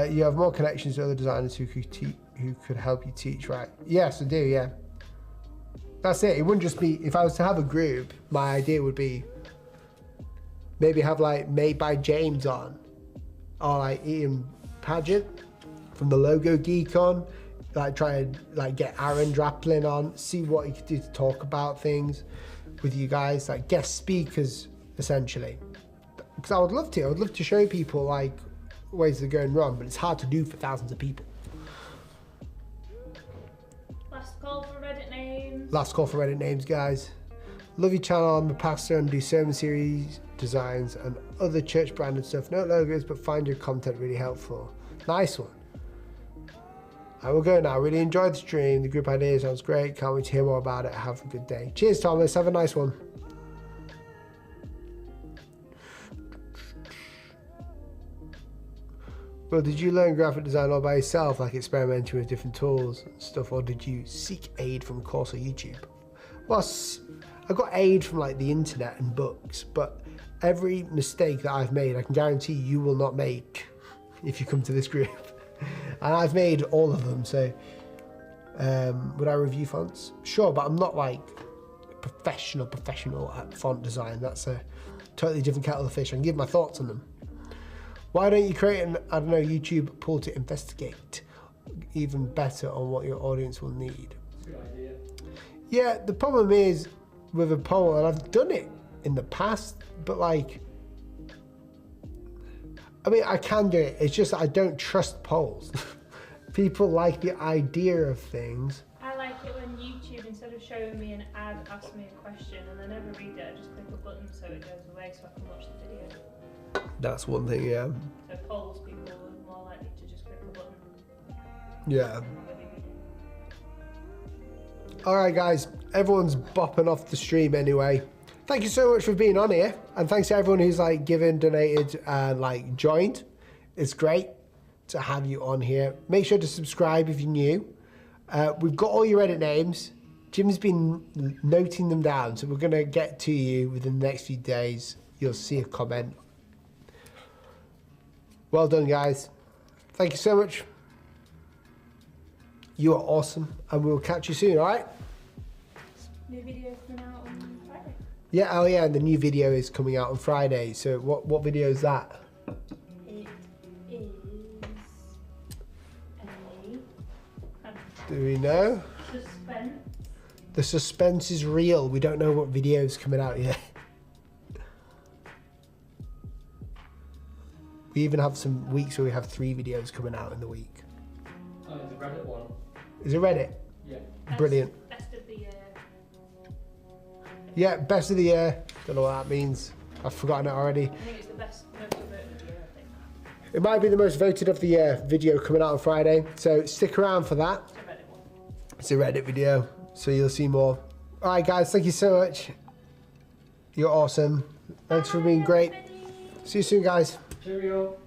You have more connections to other designers who could help you teach, right? Yes, I do, yeah. That's it. It wouldn't just be, if I was to have a group, my idea would be maybe have like Made by James on, or like Ian Paget from the Logo Geek on, like try and like get Aaron Draplin on, see what he could do to talk about things with you guys, like guest speakers essentially. Because I would love to show people like ways they're going wrong, but it's hard to do for thousands of people. Last call for Reddit names. Last call for Reddit names, guys. Love your channel. I'm a pastor and do sermon series designs and other church branded stuff. No logos, but find your content really helpful. Nice one. I will go now. Really enjoyed the stream. The group idea sounds great. Can't wait to hear more about it. Have a good day. Cheers, Thomas. Have a nice one. Well, did you learn graphic design all by yourself, like experimenting with different tools and stuff, or did you seek aid from a course or YouTube? Well, I got aid from like the internet and books, but every mistake that I've made, I can guarantee you will not make if you come to this group. And I've made all of them, so would I review fonts? Sure, but I'm not like professional at font design. That's a totally different kettle of fish. I can give my thoughts on them. Why don't you create an, I don't know, YouTube poll to investigate even better on what your audience will need? That's a good idea. Yeah, the problem is with a poll, and I've done it in the past, but like, I mean, I can do it. It's just I don't trust polls. People like the idea of things. I like it when YouTube, instead of showing me an ad, asks me a question and I never read it, I just click a button so it goes away so I can watch the video. That's one thing, yeah. So polls, people are more likely to just click a button. Yeah. Alright guys, everyone's bopping off the stream anyway. Thank you so much for being on here, and thanks to everyone who's like given, donated, and like joined. It's great to have you on here. Make sure to subscribe if you're new. We've got all your edit names. Jim's been noting them down, so we're gonna get to you within the next few days. You'll see a comment. Well done, guys. Thank you so much. You are awesome, and we'll catch you soon, all right? New video coming out on Friday. Yeah, oh yeah, and the new video is coming out on Friday. So what video is that? It is Do we know? suspense. The suspense is real. We don't know what video is coming out yet. We even have some weeks where we have 3 videos coming out in the week. Oh, it's a Reddit one. Is it Reddit? Yeah. Brilliant. Best of the year. Yeah, best of the year. Don't know what that means. I've forgotten it already. I think it's the best, most voted of the year, I think. It might be the most voted of the year video coming out on Friday. So stick around for that. It's a Reddit one. It's a Reddit video, so you'll see more. All right, guys, thank you so much. You're awesome. Thanks for being great. See you soon, guys. Cheerio.